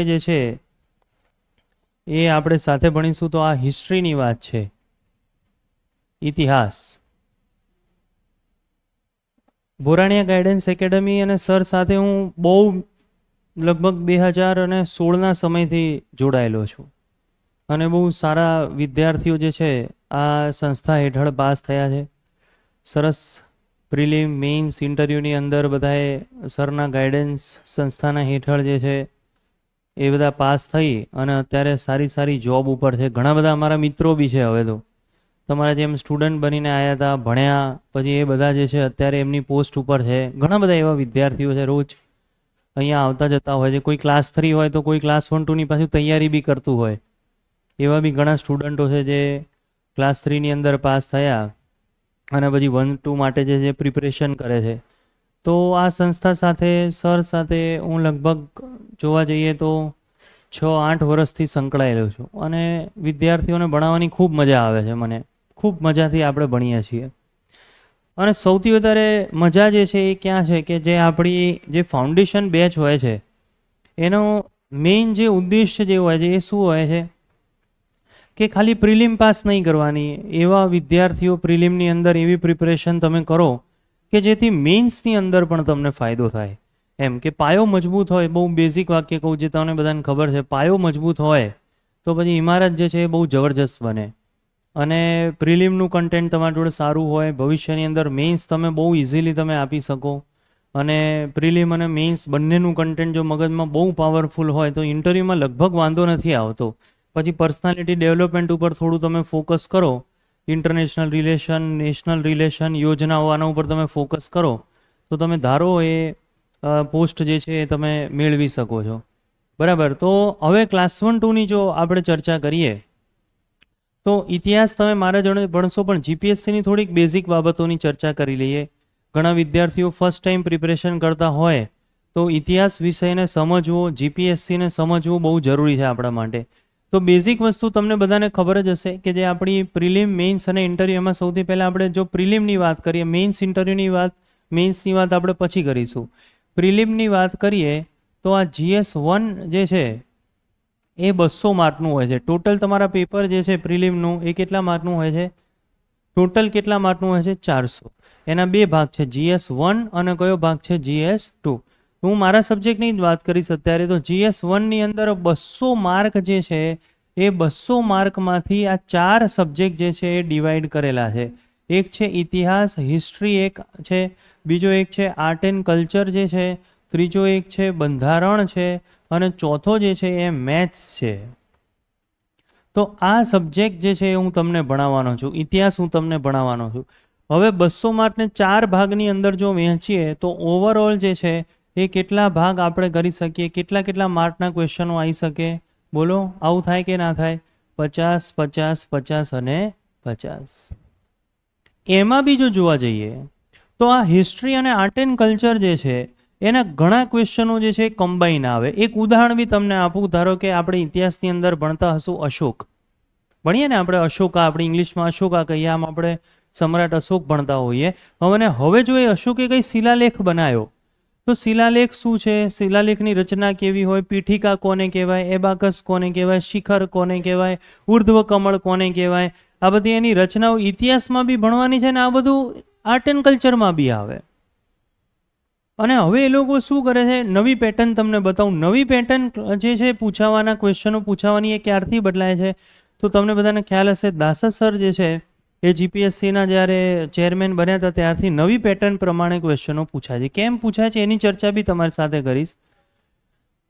જે છે એ આપણે સાથે ભણીશું. તો આ હિસ્ટ્રીની વાત છે, ઇતિહાસ. બોરાણીયા ગાઈડન્સ એકેડમી અને સર સાથે હું બહુ લગભગ 2016ના સમયથી જોડાયેલો છું અને બહુ સારા વિદ્યાર્થીઓ જે છે આ સંસ્થા હેઠળ પાસ થયા છે. સરસ પ્રિલિમ, મેઇન્સ, ઇન્ટરવ્યૂની અંદર બધાએ સરના ગાઈડન્સ સંસ્થાના હેઠળ જે છે એ બધા પાસ થઈ અને અત્યારે સારી સારી જોબ ઉપર છે. ઘણા બધા અમારા મિત્રો બી છે. હવે તો તમારા જેમ સ્ટુડન્ટ બનીને આવ્યા હતા, ભણ્યા, પછી એ બધા જે છે અત્યારે એમની પોસ્ટ ઉપર છે. ઘણા બધા એવા વિદ્યાર્થીઓ છે રોજ અહીંયા આવતા જતા હોય છે. કોઈ ક્લાસ 3 હોય તો કોઈ ક્લાસ 1, 2ની પાછું તૈયારી બી કરતું હોય. એવા બી ઘણા સ્ટુડન્ટો છે જે ક્લાસ 3ની અંદર પાસ થયા અને પછી 1, 2 માટે જે પ્રિપરેશન કરે છે. તો આ સંસ્થા સાથે, સર સાથે હું લગભગ જોવા જઈએ તો 6-8 વર્ષથી સંકળાયેલો છું અને વિદ્યાર્થીઓને ભણાવવાની ખૂબ મજા આવે છે. મને ખૂબ મજાથી આપણે ભણીએ છીએ. અને સૌથી વધારે મજા જે છે એ ક્યાં છે કે જે આપણી જે ફાઉન્ડેશન બેચ હોય છે એનો મેઇન જે ઉદ્દેશ્ય જે હોય છે એ શું હોય છે કે ખાલી પ્રિલિમ પાસ નહીં કરવાની. એવા વિદ્યાર્થીઓ પ્રિલિમની અંદર એવી પ્રિપરેશન તમે કરો કે જેથી મેઇન્સની અંદર પણ તમને ફાયદો થાય. એમ કે પાયો મજબૂત હોય. બહુ બેઝિક વાક્ય કહું જે તમને બધાને ખબર છે. પાયો મજબૂત હોય તો પછી ઇમારત જે છે એ બહુ જબરજસ્ત બને. અને પ્રિલિમનું કન્ટેન્ટ તમારી જોડે સારું હોય, ભવિષ્યની અંદર મેઇન્સ તમે બહુ ઇઝીલી તમે આપી શકો. અને પ્રિલિમ અને મેઇન્સ બંનેનું કન્ટેન્ટ જો મગજમાં બહુ પાવરફુલ હોય તો ઇન્ટરવ્યૂમાં લગભગ વાંધો નથી આવતો. પછી પર્સનાલિટી ડેવલપમેન્ટ ઉપર થોડું તમે ફોકસ કરો. ઇન્ટરનેશનલ રિલેશન, નેશનલ રિલેશન, યોજનાઓ, આના ઉપર તમે ફોકસ કરો તો તમે ધારો એ પોસ્ટ જે છે એ તમે મેળવી શકો છો. બરાબર. તો હવે ક્લાસ 1, 2ની જો આપણે ચર્ચા કરીએ તો ઇતિહાસ તમે મારા જોડે ભણશો, પણ જીપીએસસીની થોડીક બેઝિક બાબતોની ચર્ચા કરી લઈએ. ઘણા વિદ્યાર્થીઓ ફર્સ્ટ ટાઈમ પ્રિપરેશન કરતા હોય તો ઇતિહાસ વિષયને સમજવો, જીપીએસસીને સમજવું બહુ જરૂરી છે આપણા માટે. તો બેઝિક વસ્તુ તમને બધાને ખબર જ હશે કે જે આપણી પ્રિલિમ, મેઇન્સ અને ઇન્ટરવ્યૂ, એમાં સૌથી પહેલાં આપણે જો પ્રિલિમની વાત કરીએ, મેઇન્સ, ઇન્ટરવ્યૂની વાત, મેઇન્સની વાત આપણે પછી કરીશું. પ્રિલિમની વાત કરીએ તો આ GS1 જે છે એ 200 માર્કનું હોય છે. ટોટલ તમારા પેપર જે છે પ્રિલિમનું એ કેટલા માર્કનું હોય છે? ટોટલ કેટલા માર્કનું હોય છે? 400. એના બે ભાગ છે, GS1 અને કયો ભાગ છે? GS2. હું મારા સબ્જેક્ટની જ વાત કરીશ અત્યારે. તો GS1ની અંદર 200 માર્ક જે છે એ 200 માર્કમાંથી આ 4 સબ્જેક્ટ જે છે એ ડિવાઈડ કરેલા છે. એક છે ઇતિહાસ, હિસ્ટ્રી એક છે, બીજો એક છે આર્ટ એન્ડ કલ્ચર જે છે, ત્રીજો એક છે બંધારણ છે અને ચોથો જે છે એ મેથ્સ છે. તો આ સબ્જેક્ટ જે છે એ હું તમને ભણાવવાનો છું. ઇતિહાસ હું તમને ભણાવવાનો છું. હવે 200 માર્કને 4 ભાગની અંદર જો વહેંચીએ તો ઓવરઓલ જે છે એ કેટલા ભાગ આપણે કરી શકીએ? કેટલા માર્કના ક્વેશ્ચનો આવી શકે? બોલો, આવું થાય કે ના થાય? 50, 50, 50 અને 50. એમાં બી જો જોવા જઈએ તો આ હિસ્ટ્રી અને આર્ટ એન્ડ કલ્ચર જે છે એના ઘણા ક્વેશ્ચનો જે છે કમ્બાઈન આવે. એક ઉદાહરણ બી તમને આપું. ધારો કે આપણે ઇતિહાસની અંદર ભણતા હશું અશોક, ભણીએ ને આપણે અશોકા, આપણે ઇંગ્લિશમાં અશોકા કહીએ, આમ આપણે સમ્રાટ અશોક ભણતા હોઈએ. હવે જો એ અશોકે કંઈ શિલાલેખ બનાવ્યો તો શિલાલેખ શું છે, શિલાલેખની રચના કેવી હોય, પીઠિકા કોને કહેવાય, એબાકસ કોને કહેવાય, શિખર કોને કહેવાય, ઉર્ધ્વ કમળ કોને કહેવાય, આ બધી એની રચનાઓ ઇતિહાસમાં બી ભણવાની છે ને આ બધું આર્ટ એન્ડ કલ્ચરમાં બી આવે. અને હવે એ લોકો શું કરે છે, નવી પેટર્ન તમને બતાવું. નવી પેટર્ન જે છે પૂછાવાના ક્વેશ્ચનો પૂછાવાની એ ક્યારથી બદલાય છે તો તમને બધાને ખ્યાલ હશે, દાસા સર જે છે એ જીપીએસસીના જ્યારે ચેરમેન બન્યા હતા ત્યારથી નવી પેટર્ન પ્રમાણે ક્વેશ્ચનો પૂછાય છે. કેમ પૂછાય છે એની ચર્ચા બી તમારી સાથે કરીશ.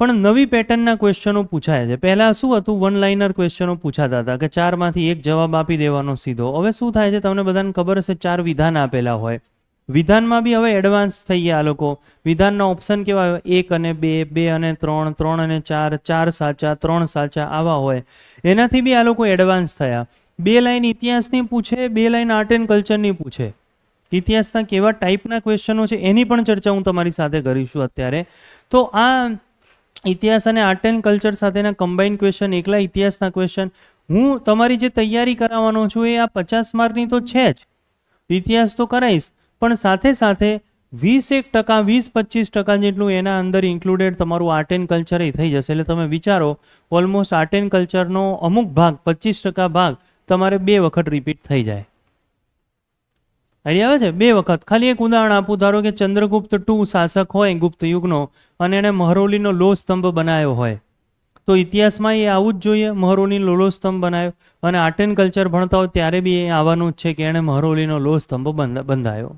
પણ નવી પેટર્નના ક્વેશ્ચનો પૂછાય છે. પહેલાં શું હતું, 1 લાઇનર ક્વેશ્ચનો પૂછાતા હતા કે 4માંથી 1 જવાબ આપી દેવાનો સીધો. હવે શું થાય છે તમને બધાને ખબર હશે, 4 વિધાન આપેલા હોય. વિધાનમાં બી હવે એડવાન્સ થઈ ગયા આ લોકો. વિધાનના ઓપ્શન કેવા હોય? 1 અને 2, 2 અને 3, 3 અને 4, 4 સાચા, 3 સાચા, આવા હોય. એનાથી બી આ લોકો એડવાન્સ થયા. 2 લાઈન ઇતિહાસની પૂછે, 2 લાઈન આર્ટ એન્ડ કલ્ચરની પૂછે. ઇતિહાસના કેવા ટાઈપના ક્વેશ્ચનો છે એની પણ ચર્ચા હું તમારી સાથે કરીશું અત્યારે. તો આ ઇતિહાસ અને આર્ટ એન્ડ કલ્ચર સાથેના કમ્બાઇન ક્વેશ્ચન, એકલા ઇતિહાસના ક્વેશ્ચન હું તમારી જે તૈયારી કરાવવાનો છું એ આ 50 માર્કની તો છે જ. ઇતિહાસ તો કરાવીશ, પણ સાથે સાથે 20% 20-25% જેટલું એના અંદર ઇન્ક્લુડેડ તમારું આર્ટ એન્ડ કલ્ચર થઈ જશે. એટલે તમે વિચારો ઓલમોસ્ટ આર્ટ એન્ડ કલ્ચરનો અમુક ભાગ 25% ભાગ તમારે 2 વખત રિપીટ થઈ જાય. આઈડિયા આવે છે? 2 વખત. ખાલી એક ઉદાહરણ આપું. ધારો કે ચંદ્રગુપ્ત II શાસક હોય ગુપ્ત યુગનો અને એણે મહરૌલીનો લોહ સ્તંભ બનાવ્યો હોય, તો ઇતિહાસમાં એ આવું જ જોઈએ, મહરૌલીનો લોહ સ્તંભ બનાવ્યો. અને આર્ટ એન્ડ કલ્ચર ભણતા હોય ત્યારે બી એ આવવાનું જ છે કે એણે મહરૌલીનો લોહ સ્તંભ બંધાયો.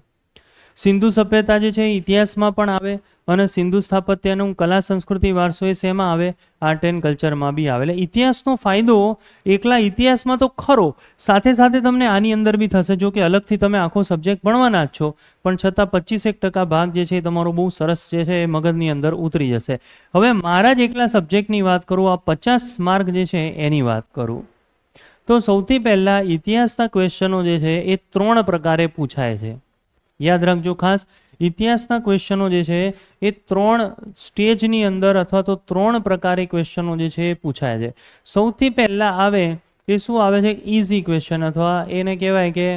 સિંધુ સભ્યતા જે છે ઇતિહાસમાં પણ આવે અને સિંધુ સ્થાપત્યનું કલા સંસ્કૃતિ વારસો એ શેમાં આવે? આર્ટ એન્ડ કલ્ચરમાં બી આવે. એટલે ઇતિહાસનો ફાયદો એકલા ઇતિહાસમાં તો ખરો, સાથે સાથે તમને આની અંદર બી થશે. જો કે અલગથી તમે આખો સબ્જેક્ટ ભણવાના જ છો, પણ છતાં 25% ભાગ જે છે એ તમારો બહુ સરસ જે છે એ મગજની અંદર ઉતરી જશે. હવે મારા જ એકલા સબ્જેક્ટની વાત કરું, આ 50 માર્ક જે છે એની વાત કરું, તો સૌથી પહેલાં ઇતિહાસના ક્વેશ્ચનો જે છે એ 3 પ્રકારે પૂછાય છે. યાદ રાખજો ખાસ, ઇતિહાસના ક્વેશ્ચનો જે છે એ 3 સ્ટેજની અંદર અથવા તો 3 પ્રકારે ક્વેશ્ચનો જે છે એ પૂછાય છે. સૌથી પહેલાં આવે એ શું આવે છે? ઇઝી ક્વેશ્ચન, અથવા એને કહેવાય કે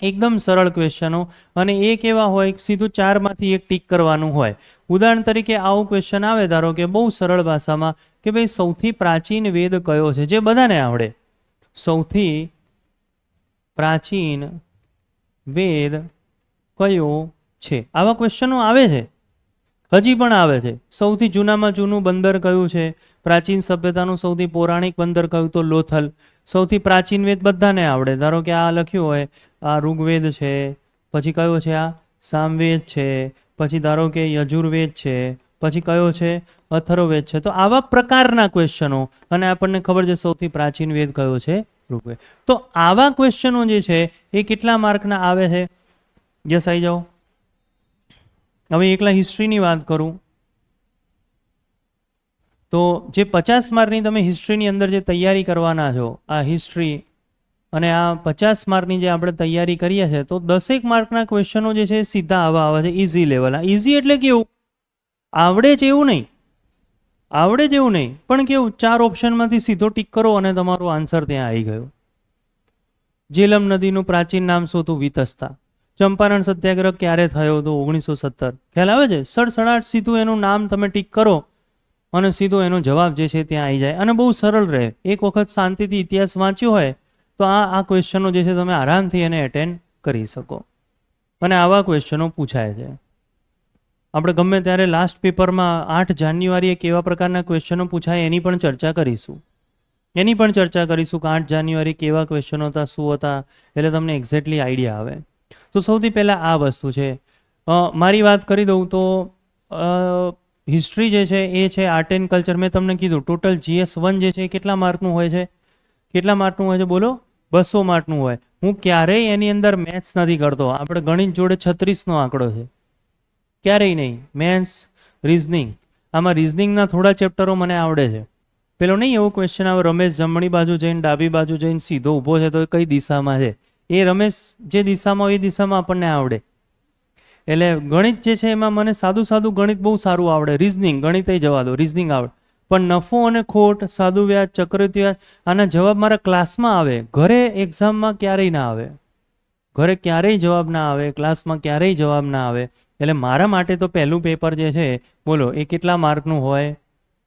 એકદમ સરળ ક્વેશ્ચનો. અને એ કેવા હોય? સીધું 4માંથી 1 ટીક કરવાનું હોય. ઉદાહરણ તરીકે આવું ક્વેશ્ચન આવે, ધારો કે બહુ સરળ ભાષામાં, કે ભાઈ સૌથી પ્રાચીન વેદ કયો છે? જે બધાને આવડે. સૌથી પ્રાચીન વેદ કયો છે? આવા ક્વેશ્ચનો આવે છે, હજી પણ આવે છે. સૌથી જૂનામાં જૂનું બંદર કયું છે? પ્રાચીન સભ્યતાનું સૌથી પૌરાણિક બંદર કયું? તો લોથલ. સૌથી પ્રાચીન વેદ બધાને આવડે. ધારો કે આ લખ્યું હોય, આ ઋગ્વેદ છે, પછી કયો છે? આ સામવેદ છે, પછી ધારો કે યજુર્વેદ છે, પછી કયો છે? અથર્વવેદ છે. તો આવા પ્રકારના ક્વેશ્ચનો, અને આપણને ખબર છે સૌથી પ્રાચીન વેદ કયો છે? ઋગ્વેદ. તો આવા ક્વેશ્ચનો જે છે એ કેટલા માર્કના આવે છે? યસ, આવી જાઓ. હવે એકલા હિસ્ટ્રીની વાત કરું તો જે 50 માર્કની તમે હિસ્ટ્રીની અંદર જે તૈયારી કરવાના છો, આ હિસ્ટ્રી અને આ 50 માર્કની જે આપણે તૈયારી કરીએ છીએ, તો 10 માર્કના ક્વેશ્ચનો જે છે સીધા આવા આવે છે, ઇઝી લેવલ. ઇઝી એટલે કેવું? આવડે જ એવું નહીં, આવડે જ એવું નહીં, પણ કેવું 4 ઓપ્શનમાંથી સીધો ટીક કરો અને તમારો આન્સર ત્યાં આવી ગયો. જેલમ નદીનું પ્રાચીન નામ શું હતું? વિતસ્તા. ચંપારણ સત્યાગ્રહ ક્યારે થયો? તો 1917. ખ્યાલ આવે છે? સડસડાટ સીધું એનું નામ તમે ટીક કરો અને સીધો એનો જવાબ જે છે ત્યાં આવી જાય. અને બહુ સરળ રહે. એક વખત શાંતિથી ઇતિહાસ વાંચ્યો હોય તો આ ક્વેશ્ચનો જે છે તમે આરામથી એને એટેન્ડ કરી શકો. અને આવા ક્વેશ્ચનો પૂછાય છે. આપણે ગમે ત્યારે લાસ્ટ પેપરમાં 8 જાન્યુઆરીએ કેવા પ્રકારના ક્વેશ્ચનો પૂછાય એની પણ ચર્ચા કરીશું. કે 8 જાન્યુઆરી કેવા ક્વેશ્ચનો હતા, શું હતા, એટલે તમને એક્ઝેક્ટલી આઈડિયા આવે. તો સૌથી પહેલાં આ વસ્તુ છે. મારી વાત કરી દઉં તો હિસ્ટ્રી જે છે એ છે આર્ટ એન્ડ કલ્ચર. મેં તમને કીધું ટોટલ GS1 જે છે એ કેટલા માર્કનું હોય છે? કેટલા માર્કનું હોય છે? બોલો. 200 માર્કનું હોય. હું ક્યારેય એની અંદર મેથ્સ નથી કરતો. આપણે ગણિત જોડે 36નો આંકડો છે, ક્યારેય નહીં. મેથ્સ, રિઝનિંગ, આમાં રિઝનિંગના થોડા ચેપ્ટરો મને આવડે છે. પેલો નહીં એવો ક્વેશ્ચન આવે, રમેશ જમણી બાજુ જઈને ડાબી બાજુ જઈને સીધો ઊભો છે તો એ કઈ દિશામાં છે? એ રમેશ જે દિશામાં હોય એ દિશામાં આપણને આવડે. એટલે ગણિત જે છે એમાં મને સાદું ગણિત બહુ સારું આવડે. રિઝનિંગ, ગણિત જવા દો, રિઝનિંગ આવડે. પણ નફો અને ખોટ, સાદું વ્યાજ, ચક્રવૃદ્ધિ વ્યાજ, આના જવાબ મારા ક્લાસમાં આવે, ઘરે એક્ઝામમાં ક્યારેય ના આવે. ઘરે ક્યારેય જવાબ ના આવે, ક્લાસમાં ક્યારેય જવાબ ના આવે. એટલે મારા માટે તો પહેલું પેપર જે છે, બોલો એ કેટલા માર્કનું હોય?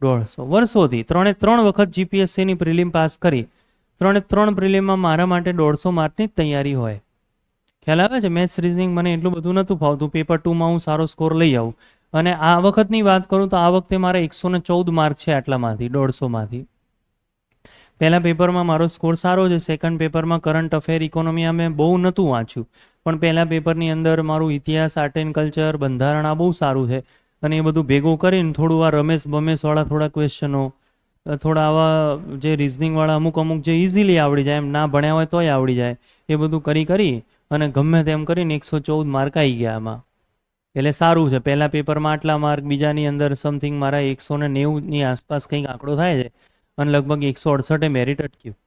150. વર્ષોથી 3 વખત GPSCની પ્રિલિમ પાસ કરી, 3 પ્રિલિમમાં મારા માટે 150 માર્કની જ તૈયારી હોય. ખ્યાલ આવે છે? મેથ્સ, રિઝનિંગ મને એટલું બધું નહોતું ફાવતું. પેપર 2માં હું સારો સ્કોર લઈ આવું. અને આ વખતની વાત કરું તો આ વખતે મારા 114 માર્ક છે આટલામાંથી, 150માંથી. પહેલા પેપરમાં મારો સ્કોર સારો છે. સેકન્ડ પેપરમાં કરંટ અફેર, ઇકોનોમી અમે બહુ નહોતું વાંચ્યું, પણ પહેલા પેપરની અંદર મારું ઇતિહાસ, આર્ટ એન્ડ કલ્ચર, બંધારણ આ બહુ સારું છે. અને એ બધું ભેગું કરીને થોડું આ રમેશવાળા થોડા ક્વેશ્ચનો, થોડા આવા જે રિઝનિંગવાળા અમુક જે ઇઝીલી આવડી જાય, એમ ના ભણ્યા હોય તોય આવડી જાય, એ બધું કરી અને ગમે તેમ કરીને 114 માર્ક આવી ગયા આમાં. એટલે સારું છે. પહેલા પેપરમાં આટલા માર્ક, બીજાની અંદર સમથિંગ મારા 190ની આસપાસ કંઈક આંકડો થાય છે અને લગભગ 168 મેરિટ અટક્યું.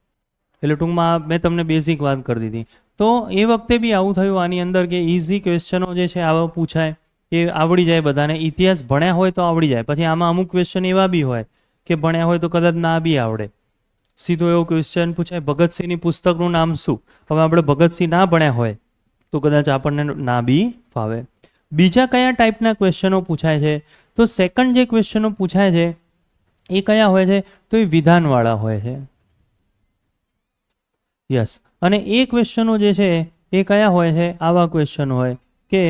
એટલે ટૂંકમાં મેં તમને બેઝિક વાત કરી દીધી. તો એ વખતે બી આવું થયું આની અંદર કે ઇઝી ક્વેશ્ચનો જે છે આવા પૂછાય, એ આવડી જાય બધાને. ઇતિહાસ ભણ્યા હોય તો આવડી જાય. પછી આમાં અમુક ક્વેશ્ચન એવા બી હોય કે ભણ્યા હોય તો કદાચ ના બી આવડે. સીધો એવો ક્વેશ્ચન પૂછાય, ભગતસિંહની પુસ્તકનું નામ શું? હવે આપણે ભગતસિંહ ના ભણ્યા હોય તો કદાચ આપણને ના બી ફાવે. બીજા કયા ટાઈપના ક્વેશ્ચનો પૂછાય છે? તો સેકન્ડ જે ક્વેશ્ચનો પૂછાય છે એ કયા હોય છે? તો એ વિધાનવાળા હોય છે. યસ. અને એ ક્વેશ્ચનો જે છે એ કયા હોય છે? આવા ક્વેશ્ચન હોય કે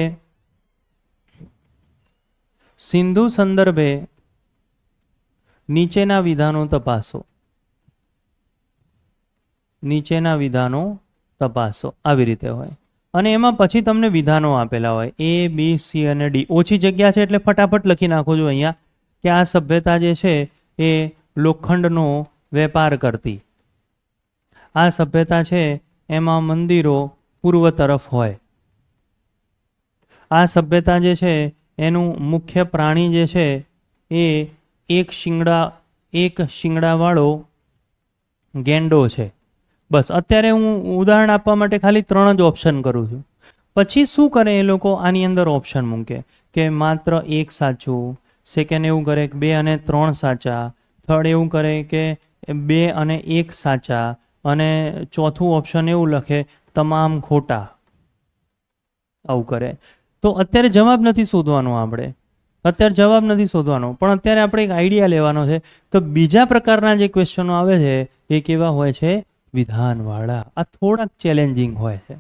સિંધુ સંદર્ભે નીચેના વિધાનો તપાસો. નીચેના વિધાનો તપાસો, આવી રીતે હોય. અને એમાં પછી તમને વિધાનો આપેલા હોય A, B, C અને D. ઓછી જગ્યા છે એટલે ફટાફટ લખી નાખો છો અહીંયા કે આ સભ્યતા જે છે એ લોખંડનો વેપાર કરતી. આ સભ્યતા છે એમાં મંદિરો પૂર્વ તરફ હોય. આ સભ્યતા જે છે એનું મુખ્ય પ્રાણી જે છે એ એક શિંગડાવાળો ગેંડો છે. બસ અત્યારે હું ઉદાહરણ આપવા માટે ખાલી 3 જ ઓપ્શન કરું છું. પછી શું કરે એ લોકો? આની અંદર ઓપ્શન મૂકે કે માત્ર 1 સાચું, સેકન્ડ એવું કરે કે 2 અને 3 સાચા, થર્ડ એવું કરે કે 2 અને 1 સાચા, અને ચોથું ઓપ્શન એવું લખે તમામ ખોટા. આવું કરે. તો અત્યારે જવાબ નથી શોધવાનો આપણે, અત્યારે જવાબ નથી શોધવાનો, પણ અત્યારે આપણે એક આઈડિયા લેવાનો છે. તો બીજા પ્રકારના જે ક્વેશ્ચનો આવે છે એ કેવા હોય છે? વિધાનવાળા. આ થોડાક ચેલેન્જિંગ હોય છે.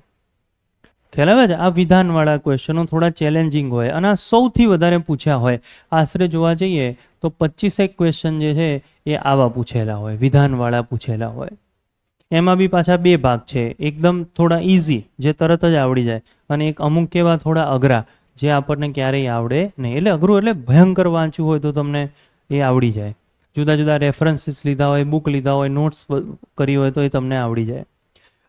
ખ્યાલ આવે છે? આ વિધાનવાળા ક્વેશ્ચનો થોડા ચેલેન્જિંગ હોય અને આ સૌથી વધારે પૂછ્યા હોય. આશરે જોવા જઈએ તો 25 ક્વેશ્ચન જે છે એ આવા પૂછેલા હોય, વિધાનવાળા પૂછેલા હોય. એમાં બી પાછા 2 ભાગ છે. એકદમ થોડા ઇઝી જે તરત જ આવડી જાય, અને એક અમુક કેવા થોડા અઘરા જે આપણને ક્યારેય આવડે નહીં. એટલે અઘરું એટલે ભયંકર વાંચ્યું હોય તો તમને એ આવડી જાય. જુદા જુદા રેફરન્સીસ લીધા હોય, બુક લીધા હોય, નોટ્સ કરી હોય તો એ તમને આવડી જાય.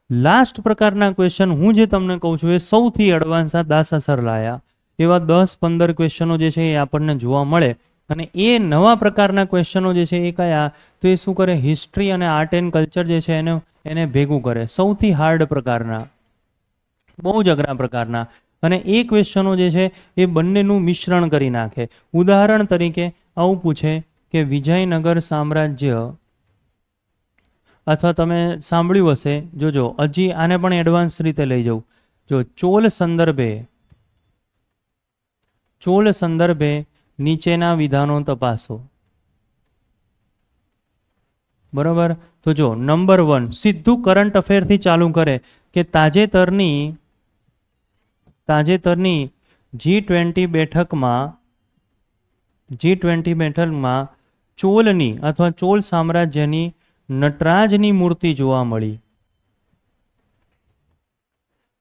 લાસ્ટ પ્રકારના ક્વેશ્ચન હું જે તમને કહું છું એ સૌથી એડવાન્સ આ દાસાસર લાયા એવા 10-15 ક્વેશ્ચનો જે છે એ આપણને જોવા મળે. અને એ નવા પ્રકારના ક્વેશ્ચનો જે છે એ કયા? તો એ શું કરે? હિસ્ટ્રી અને આર્ટ એન્ડ કલ્ચર જે છે એને ભેગું કરે. સૌથી હાર્ડ પ્રકારના, બહુ જ અઘરા પ્રકારના. અને એ ક્વેશ્ચનો જે છે એ બંનેનું મિશ્રણ કરી નાખે. ઉદાહરણ તરીકે આવું પૂછે કે વિજયનગર સામ્રાજ્ય, અથવા તમે સાંભળ્યું હશે, જોજો હજી આને પણ એડવાન્સ રીતે લઈ જાઉં. જો ચોલ સંદર્ભે નીચેના વિધાનો તપાસો. બરોબર. તો જો નંબર 1 સીધું કરંટ અફેરથી ચાલુ કરે કે તાજેતરની G20 બેઠકમાં ચોલની અથવા ચોલ સામ્રાજ્યની નટરાજની મૂર્તિ જોવા મળી.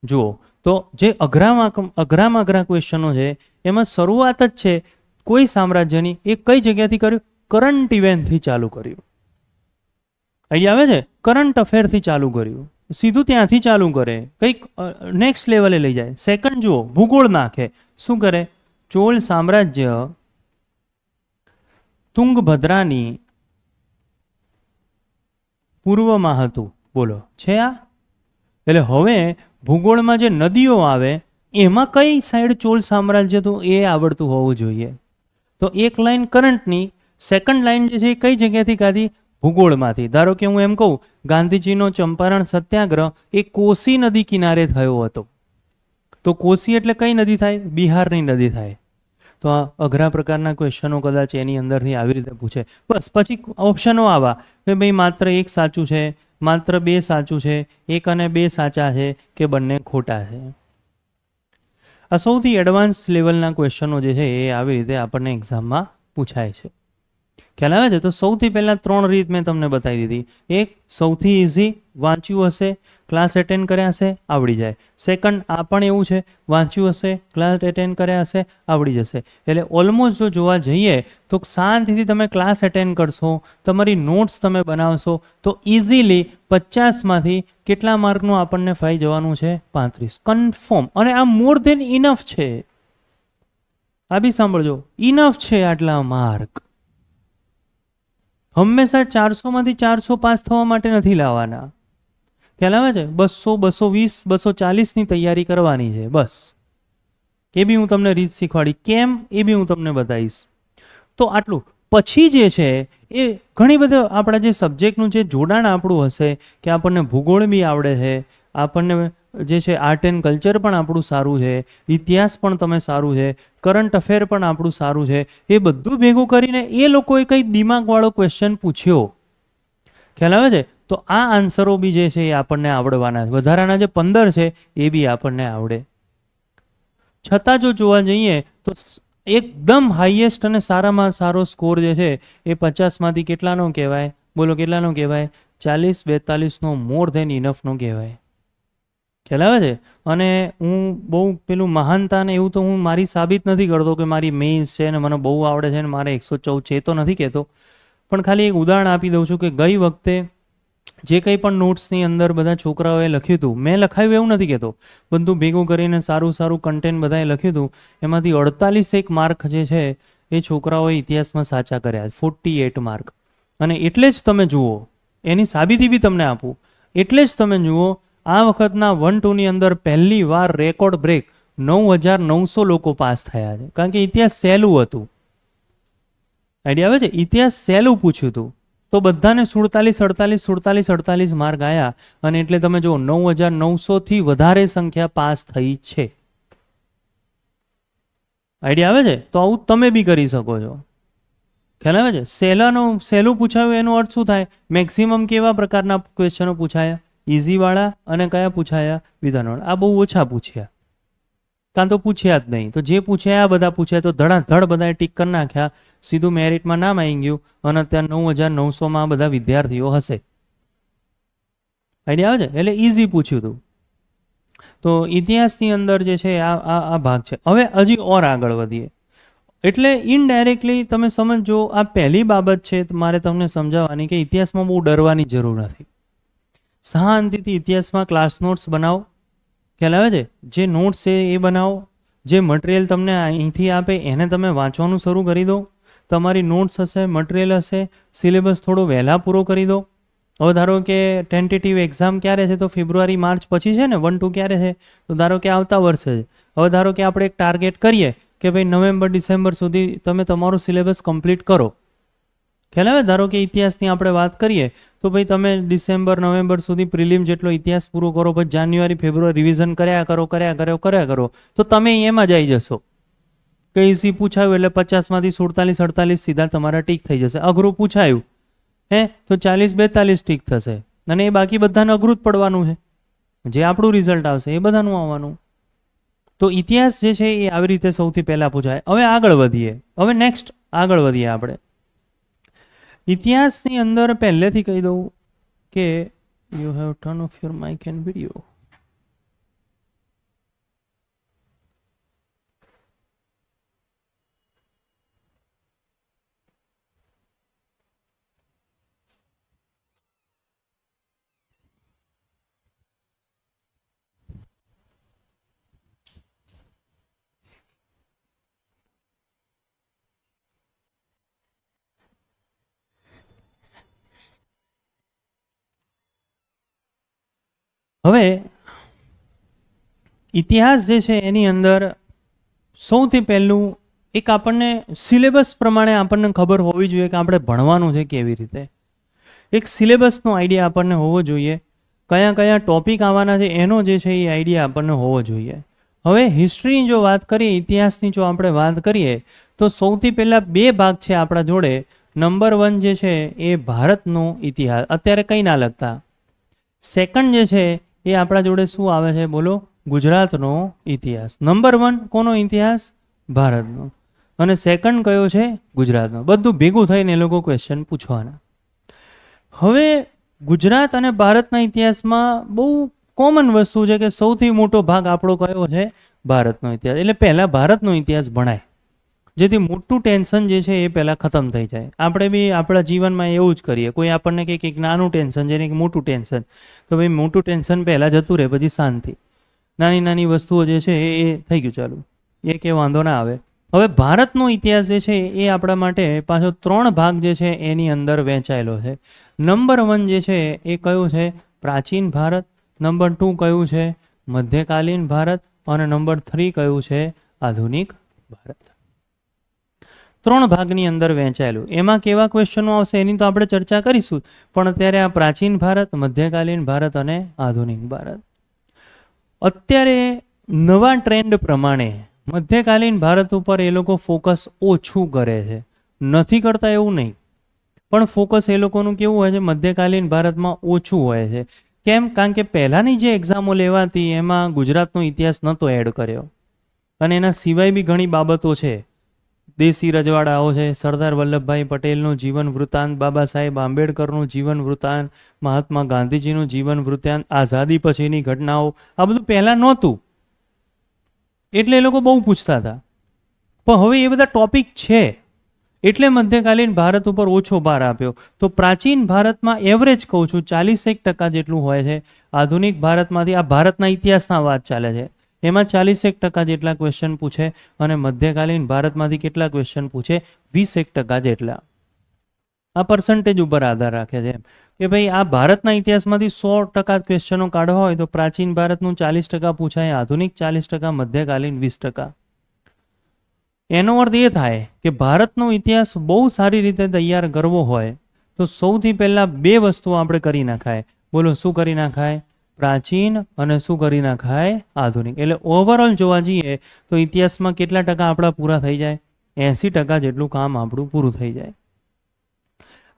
જુઓ, તો જે અઘરામાં અઘરા ક્વેશ્ચનો છે એમાં શરૂઆત જ છે કોઈ સામ્રાજ્યની, એ કઈ જગ્યાથી કર્યું? કરંટ ઇવેન્ટથી ચાલુ કર્યું. અહીં આવે છે કરંટ અફેરથી ચાલુ કર્યું, સીધું ત્યાંથી ચાલુ કરે, કંઈક નેક્સ્ટ લેવલે લઈ જાય. સેકન્ડ જુઓ, ભૂગોળ નાખે. શું કરે? ચોલ સામ્રાજ્ય તુંગભદ્રાની પૂર્વમાં હતું. બોલો, છે આ? એટલે હવે ભૂગોળમાં જે નદીઓ આવે એમાં કઈ સાઈડ ચોલ સામ્રાજ્ય હતું એ આવડતું હોવું જોઈએ. તો એક લાઈન કરંટની, સેકન્ડ લાઈન જે છે એ કઈ જગ્યાથી કાઢી? ભૂગોળમાંથી. ધારો કે હું એમ કહું ગાંધીજીનો ચંપારણ સત્યાગ્રહ એ કોસી નદી કિનારે થયો હતો. તો કોસી એટલે કઈ નદી થાય? બિહારની નદી થાય. તો આ અઘરા પ્રકારના ક્વેશ્ચનો કદાચ એની અંદરથી આવી રીતે પૂછે. બસ પછી ઓપ્શનો આવા કે ભાઈ માત્ર 1 સાચું છે, માત્ર 2 સાચું છે, 1 અને 2 સાચા છે, કે બંને ખોટા છે. આ સૌથી એડવાન્સ લેવલના ક્વેશ્ચનો જે છે એ આવી રીતે આપણને એક્ઝામમાં પૂછાય છે. ખ્યાલ આવે છે? તો સૌથી પહેલાં 3 રીત મેં તમને બતાવી દીધી. એક સૌથી ઇઝી, વાંચ્યું હશે, ક્લાસ એટેન્ડ કર્યા હશે, આવડી જાય. સેકન્ડ આ પણ એવું છે, વાંચ્યું હશે, ક્લાસ એટેન્ડ કર્યા હશે, આવડી જશે. એટલે ઓલમોસ્ટ જો જોવા જઈએ તો શાંતિથી તમે ક્લાસ એટેન્ડ કરશો, તમારી નોટ્સ તમે બનાવશો તો ઇઝીલી 50માંથી કેટલા માર્કનું આપણને ફાઈ જવાનું છે? 35 કન્ફર્મ. અને આ મોર ધેન ઇનફ છે. આ બી સાંભળજો, ઇનફ છે આટલા માર્ક. હંમેશા 400માંથી 400 પાસ થવા માટે નથી લાવવાના. ખ્યાલ આવે છે? 200, 220, 240ની તૈયારી કરવાની છે બસ. એ બી હું તમને રીત શીખવાડી, કેમ એ બી હું તમને બતાવીશ. તો આટલું. પછી જે છે એ ઘણી બધી આપણા જે સબ્જેક્ટનું જે જોડાણ આપણું હશે કે આપણને ભૂગોળ બી આવડે છે, આપણને જે છે આર્ટ એન્ડ કલ્ચર પણ આપણું સારું છે, ઇતિહાસ પણ તમે સારું છે, કરંટ અફેર પણ આપણું સારું છે. એ બધું ભેગું કરીને એ લોકોએ કંઈ દિમાગવાળો ક્વેશ્ચન પૂછ્યો, ખ્યાલ આવે છે? તો આ આન્સરો બી જે છે એ આપણને આવડવાના છે. વધારાના જે 15 છે એ બી આપણને આવડે. છતાં જો જોવા જઈએ તો એકદમ હાઈએસ્ટ અને સારામાં સારો સ્કોર જે છે એ 50માંથી કેટલાનો કહેવાય? બોલો કેટલાનો કહેવાય? 40-42નો મોર ધેન ઇનફનો કહેવાય. ખ્યાલ આવે છે? અને હું બહુ પેલું મહાનતા ને એવું તો હું મારી સાબિત નથી કરતો કે મારી મેઇન્સ છે ને મને બહુ આવડે છે ને મારે 114 છે, તો નથી કહેતો. પણ ખાલી એક ઉદાહરણ આપી દઉં છું કે ગઈ વખતે જે કંઈ પણ નોટ્સની અંદર બધા છોકરાઓએ લખ્યું હતું, મેં લખાયું એવું નથી કહેતો, બધું ભેગું કરીને સારું સારું કન્ટેન્ટ બધાએ લખ્યું હતું, એમાંથી 48 માર્ક જે છે એ છોકરાઓએ ઇતિહાસમાં સાચા કર્યા, 48 માર્ક. અને એટલે જ તમે જુઓ, એની સાબિતી બી તમને આપું, એટલે જ તમે જુઓ આ વખતના 1-2ની અંદર પહેલી વાર રેકોર્ડ બ્રેક 9,900 લોકો પાસ થયા છે. કારણ કે ઇતિહાસ સહેલું હતું. આઈડિયા આવે છે? ઇતિહાસ સહેલું પૂછ્યું હતું તો બધાને 47 માર્ક આવ્યા. અને એટલે તમે જુઓ 9,900થી વધારે સંખ્યા પાસ થઈ છે. આઈડિયા આવે છે? તો આવું તમે બી કરી શકો છો. ખ્યાલ આવે છે? સહેલું પૂછાયું એનો અર્થ શું થાય? મેક્સિમમ કેવા પ્રકારના ક્વેશ્ચનો પૂછાયા? ઇઝીવાળા અને કયા પૂછાયા? વિધાનવાળા. આ બહુ ઓછા પૂછ્યા, કાં તો પૂછ્યા જ નહીં. તો જે પૂછ્યા આ બધા પૂછ્યા તો ધડાધડ બધાએ ટીક કરી નાખ્યા, સીધું મેરિટમાં નામ આવી ગયું અને અત્યારે 9,900માં બધા વિદ્યાર્થીઓ હશે. આઈડિયા આવે છે? એટલે ઇઝી પૂછ્યું હતું. તો ઇતિહાસની અંદર જે છે આ ભાગ છે. હવે હજી ઓર આગળ વધીએ એટલે ઇનડાયરેક્ટલી તમે સમજો, આ પહેલી બાબત છે મારે તમને સમજાવવાની કે ઇતિહાસમાં બહુ ડરવાની જરૂર નથી. શાંતિથી ઇતિહાસમાં ક્લાસ નોટ્સ બનાવો. ખ્યાલ આવે છે? જે નોટ્સ છે એ બનાવો. જે મટીરિયલ તમને અહીંથી આપે એને તમે વાંચવાનું શરૂ કરી દો. તમારી નોટ્સ હશે, મટીરિયલ હશે, સિલેબસ થોડો વહેલા પૂરો કરી દો. હવે ધારો કે ટેન્ટેટિવ એક્ઝામ ક્યારે છે? તો ફેબ્રુઆરી-માર્ચ પછી છે ને. 1-2 ક્યારે છે? તો ધારો કે આવતા વર્ષે છે. હવે ધારો કે આપણે એક ટાર્ગેટ કરીએ કે ભાઈ નવેમ્બર-ડિસેમ્બર સુધી તમે તમારું સિલેબસ કમ્પ્લીટ કરો. ખ્યાલ આવે? ધારો કે ઇતિહાસની આપણે વાત કરીએ તો ભાઈ તમે ડિસેમ્બર-નવેમ્બર સુધી પ્રિલિમ જેટલો ઇતિહાસ પૂરો કરો, પછી જાન્યુઆરી-ફેબ્રુઆરી રિવિઝન કર્યા કરો, તો તમે એમાં જ આવી જશો. કે ઇઝી પૂછાયું એટલે 50માંથી 47-48 સીધા તમારા ટીક થઈ જશે. અઘરું પૂછાયું તો 40-42 ટીક થશે. અને એ બાકી બધાને અઘરું જ પડવાનું છે. જે આપણું રિઝલ્ટ આવશે એ બધાનું આવવાનું. તો ઇતિહાસ જે છે એ આવી રીતે સૌથી પહેલાં પૂછાય. હવે આગળ વધીએ. આગળ વધીએ આપણે. ઇતિહાસની અંદર પહેલેથી કહી દઉં કે you have turn off your mic and video. હવે ઇતિહાસ જે છે એની અંદર સૌથી પહેલું એક આપણને સિલેબસ પ્રમાણે આપણને ખબર હોવી જોઈએ કે આપણે ભણવાનું છે કેવી રીતે. એક સિલેબસનો આઈડિયા આપણને હોવો જોઈએ. કયા કયા ટોપિક આવવાના છે એનો જે છે એ આઈડિયા આપણને હોવો જોઈએ. હવે હિસ્ટ્રીની જો વાત કરીએ, ઇતિહાસની જો આપણે વાત કરીએ તો સૌથી પહેલાં 2 ભાગ છે આપણા જોડે. નંબર 1 જે છે એ ભારતનો ઇતિહાસ, અત્યારે કંઈ ના લગતા. સેકન્ડ જે છે એ આપણા જોડે શું આવે છે? બોલો. ગુજરાતનો ઇતિહાસ. નંબર 1 કોનો ઇતિહાસ? ભારતનો. અને સેકન્ડ કયો છે? ગુજરાતનો. બધું ભેગું થઈને એ લોકો ક્વેશ્ચન પૂછવાના. હવે ગુજરાત અને ભારતના ઇતિહાસમાં બહુ કોમન વસ્તુ છે કે સૌથી મોટો ભાગ આપણો કયો છે? ભારતનો ઇતિહાસ. એટલે પહેલાં ભારતનો ઇતિહાસ ભણાય, જેથી મોટું ટેન્શન જે છે એ પહેલાં ખતમ થઈ જાય. આપણે બી આપણા જીવનમાં એવું જ કરીએ. કોઈ આપણને કંઈક એક નાનું ટેન્શન છે ને એક મોટું ટેન્શન, તો ભાઈ મોટું ટેન્શન પહેલાં જતું રહે, પછી શાંતિ. નાની નાની વસ્તુઓ જે છે એ થઈ ગયું ચાલુ, એ કે વાંધો ના આવે. હવે ભારતનો ઇતિહાસ જે છે એ આપણા માટે પાછો 3 ભાગ જે છે એની અંદર વહેંચાયેલો છે. નંબર 1 જે છે એ કયું છે? પ્રાચીન ભારત. નંબર 2 કયું છે? મધ્યકાલીન ભારત. અને નંબર 3 કયું છે? આધુનિક ભારત. 3 ભાગની અંદર વહેંચાયેલું. એમાં કેવા ક્વેશ્ચનો આવશે એની તો આપણે ચર્ચા કરીશું, પણ અત્યારે આ પ્રાચીન ભારત, મધ્યકાલીન ભારત અને આધુનિક ભારત. અત્યારે નવા ટ્રેન્ડ પ્રમાણે મધ્યકાલીન ભારત ઉપર એ લોકો ફોકસ ઓછું કરે છે, નથી કરતા એવું નહીં, પણ ફોકસ એ લોકોનું કેવું હોય છે, મધ્યકાલીન ભારતમાં ઓછું હોય છે. કેમ? કારણ કે પહેલાંની જે એક્ઝામો લેવાતી એમાં ગુજરાતનો ઇતિહાસ નહોતો એડ કર્યો, અને એના સિવાય બી ઘણી બાબતો છે. દેશી રજવાડાઓ છે, સરદાર વલ્લભભાઈ પટેલનું જીવન વૃત્તાંત, બાબા સાહેબ આંબેડકરનું જીવન વૃત્તાંત, મહાત્મા ગાંધીજીનું જીવન વૃત્તાંત, આઝાદી પછીની ઘટનાઓ, આ બધું પહેલાં નહોતું એટલે એ લોકો બહુ પૂછતા હતા. પણ હવે એ બધા ટોપિક છે એટલે મધ્યકાલીન ભારત ઉપર ઓછો ભાર આપ્યો. તો પ્રાચીન ભારતમાં એવરેજ કહું છું 41% જેટલું હોય છે. આધુનિક ભારતમાંથી, આ ભારતના ઇતિહાસના વાત ચાલે છે, એમાં 41% જેટલા ક્વેશ્ચન પૂછે, અને મધ્યકાલીન ભારતમાંથી કેટલા ક્વેશ્ચન પૂછે? 20% જેટલા. આ પર્સન્ટેજ ઉપર આધાર રાખે છે કે ભાઈ આ ભારતના ઇતિહાસમાંથી 100% ક્વેશ્ચનો કાઢવા હોય તો પ્રાચીન ભારતનું 40% પૂછાય, આધુનિક 40%, મધ્યકાલીન 20%. એનો અર્થ એ થાય કે ભારતનો ઇતિહાસ બહુ સારી રીતે તૈયાર કરવો હોય તો સૌથી પહેલાં 2 વસ્તુઓ આપણે કરી નાખાય. બોલો શું કરી નાખાય? પ્રાચીન અને શું કરી નાખાય? આધુનિક. એટલે ઓવરઓલ જોવા જઈએ તો ઇતિહાસમાં કેટલા ટકા આપણા પૂરા થઈ જાય? 80% જેટલું કામ આપણું પૂરું થઈ જાય.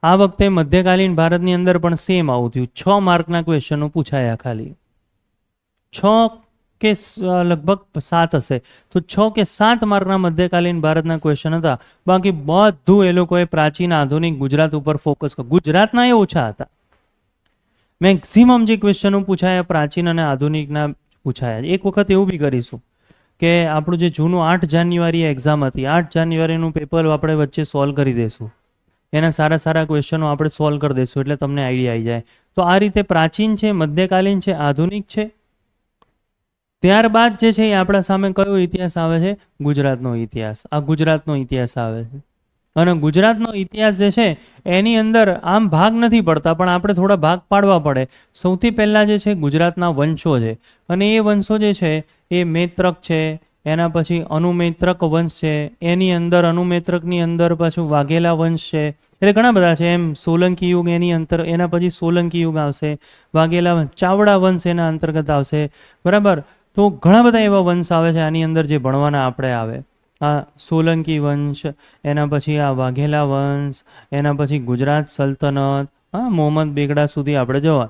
આ વખતે મધ્યકાલીન ભારતની અંદર પણ સેમ આવું થયું. 6 માર્કના ક્વેશ્ચનો પૂછાયા, ખાલી 6 કે લગભગ 7 હશે, તો 6 કે 7 માર્કના મધ્યકાલીન ભારતના ક્વેશ્ચન હતા. બાકી બધું એ લોકોએ પ્રાચીન, આધુનિક, ગુજરાત ઉપર ફોકસ કર્યું. ગુજરાતના એ ઓછા હતા. મેક્સિમમ જે ક્વેશ્ચનો પૂછાયા પ્રાચીન અને આધુનિકના પૂછાયા. એક વખત એવું બી કરીશું કે આપણું જે જૂનું 8 જાન્યુઆરી એક્ઝામ હતી, 8 જાન્યુઆરીનું પેપર આપણે વચ્ચે સોલ્વ કરી દઈશું. એના સારા સારા ક્વેશ્ચનો આપણે સોલ્વ કરી દઈશું એટલે તમને આઈડિયા આવી જાય. તો આ રીતે પ્રાચીન છે, મધ્યકાલીન છે, આધુનિક છે. ત્યારબાદ જે છે એ આપણા સામે કયો ઇતિહાસ આવે છે? ગુજરાતનો ઇતિહાસ. આ ગુજરાતનો ઇતિહાસ આવે છે. અને ગુજરાતનો ઇતિહાસ જે છે એની અંદર આમ ભાગ નથી પડતા, પણ આપણે થોડા ભાગ પાડવા પડે. સૌથી પહેલાં જે છે ગુજરાતના વંશો છે, અને એ વંશો જે છે એ મૈત્રક છે, એના પછી અનુમૈત્રક વંશ છે, એની અંદર અનુમૈત્રકની અંદર પાછું વાઘેલા વંશ છે. એટલે ઘણા બધા છે. એમ સોલંકી યુગ એની અંતર, એના પછી સોલંકી યુગ આવશે, વાઘેલા વંશ, ચાવડા વંશ એના અંતર્ગત આવશે. બરાબર? તો ઘણા બધા એવા વંશ આવે છે આની અંદર જે ભણવાના આપણે આવે. આ સોલંકી વંશ, એના પછી આ વાઘેલા વંશ, એના પછી ગુજરાત સલ્તનત, હા, મોહમ્મદ બેગડા સુધી આપણે જવા.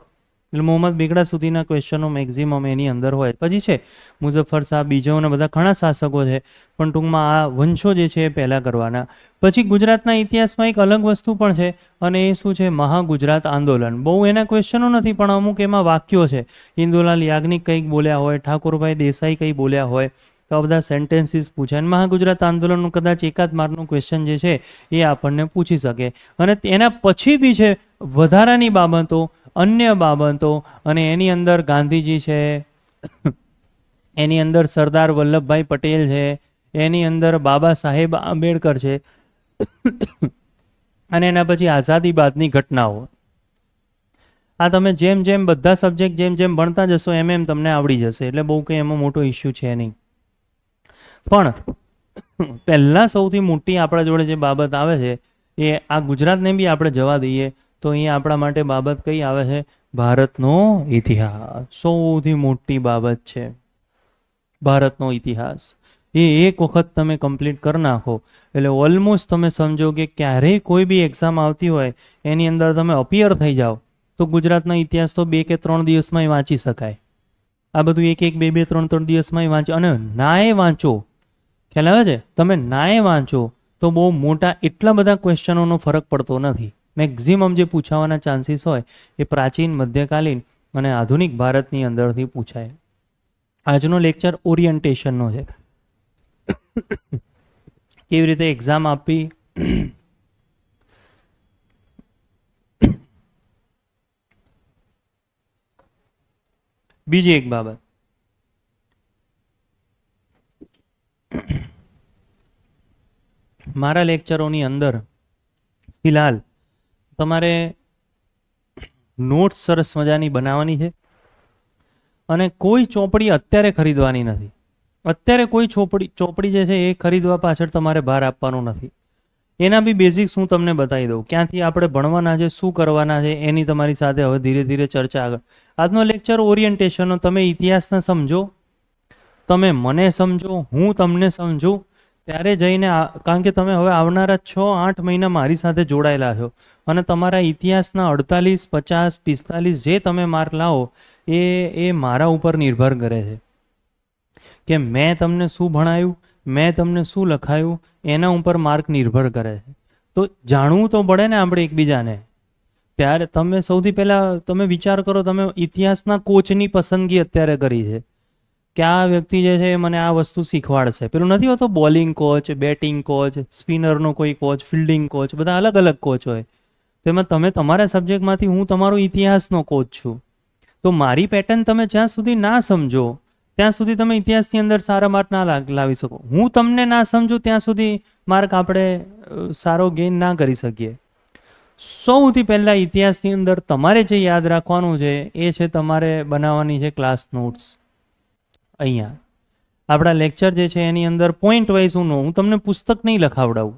એટલે મોહમ્મદ બેગડા સુધીના ક્વેશ્ચનો મેક્ઝિમમ એની અંદર હોય. પછી છે મુઝફ્ફર શાહ, બીજો અને બધા ઘણા શાસકો છે, પણ ટૂંકમાં આ વંશો જે છે એ પહેલાં કરવાના. પછી ગુજરાતના ઇતિહાસમાં એક અલગ વસ્તુ પણ છે, અને એ શું છે? મહાગુજરાત આંદોલન. બહુ એના ક્વેશ્ચનો નથી, પણ અમુક એમાં વાક્યો છે. ઇન્દુલાલ યાજ્ઞિક કંઈક બોલ્યા હોય, ઠાકોરભાઈ દેસાઈ કંઈ બોલ્યા હોય, તો આ બધા સેન્ટેન્સીસ પૂછે. અને મહાગુજરાત આંદોલનનું કદાચ એકાદ માર્કનું ક્વેશ્ચન જે છે એ આપણને પૂછી શકે. અને એના પછી બી છે વધારાની બાબતો, અન્ય બાબતો, અને એની અંદર ગાંધીજી છે, એની અંદર સરદાર વલ્લભભાઈ પટેલ છે, એની અંદર બાબા સાહેબ આંબેડકર છે, અને એના પછી આઝાદી બાદની ઘટનાઓ. આ તમે જેમ જેમ બધા સબ્જેક્ટ જેમ જેમ ભણતા જશો એમ એમ તમને આવડી જશે. એટલે બહુ કંઈ એમાં મોટો ઇસ્યુ છે નહીં. પણ પહેલાં સૌથી મોટી આપણા જોડે જે બાબત આવે છે એ આ ગુજરાતને બી આપણે જવા દઈએ તો અહીંયા આપણા માટે બાબત કઈ આવે છે? ભારતનો ઇતિહાસ. સૌથી મોટી બાબત છે ભારતનો ઇતિહાસ. એ એક વખત તમે કમ્પ્લીટ કરી નાખો એટલે ઓલમોસ્ટ તમે સમજો કે ક્યારેય કોઈ બી એક્ઝામ આવતી હોય એની અંદર તમે અપિયર થઈ જાઓ તો ગુજરાતનો ઇતિહાસ તો 2 કે 3 દિવસમાં વાંચી શકાય. આ બધું 1 2 2 3 દિવસમાં વાંચો. અને નાએ વાંચો, ખ્યાલ આવે છે? તમે નાએ વાંચો તો બહુ મોટા એટલા બધા ક્વેશ્ચનોનો ફરક પડતો નથી. મેક્ઝિમમ જે પૂછાવાના ચાન્સીસ હોય એ પ્રાચીન, મધ્યકાલીન અને આધુનિક ભારતની અંદરથી પૂછાય. આજનો લેક્ચર ઓરિએન્ટેશનનો છે. કેવી રીતે એક્ઝામ આપવી, બીજી એક બાબત, મારા લેક્ચરોની અંદર ફિલહાલ તમારે નોટ્સ સરસ મજાની બનાવવાની છે, અને કોઈ ચોપડી અત્યારે ખરીદવાની નથી. અત્યારે કોઈ ચોપડી જે છે એ ખરીદવા પાછળ તમારે ભાર આપવાનો નથી. એના બી બેઝિક્સ હું તમને બતાવી દઉં, ક્યાંથી આપણે ભણવાના છે, શું કરવાના છે, એની તમારી સાથે હવે ધીરે ધીરે ચર્ચા આગળ. આજનો લેક્ચર ઓરિએન્ટેશનનો, તમે ઇતિહાસને સમજો, તમે મને સમજો, હું તમને સમજું, ત્યારે જઈને કારણ કે તમે હવે આવનારા 6-8 મહિના મારી સાથે જોડાયેલા છો અને તમારા ઇતિહાસના 48, 50, 45 જે તમે માર્ક લાવો એ મારા ઉપર નિર્ભર કરે છે કે મેં તમને શું ભણાવ્યું, મેં તમને શું લખાયું, એના ઉપર માર્ક નિર્ભર કરે છે. તો જાણવું તો પડે ને આપણે એકબીજાને. ત્યારે તમે સૌથી પહેલાં તમે વિચાર કરો, તમે ઇતિહાસના કોચની પસંદગી અત્યારે કરી છે કે આ વ્યક્તિ જે છે એ મને આ વસ્તુ શીખવાડશે. પેલું નથી હોતો બોલિંગ કોચ, બેટિંગ કોચ, સ્પિનરનો કોઈ કોચ, ફિલ્ડિંગ કોચ, બધા અલગ અલગ કોચ હોય. તેમાં તમે તમારા સબ્જેક્ટમાંથી, હું તમારો ઇતિહાસનો કોચ છું. તો મારી પેટર્ન તમે જ્યાં સુધી ના સમજો ત્યાં સુધી તમે ઇતિહાસની અંદર સારા માર્ક ના લાવી શકો. હું તમને ના સમજું ત્યાં સુધી માર્ક આપણે સારો ગેઇન ના કરી શકીએ. સૌથી પહેલાં ઇતિહાસની અંદર તમારે જે યાદ રાખવાનું છે એ છે તમારે બનાવવાની છે ક્લાસ નોટ્સ. અહીંયા આપણા લેક્ચર જે છે એની અંદર પોઈન્ટ વાઇઝ હું તમને પુસ્તક નહીં લખાવડાવું.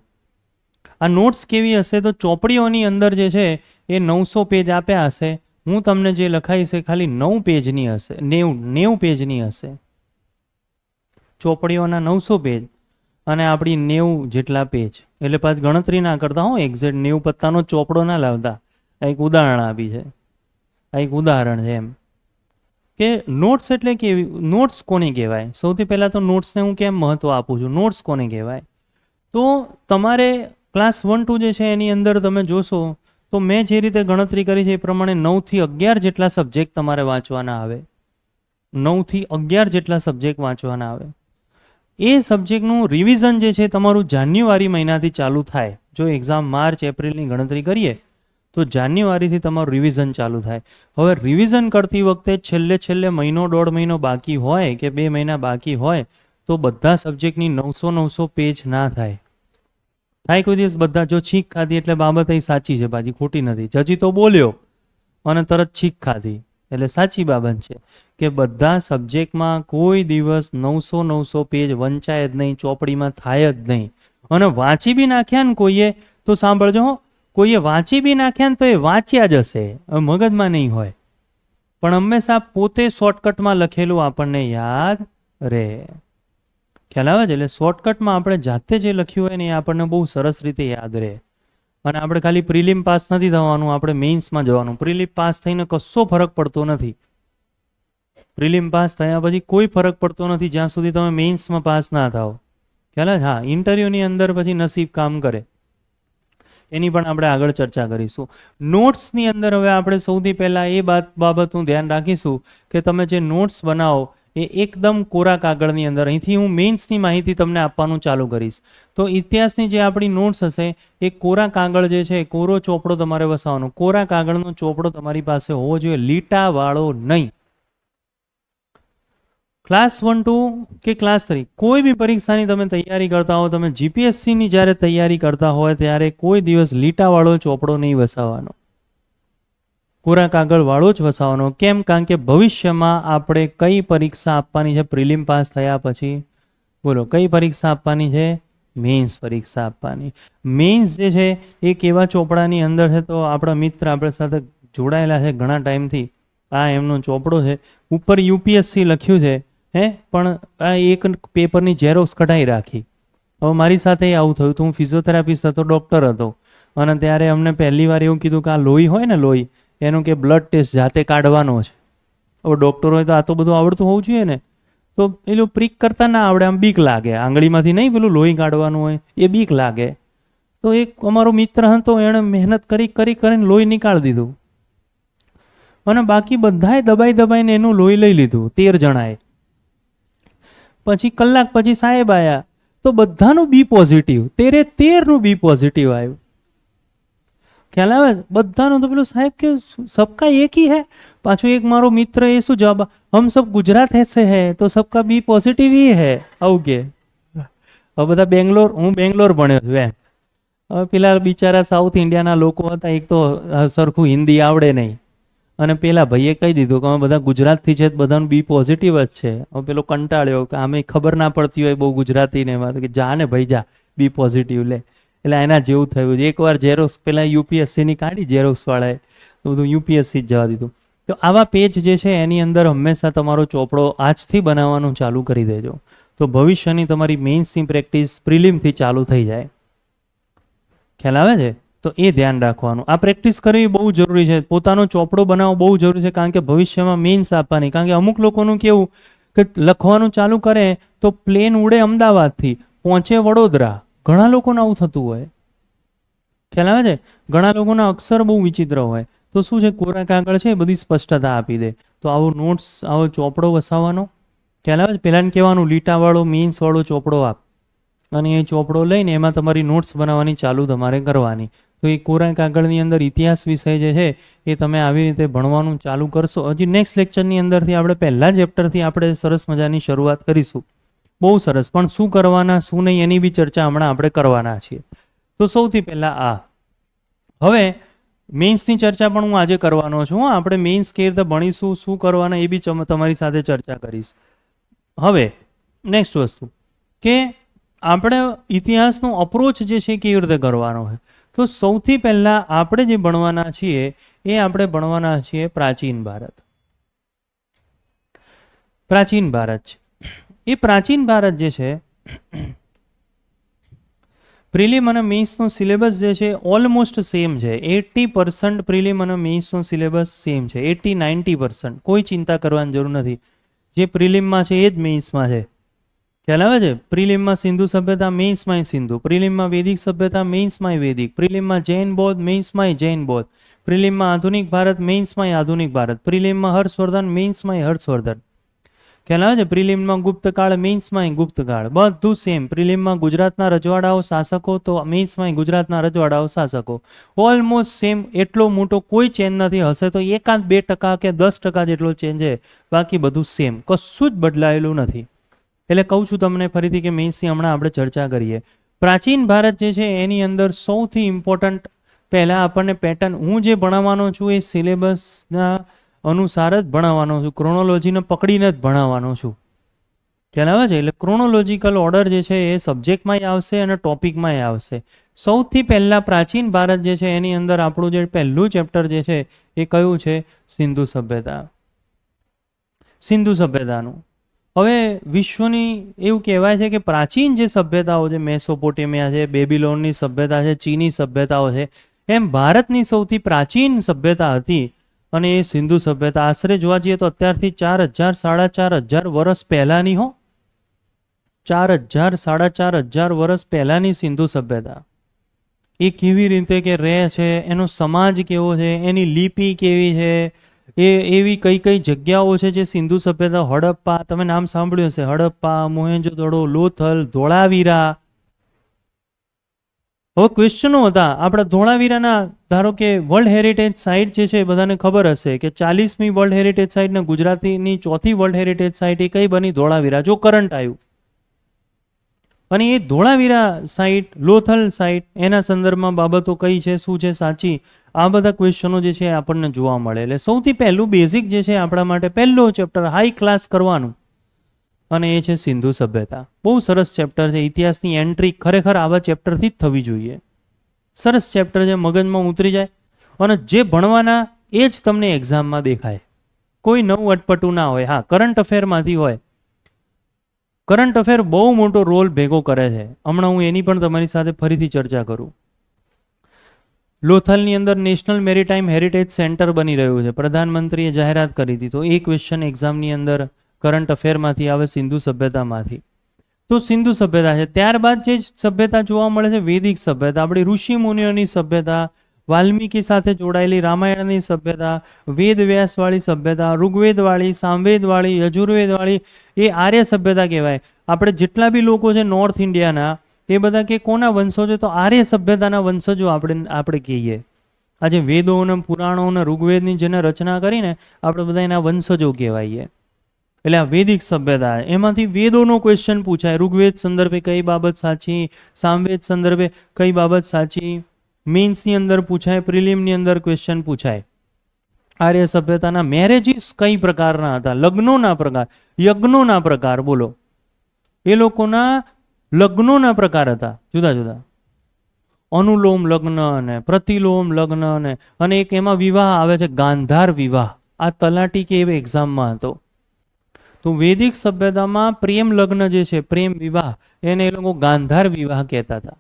આ નોટ્સ કેવી હશે તો ચોપડીઓની અંદર જે છે એ 900 પેજ આપ્યા હશે. હું તમને જે લખાઈશ એ ખાલી 9 પેજની હશે, 90 પેજની હશે. ચોપડીઓના 900 પેજ અને આપણી 90 જેટલા પેજ. એટલે પાછ ગણતરી ના કરતા હો, એક્ઝેક્ટ 90 પત્તાનો ચોપડો ના લાવતા. આ એક ઉદાહરણ આપી છે, આ એક ઉદાહરણ છે એમ કે નોટ્સ એટલે કેવી, નોટ્સ કોને કહેવાય. સૌથી પહેલાં તો નોટ્સને હું કેમ મહત્ત્વ આપું છું, નોટ્સ કોને કહેવાય. તો તમારે ક્લાસ 1-2 જે છે એની અંદર તમે જોશો તો મેં જે રીતે ગણતરી કરી છે એ પ્રમાણે 9 થી 11 જેટલા સબ્જેક્ટ તમારે વાંચવાના આવે. 9 થી 11 જેટલા સબ્જેક્ટ વાંચવાના આવે. એ સબ્જેક્ટનું રિવિઝન જે છે તમારું જાન્યુઆરી મહિનાથી ચાલુ થાય. જો એક્ઝામ માર્ચ એપ્રિલની ગણતરી કરીએ તો જાન્યુઆરીથી તમારું રિવિઝન ચાલુ થાય. હવે રિવિઝન કરતી વખતે છેલ્લે મહિનો 1.5 મહિનો બાકી હોય કે 2 મહિના બાકી હોય તો બધા સબ્જેક્ટની 900 પેજ ના થાય. કોઈ દિવસ બધા જો છીંક ખાધી એટલે બાબત એ સાચી છે, બાજી ખોટી નથી. જજી તો બોલ્યો અને તરત છીંક ખાધી એટલે સાચી બાબત છે કે બધા સબ્જેક્ટમાં કોઈ દિવસ 900 પેજ વંચાય જ નહીં, ચોપડીમાં થાય જ નહીં. અને વાંચી બી નાખ્યા ને કોઈએ તો સાંભળજો, કોઈએ વાંચી બી નાખ્યા ને તો એ વાંચ્યા જ હશે, મગજમાં નહીં હોય. પણ હંમેશા પોતે શોર્ટકટમાં લખેલું આપણને યાદ રહે. ખ્યાલ આવે છે? એટલે શોર્ટકટમાં આપણે જાતે જે લખ્યું હોય ને એ આપણને બહુ સરસ રીતે યાદ રહે. અને આપણે ખાલી પ્રિલિમ પાસ નથી થવાનું, આપણે મેઇન્સમાં જવાનું. પ્રિલિમ પાસ થઈને કશો ફરક પડતો નથી. પ્રિલિમ પાસ થયા પછી કોઈ ફરક પડતો નથી જ્યાં સુધી તમે મેઇન્સમાં પાસ ના થાઓ. ખ્યાલ આવે? હા, ઇન્ટરવ્યૂની અંદર પછી નસીબ કામ કરે, એની પણ આપણે આગળ ચર્ચા કરીશું. નોટ્સની અંદર હવે આપણે સૌથી પહેલાં એ બાબતનું ધ્યાન રાખીશું કે તમે જે નોટ્સ બનાવો એ એકદમ કોરા કાગળની અંદર. અહીંથી હું મેઇન્સની માહિતી તમને આપવાનું ચાલુ કરીશ. તો ઇતિહાસની જે આપણી નોટ્સ હશે એ કોરા કાગળ જે છે, કોરો ચોપડો તમારે વસાવવાનો. કોરા કાગળનો ચોપડો તમારી પાસે હોવો જોઈએ, લીટાવાળો નહીં. ક્લાસ 1-2 કે ક્લાસ 3 કોઈ બી પરીક્ષાની તમે તૈયારી કરતા હો, તમે જીપીએસસીની જ્યારે તૈયારી કરતા હોય ત્યારે કોઈ દિવસ લીટાવાળો ચોપડો નહીં વસાવવાનો, કોરા કાગળવાળો જ વસાવવાનો. કેમ? કારણ કે ભવિષ્યમાં આપણે કઈ પરીક્ષા આપવાની છે પ્રિલિમ પાસ થયા પછી? બોલો, કઈ પરીક્ષા આપવાની છે? મેઇન્સ પરીક્ષા આપવાની. મેઇન્સ જે છે એક એવા ચોપડાની અંદર છે. તો આપણા મિત્ર આપણા સાથે જોડાયેલા છે ઘણા ટાઈમથી, આ એમનો ચોપડો છે, ઉપર યુપીએસસી લખ્યું છે પણ આ એક પેપરની ઝેરોક્સ કઢાઈ રાખી. હવે મારી સાથે આવું થયું હતું. હું ફિઝિયોથેરાપિસ્ટ હતો, ડૉક્ટર હતો, અને ત્યારે અમને પહેલી વાર એવું કીધું કે આ લોહી હોય ને, લોહી એનું કે બ્લડ ટેસ્ટ જાતે કાઢવાનો છે. હવે ડૉક્ટર હોય તો આ તો બધું આવડતું હોવું જોઈએ ને. તો પેલું પ્રિક કરતા ના આવડે, આમ બીક લાગે. આંગળીમાંથી નહીં પેલું લોહી કાઢવાનું હોય એ બીક લાગે. તો એક અમારો મિત્ર હતો, એણે મહેનત કરીને લોહી નીકાળી દીધું અને બાકી બધાએ દબાઈને એનું લોહી લઈ લીધું, 13 જણાએ. પછી કલાક પછી સાહેબ આવ્યા તો બધાનું બી પોઝિટિવ, 13નું બી પોઝિટિવ આવ્યું. ખ્યાલ આવે? બધાનું. તો પેલું સાહેબ કે સબકા એક ही है. પાછું એક મારો મિત્ર એ શું જવાબ, હમ સબ ગુજરાત से है तो सबका बी पॉजिटिव ही है. આવું કે. હવે બધા બેંગ્લોર, હું બેંગ્લોર ભણ્યો છું એમ. હવે પેલા બિચારા સાઉથ ઇન્ડિયાના લોકો હતા, એક તો સરખું હિન્દી આવડે નહીં, અને પેલા ભાઈએ કહી દીધું કે અમે બધા ગુજરાતથી છે, બધાનું બી પોઝિટિવ જ છે. હવે પેલો કંટાળ્યો કે આમે ખબર ના પડતી હોય બહુ ગુજરાતીને, એમાં કે જા ને ભાઈ જા, બી પોઝિટિવ લે. એટલે એના જેવું થયું છે. એકવાર ઝેરોક્સ પેલા યુપીએસસીની કાઢી ઝેરોક્સવાળાએ તો બધું યુપીએસસી જ જવા દીધું. તો આવા પેજ જે છે એની અંદર હંમેશા તમારો ચોપડો આજથી બનાવવાનું ચાલુ કરી દેજો, તો ભવિષ્યની તમારી મેઇન્સની પ્રેક્ટિસ પ્રિલિમથી ચાલુ થઈ જાય. ખ્યાલ આવે છે? તો એ ધ્યાન રાખવાનું. આ પ્રેક્ટિસ કરવી બહુ જરૂરી છે. પોતાનો ચોપડો બનાવવો બહુ જરૂરી છે, કારણ કે ભવિષ્યમાં મેઇન્સ આપવાની. કારણ કે અમુક લોકોનું કેવું કે લખવાનું ચાલુ કરે તો પ્લેન ઉડે અમદાવાદથી, પહોંચે વડોદરા. ઘણા લોકોને આવું થતું હોય. ખ્યાલ આવે છે? ઘણા લોકોના અક્ષર બહુ વિચિત્ર હોય. તો શું છે, કોરા કાગળ છે એ બધી સ્પષ્ટતા આપી દે. તો આવો નોટ્સ, આવો ચોપડો વસાવવાનો. ખ્યાલ આવે છે? પહેલાંને કહેવાનું લીટાવાળો મેઇન્સવાળો ચોપડો આપ, અને એ ચોપડો લઈને એમાં તમારી નોટ્સ બનાવવાની ચાલુ તમારે કરવાની. તો એ કોરા કાગળની અંદર ઇતિહાસ વિષય જે છે એ તમે આવી રીતે ભણવાનું ચાલુ કરશો. હજી નેક્સ્ટ લેક્ચરની અંદરથી આપણે પહેલા ચેપ્ટરથી આપણે સરસ મજાની શરૂઆત કરીશું. બહુ સરસ. પણ શું કરવાના શું નહીં એની બી ચર્ચા હમણાં આપણે કરવાના છીએ. તો સૌથી પહેલાં આ હવે મેઇન્સની ચર્ચા પણ હું આજે કરવાનો છું. આપણે મેઇન્સ કેવી રીતે ભણીશું, શું કરવાના એ બી તમારી સાથે ચર્ચા કરીશ. હવે નેક્સ્ટ વસ્તુ કે આપણે ઇતિહાસનો અપ્રોચ જે છે કેવી રીતે કરવાનો છે. તો સૌથી પહેલાં આપણે જે ભણવાના છીએ એ આપણે ભણવાના છીએ પ્રાચીન ભારત. પ્રાચીન ભારત છે એ પ્રાચીન ભારત જે છે, પ્રિલિમ અને મેઇન્સનો સિલેબસ જે છે ઓલમોસ્ટ સેમ છે. 80% પ્રિલિમ અને મેઇન્સનો સિલેબસ સેમ છે. 80-90%. કોઈ ચિંતા કરવાની જરૂર નથી. જે પ્રિલિમમાં છે એ જ મેઇન્સમાં છે. ખ્યાલ આવે છે? પ્રિલિમમાં સિંધુ સભ્યતા, મેઇન્સમાંય સિંધુ. પ્રિલિમમાં વૈદિક સભ્યતા, મેઇન્સમાંય વૈદિક. પ્રિલિમમાં જૈન બૌદ્ધ, મેઇન્સમાંય જૈન બૌદ્ધ. પ્રિલિમમાં આધુનિક ભારત, મેઇન્સમાંય આધુનિક ભારત. પ્રિલિમમાં હર્ષવર્ધન, મેઇન્સમાંય હર્ષવર્ધન. ખ્યાલ આવે છે? પ્રિલિમમાં ગુપ્તકાળ, મેઇન્સમાંય ગુપ્તકાળ. બધું સેમ. પ્રિલિમમાં ગુજરાતના રજવાડાઓ શાસકો, તો મેઇન્સમાંય ગુજરાતના રજવાડાઓ શાસકો. Almost same. એટલો મોટો કોઈ ચેન્જ નથી. હશે તો 1-2% કે 10% જેટલો ચેન્જ છે, બાકી બધું સેમ. કશું જ બદલાયેલું નથી. એટલે કહું છું તમને ફરીથી કે મેઇન્સની હમણાં આપણે ચર્ચા કરીએ. પ્રાચીન ભારત જે છે એની અંદર સૌથી ઇમ્પોર્ટન્ટ પહેલાં આપણને પેટર્ન, હું જે ભણાવવાનો છું એ સિલેબસના અનુસાર જ ભણાવવાનો છું. ક્રોનોલોજીને પકડીને જ ભણાવવાનો છું. ખ્યાલ આવે છે? એટલે ક્રોનોલોજીકલ ઓર્ડર જે છે એ સબ્જેક્ટમાંય આવશે અને ટોપિકમાંય આવશે. સૌથી પહેલાં પ્રાચીન ભારત જે છે એની અંદર આપણું જે પહેલું ચેપ્ટર જે છે એ કયું છે? સિંધુ સભ્યતા. સિંધુ સભ્યતાનું. હવે વિશ્વની એવું કહેવાય છે કે પ્રાચીન જે સભ્યતાઓ છે, મેસોપોટેમિયા છે, બેબીલોનની સભ્યતા છે, ચીની સભ્યતાઓ છે, એમ ભારતની સૌથી પ્રાચીન સભ્યતા હતી અને એ સિંધુ સભ્યતા. આશરે જોવા જઈએ તો અત્યારથી 4000-4500 વર્ષ પહેલાંની 4000-4500 વર્ષ પહેલાંની સિંધુ સભ્યતા. એ કેવી રીતે કે રહે છે, એનો સમાજ કેવો છે, એની લિપિ કેવી છે, એ એવી કઈ કઈ જગ્યાઓ છે જે સિંધુ સભ્યતા. હડપ્પા, તમે નામ સાંભળ્યું હશે. હડપ્પા, મોહેંજો-દડો, લોથલ, ધોળાવીરા. હવે ક્વેશ્ચનો હતા આપણા ધોળાવીરાના. ધારો કે વર્લ્ડ હેરિટેજ સાઇટ જે છે બધાને ખબર હશે કે 40મી વર્લ્ડ હેરિટેજ સાઇટ ને ગુજરાતીની 4થી વર્લ્ડ હેરિટેજ સાઇટ એ કઈ બની? ધોળાવીરા. જો કરંટ આવ્યું. અને એ ધોળાવીરા સાઇટ, લોથલ સાઇટ, એના સંદર્ભમાં બાબતો કઈ છે, શું છે સાચી, આ બધા ક્વેશ્ચનો જે છે આપણને જોવા મળે. એટલે સૌથી પહેલું બેઝિક જે છે આપણા માટે પહેલો ચેપ્ટર હાઈ ક્લાસ કરવાનું, અને એ છે સિંધુ સભ્યતા. બહુ સરસ ચેપ્ટર છે. ઇતિહાસની એન્ટ્રી ખરેખર આવા ચેપ્ટરથી જ થવી જોઈએ. સરસ ચેપ્ટર છે, મગજમાં ઉતરી જાય અને જે ભણવાના એ જ તમને એક્ઝામમાં દેખાય. કોઈ નવું અટપટું ના હોય. હા, કરંટ અફેરમાંથી હોય. કરંટ અફેર બહુ મોટો રોલ ભેગો કરે છે. હમણાં હું એની પણ તમારી સાથે ફરીથી ચર્ચા કરું. લોથલની અંદર નેશનલ મેરીટાઈમ હેરિટેજ સેન્ટર બની રહ્યું છે. પ્રધાનમંત્રીએ જાહેરાત કરી હતી. તો એ ક્વેશ્ચન એક્ઝામની અંદર કરંટ અફેરમાંથી આવે, સિંધુ સભ્યતામાંથી. તો સિંધુ સભ્યતા છે. ત્યારબાદ જે સભ્યતા જોવા મળે છે વૈદિક સભ્યતા, આપણી ઋષિ મુનિઓની સભ્યતા, વાલ્મીકી સાથે જોડાયેલી રામાયણની સભ્યતા, વેદ વ્યાસવાળી સભ્યતા, ઋગ્વેદવાળી, સામવેદવાળી, યજુર્વેદવાળી, એ આર્ય સભ્યતા કહેવાય. આપણે જેટલા બી લોકો છે નોર્થ ઇન્ડિયાના, એ બધા કે કોના વંશજો? તો આર્ય સભ્યતાના વંશજો આપણે કહીએ. આજે વેદો અને પુરાણો અને ઋગ્વેદની જેને રચના કરીને આપણે બધા એના વંશજો કહેવાઈએ. એટલે આ વૈદિક સભ્યતા, એમાંથી વેદોનો ક્વેશ્ચન પૂછાય. ઋગ્વેદ સંદર્ભે કઈ બાબત સાચી, સામવેદ સંદર્ભે કઈ બાબત સાચી, મેઇન્સની અંદર પૂછાય, પ્રિલિમની અંદર ક્વેશ્ચન પૂછાય. આર્ય સભ્યતાના મેરેજીસ કઈ પ્રકારના હતા, લગ્નોના પ્રકાર, યજ્ઞોના પ્રકાર, બોલો. એ લોકોના લગ્નોના પ્રકાર હતા જુદા જુદા. અનુલોમ લગ્ન અને પ્રતિલોમ લગ્ન અને એક એમાં વિવાહ આવે છે ગાંધાર વિવાહ. આ તલાટી કે એવી એક્ઝામમાં હતો. તો વૈદિક સભ્યતામાં પ્રેમ લગ્ન જે છે, પ્રેમ વિવાહ, એને એ લોકો ગાંધાર વિવાહ કહેતા હતા.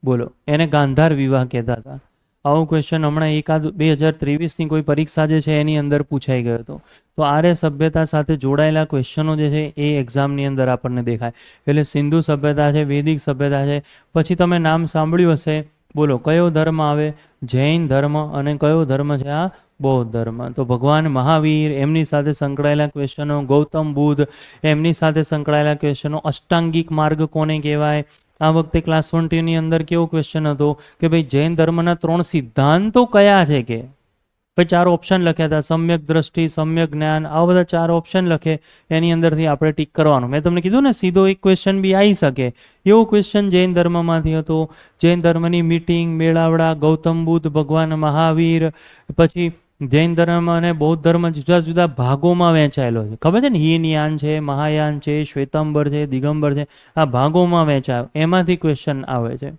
બોલો, એને ગાંધાર વિવાહ કહેતા હતા. આવો ક્વેશ્ચન હમણાં એકાદ 2023ની કોઈ પરીક્ષા જે છે એની અંદર પૂછાઈ ગયો હતો. તો આર્ય સભ્યતા સાથે જોડાયેલા ક્વેશ્ચનો જે છે એ એક્ઝામની અંદર આપણને દેખાય. એટલે સિંધુ સભ્યતા છે, વૈદિક સભ્યતા છે. પછી તમે નામ સાંભળ્યું હશે, બોલો કયો ધર્મ આવે? જૈન ધર્મ. અને કયો ધર્મ છે આ? બૌદ્ધ ધર્મ. તો ભગવાન મહાવીર, એમની સાથે સંકળાયેલા ક્વેશ્ચનો, ગૌતમ બુદ્ધ, એમની સાથે સંકળાયેલા ક્વેશ્ચનો, અષ્ટાંગિક માર્ગ કોને કહેવાય? આ વખતે ક્લાસ 1 ની અંદર કેવો ક્વેશ્ચન હતો કે ભાઈ જૈન ધર્મના 3 સિદ્ધાંતો કયા છે? કે ભાઈ 4 ઓપ્શન લખ્યા હતા, સમ્યક દ્રષ્ટિ, સમ્યક જ્ઞાન, આવા બધા 4 ઓપ્શન લખે, એની અંદરથી આપણે ટીક કરવાનું. મેં તમને કીધું ને, સીધો એક ક્વેશ્ચન બી આવી શકે એવો ક્વેશ્ચન જૈન ધર્મમાંથી હતો. જૈન ધર્મની મીટિંગ, મેળાવડા, ગૌતમ બુદ્ધ, ભગવાન મહાવીર. પછી જૈન ધર્મ અને બૌદ્ધ ધર્મ જુદા જુદા ભાગોમાં વહેંચાયેલો છે. ખબર છે ને, હીન યાન છે, મહાયાન છે, શ્વેતાંબર છે, દિગંબર છે. આ ભાગોમાં વહેંચાય, એમાંથી ક્વેશ્ચન આવે છે.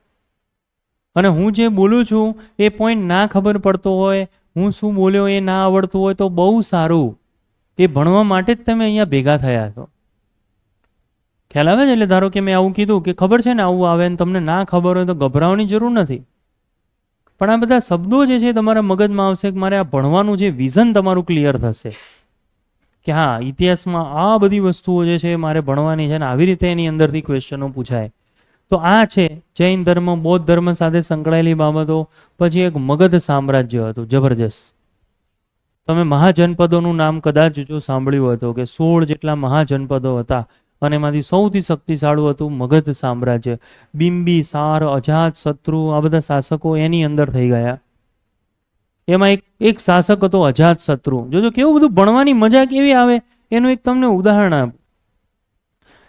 અને હું જે બોલું છું એ પોઈન્ટ ના ખબર પડતો હોય, હું શું બોલ્યો એ ના આવડતું હોય તો બહુ સારું. એ ભણવા માટે જ તમે અહીંયા ભેગા થયા છો. ખ્યાલ આવે છે? એટલે ધારો કે મેં આવું કીધું કે ખબર છે ને આવું આવે, ને તમને ના ખબર હોય તો ગભરાવાની જરૂર નથી. પણ આ બધા શબ્દો જે છે તમારા મગજમાં આવશે કે મારે આ ભણવાનું જે વિઝન તમારું ક્લિયર થશે કે હા, ઇતિહાસમાં આ બધી વસ્તુઓ જે છે મારે ભણવાની છે, ને આવી રીતે એની અંદરથી ક્વેશ્ચનો પૂછાય. તો આ છે જૈન ધર્મ, બૌદ્ધ ધર્મ સાથે સંકળાયેલી બાબતો. પછી એક મગધ સામ્રાજ્ય હતું જબરજસ્ત. તમે મહાજનપદોનું નામ કદાચ જો સાંભળ્યું હતું કે 16 જેટલા મહાજનપદો હતા, અને એમાંથી સૌથી શક્તિશાળું હતું મગધ સામ્રાજ્ય. બિંબિસાર, અજાત શત્રુ, આ બધા શાસકો એની અંદર થઈ ગયા. એમાં એક શાસક હતો અજાત શત્રુ. જોજો કેવું બધું ભણવાની મજા કેવી આવે. એનું એક તમને ઉદાહરણ આપું.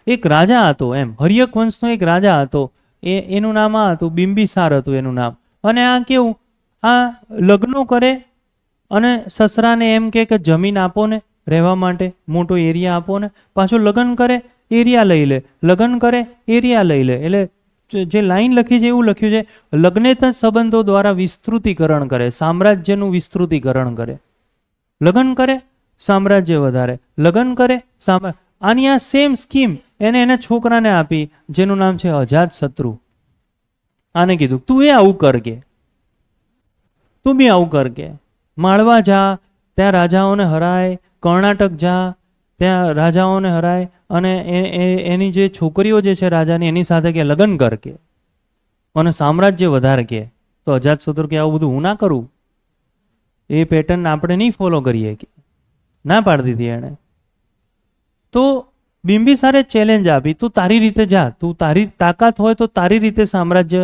એક રાજા હતો, એમ હર્યક વંશનો એક રાજા હતો. એનું નામ આ હતું, બિંબિસાર હતું એનું નામ. અને આ કેવું, આ લગ્નો કરે અને સસરાને એમ કે જમીન આપો ને રહેવા માટે, મોટો એરિયા આપો ને. પાછું લગ્ન કરે, એરિયા લઈ લે, લગ્ન કરે, એરિયા લઈ લે. એટલે જે લાઈન લખી છે એવું લખ્યું છે, લગ્નેતર સંબંધો દ્વારા વિસ્તૃતિકરણ કરે, સામ્રાજ્યનું વિસ્તૃતિકરણ કરે. લગ્ન કરે, સામ્રાજ્ય વધારે, લગ્ન કરે, આની આ સેમ સ્કીમ એના છોકરાને આપી, જેનું નામ છે અજાત શત્રુ. આને કીધું તું એ આવું કર કે, તું બી આવું કર કે. માળવા જા, ત્યાં રાજાઓને હરાય. કર્ણાટક જા, ત્યાં રાજાઓને હરાય. અને એની જે છોકરીઓ જે છે રાજાની, એની સાથે કે લગ્ન કર કે, અને સામ્રાજ્ય વધારે કે. તો અજાત શત્રુ કે આવું બધું હું ના કરું, એ પેટર્ન આપણે નહીં ફોલો કરીએ કે. ના પાડી દીધી એણે. તો બિંબિસારે ચેલેન્જ આપી, તું તારી રીતે જા, તું તારી તાકાત હોય તો તારી રીતે સામ્રાજ્ય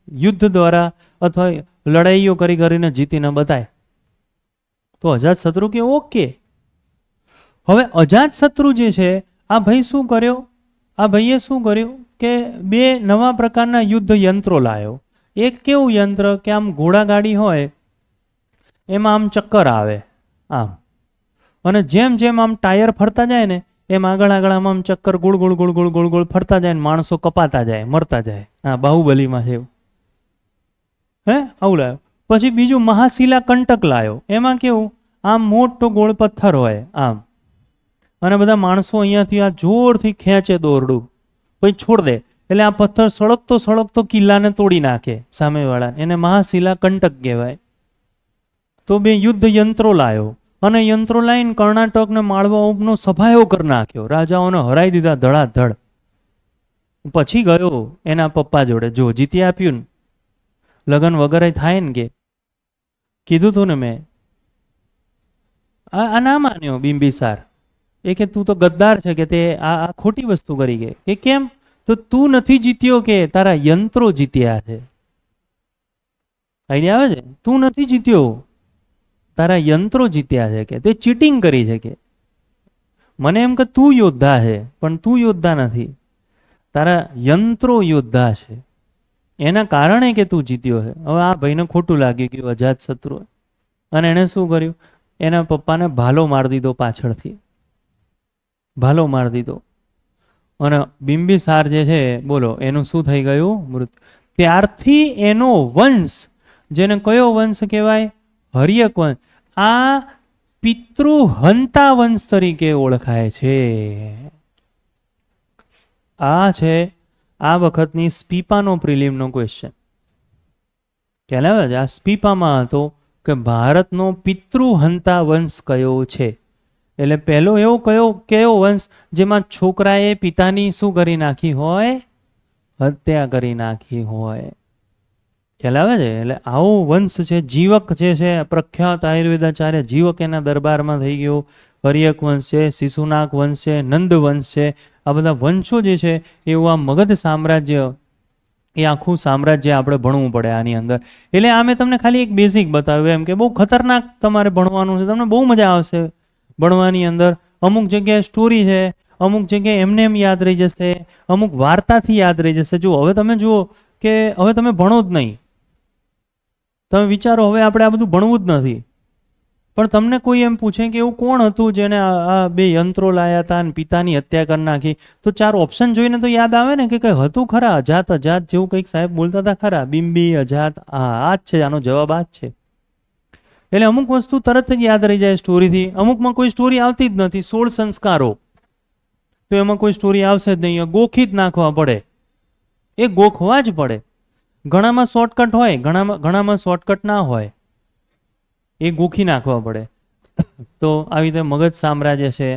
યુદ્ધ દ્વારા અથવા લડાઈઓ કરી કરીને જીતીને બતાય. તો અજાત શત્રુ કે ઓકે. હવે અજાત શત્રુ જે છે, આ ભાઈ શું કર્યો? આ ભાઈએ શું કર્યું કે 2 નવા પ્રકારના યુદ્ધ યંત્રો લાવ્યો. એક કેવું યંત્ર કે આમ ઘોડાગાડી હોય એમાં આમ ચક્કર આવે આમ, અને જેમ જેમ આમ ટાયર ફરતા જાય ને એમ આગળ આગળ આમ ચક્કર ગોળ ગોળ ગોળ ગોળ ગોળ ગોળ ફરતા જાય, ને માણસો કપાતા જાય, મરતા જાય. હા, બાહુબલીમાં છે એવું. આવું લાવ્યો. પછી બીજું મહાશિલા કંટક લાવ્યો. એમાં કેવું, આમ મોટો ગોળ પથ્થર હોય આમ, અને બધા માણસો અહીંયાથી આ જોરથી ખેંચે દોરડું, પછી છોડ દે, એટલે આ પથ્થર સળગતો સળગતો કિલ્લાને તોડી નાખે સામેવાળા. એને મહાશિલા કંટક કહેવાય. તો 2 યુદ્ધ યંત્રો લાવ્યો, અને યંત્રો લાવીને કર્ણાટક ને માળવાનો સફાયો કરી નાખ્યો, રાજાઓને હરાઈ દીધા ધડાધડ. પછી ગયો એના પપ્પા જોડે, જો જીતી આપ્યું ને, લગ્ન વગેરે થાય ને કે, કીધું તું ને મેં. આ ના માન્યો બિંબિસાર. એ કે તું તો ગદ્દાર છે, કે તે આ ખોટી વસ્તુ કરી ગઈ. કે કેમ? તો તું નથી જીત્યો, કે તારા યંત્રો જીત્યા છે. આઈડિયા આવે છે? તું નથી જીત્યો, તારા યંત્રો જીત્યા છે, કે તે ચીટિંગ કરી છે. કે મને એમ કે તું યોદ્ધા છે, પણ તું યોદ્ધા નથી, તારા યંત્રો યોદ્ધા છે, એના કારણે કે તું જીત્યો છે. હવે આ ભાઈને ખોટું લાગ્યું કે અજાત શત્રુ, અને એણે શું કર્યું, એના પપ્પાને ભાલો મારી દીધો પાછળથી, ભાલો મારી દીધો. અને બિંબિસાર જે છે, બોલો એનું શું થઈ ગયું? મૃત્યુ. ત્યારથી એનો વંશ, જેને કયો વંશ કહેવાય? હર્યક વંશ. આ પિતૃહંતા વંશ તરીકે ઓળખાય છે. આ છે આ વખતની સ્પીપાનો પ્રિલિમનો ક્વેશ્ચન. ખ્યાલ આવે છે? આ સ્પીપામાં હતો કે ભારતનો પિતૃહંતા વંશ કયો છે. એટલે પહેલો એવો કયો વંશ જેમાં છોકરાએ પિતાની શું કરી નાખી હોય? હત્યા કરી નાખી હોય. ખ્યાલ આવે છે? એટલે આવો વંશ છે. જીવક જે છે, પ્રખ્યાત આયુર્વેદાચાર્ય જીવક એના દરબારમાં થઈ ગયો. હર્યક વંશ છે, શિશુનાગ વંશ છે, નંદ વંશ છે. આ બધા વંશો જે છે એવું આ મગધ સામ્રાજ્ય, એ આખું સામ્રાજ્ય આપણે ભણવું પડે આની અંદર. એટલે આ મેં તમને ખાલી એક બેઝિક બતાવ્યું એમ કે બહુ ખતરનાક તમારે ભણવાનું છે. તમને બહુ મજા આવશે ભણવાની અંદર. અમુક જગ્યાએ સ્ટોરી છે, અમુક જગ્યાએ એમને એમ યાદ રહી જશે, અમુક વાર્તાથી યાદ રહી જશે. જુઓ, હવે તમે જુઓ કે હવે તમે ભણો જ નહીં. તમે વિચારો હવે આપણે આ બધું ભણવું જ નથી, પણ તમને કોઈ એમ પૂછે કે એવું કોણ હતું જેને આ બે યંત્રો લાયા હતા અને પિતાની હત્યા કરી નાખી, તો 4 ઓપ્શન જોઈને તો યાદ આવે ને કે કંઈ હતું ખરા? અજાત અજાત જેવું કંઈક સાહેબ બોલતા હતા ખરા? બિંબી અજાત, આ જ છે, આનો જવાબ આ જ છે. એટલે અમુક વસ્તુ તરત જ યાદ રહી જાય સ્ટોરીથી. અમુકમાં કોઈ સ્ટોરી આવતી જ નથી. 16 સંસ્કારો, તો એમાં કોઈ સ્ટોરી આવશે જ નહીં. ગોખી જ નાખવા પડે. એ ગોખવા જ પડે. ઘણામાં શોર્ટકટ હોય, ઘણામાં શોર્ટકટ ના હોય. એ ગોખી નાખવા પડે. તો આવી રીતે મગધ સામ્રાજ્ય છે.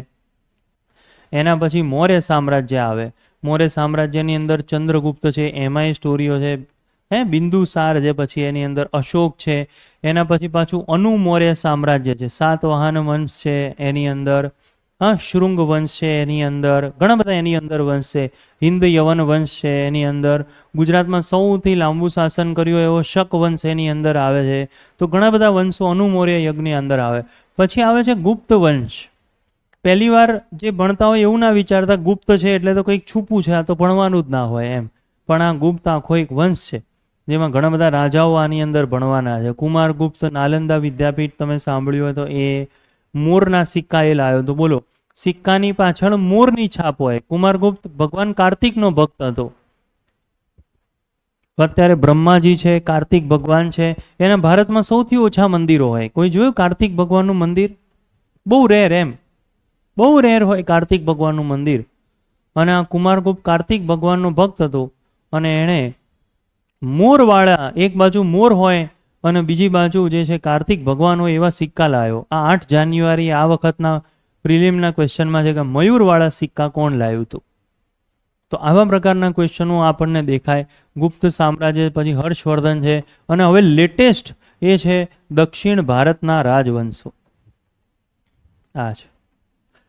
એના પછી મૌર્ય સામ્રાજ્ય આવે. મૌર્ય સામ્રાજ્યની અંદર ચંદ્રગુપ્ત છે, એમાંય સ્ટોરીઓ છે. બિંદુસાર છે, પછી એની અંદર અશોક છે. એના પછી પાછું અનુ મૌર્ય સામ્રાજ્ય છે, સાતવાહન વંશ છે એની અંદર, શૃંગ વંશ છે એની અંદર, ઘણા બધા એની અંદર વંશ છે. હિન્દ યવન વંશ છે એની અંદર. ગુજરાતમાં સૌથી લાંબુ શાસન કર્યું એવો શક વંશ એની અંદર આવે છે. તો ઘણા બધા વંશો અનુમૌર્ય યજ્ઞની અંદર આવે. પછી આવે છે ગુપ્ત વંશ. પહેલી વાર જે ભણતા હોય એવું ના વિચારતા ગુપ્ત છે એટલે તો કંઈક છૂપું છે, આ તો ભણવાનું જ ના હોય એમ. પણ આ ગુપ્ત આખો એક વંશ છે જેમાં ઘણા બધા રાજાઓ આની અંદર ભણવાના છે. કુમારગુપ્ત નાલંદા વિદ્યાપીઠ તમે સાંભળ્યું હોય તો એ મોરના સિક્કા એ લાવ્યો. તો બોલો, સિક્કાની પાછળ મોરની છાપ હોય. કુમારગુપ્ત ભગવાન કાર્તિકનો ભક્ત હતો. અત્યારે બ્રહ્માજી છે, કાર્તિક ભગવાન છે. એના ભારતમાં સૌથી ઓછા મંદિરો હોય. કોઈ જોયું કાર્તિક ભગવાનનું મંદિર? બહુ રેર, એમ બહુ રેર હોય કાર્તિક ભગવાનનું મંદિર. અને આ કુમારગુપ્ત કાર્તિક ભગવાનનો ભક્ત હતો અને એણે મોરવાળા, એક બાજુ મોર હોય અને બીજી બાજુ જે છે કાર્તિક ભગવાન હોય એવા સિક્કા લાવ્યો. આ 8 જાન્યુઆરી આ વખતના પ્રિલિમના ક્વેશ્ચનમાં છે કે મયુરવાળા સિક્કા કોણ લાવ્યું હતું. તો આવા પ્રકારના ક્વેશ્ચનો આપણને દેખાય. ગુપ્ત સામ્રાજ્ય, પછી હર્ષવર્ધન છે, અને હવે લેટેસ્ટ એ છે દક્ષિણ ભારતના રાજવંશો. આ છે.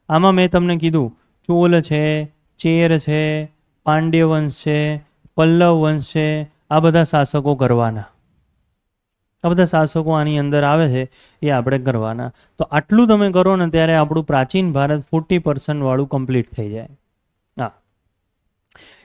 આમાં મેં તમને કીધું ચોલ છે, ચેર છે, પાંડ્ય વંશ છે, પલ્લવ વંશ છે. આ બધા શાસકો કરવાના. આ બધા શાસકો આની અંદર આવે છે, એ આપણે કરવાના. તો આટલું તમે કરો ને ત્યારે આપણું પ્રાચીન ભારત 40% વાળું કમ્પ્લીટ થઈ જાય. હા,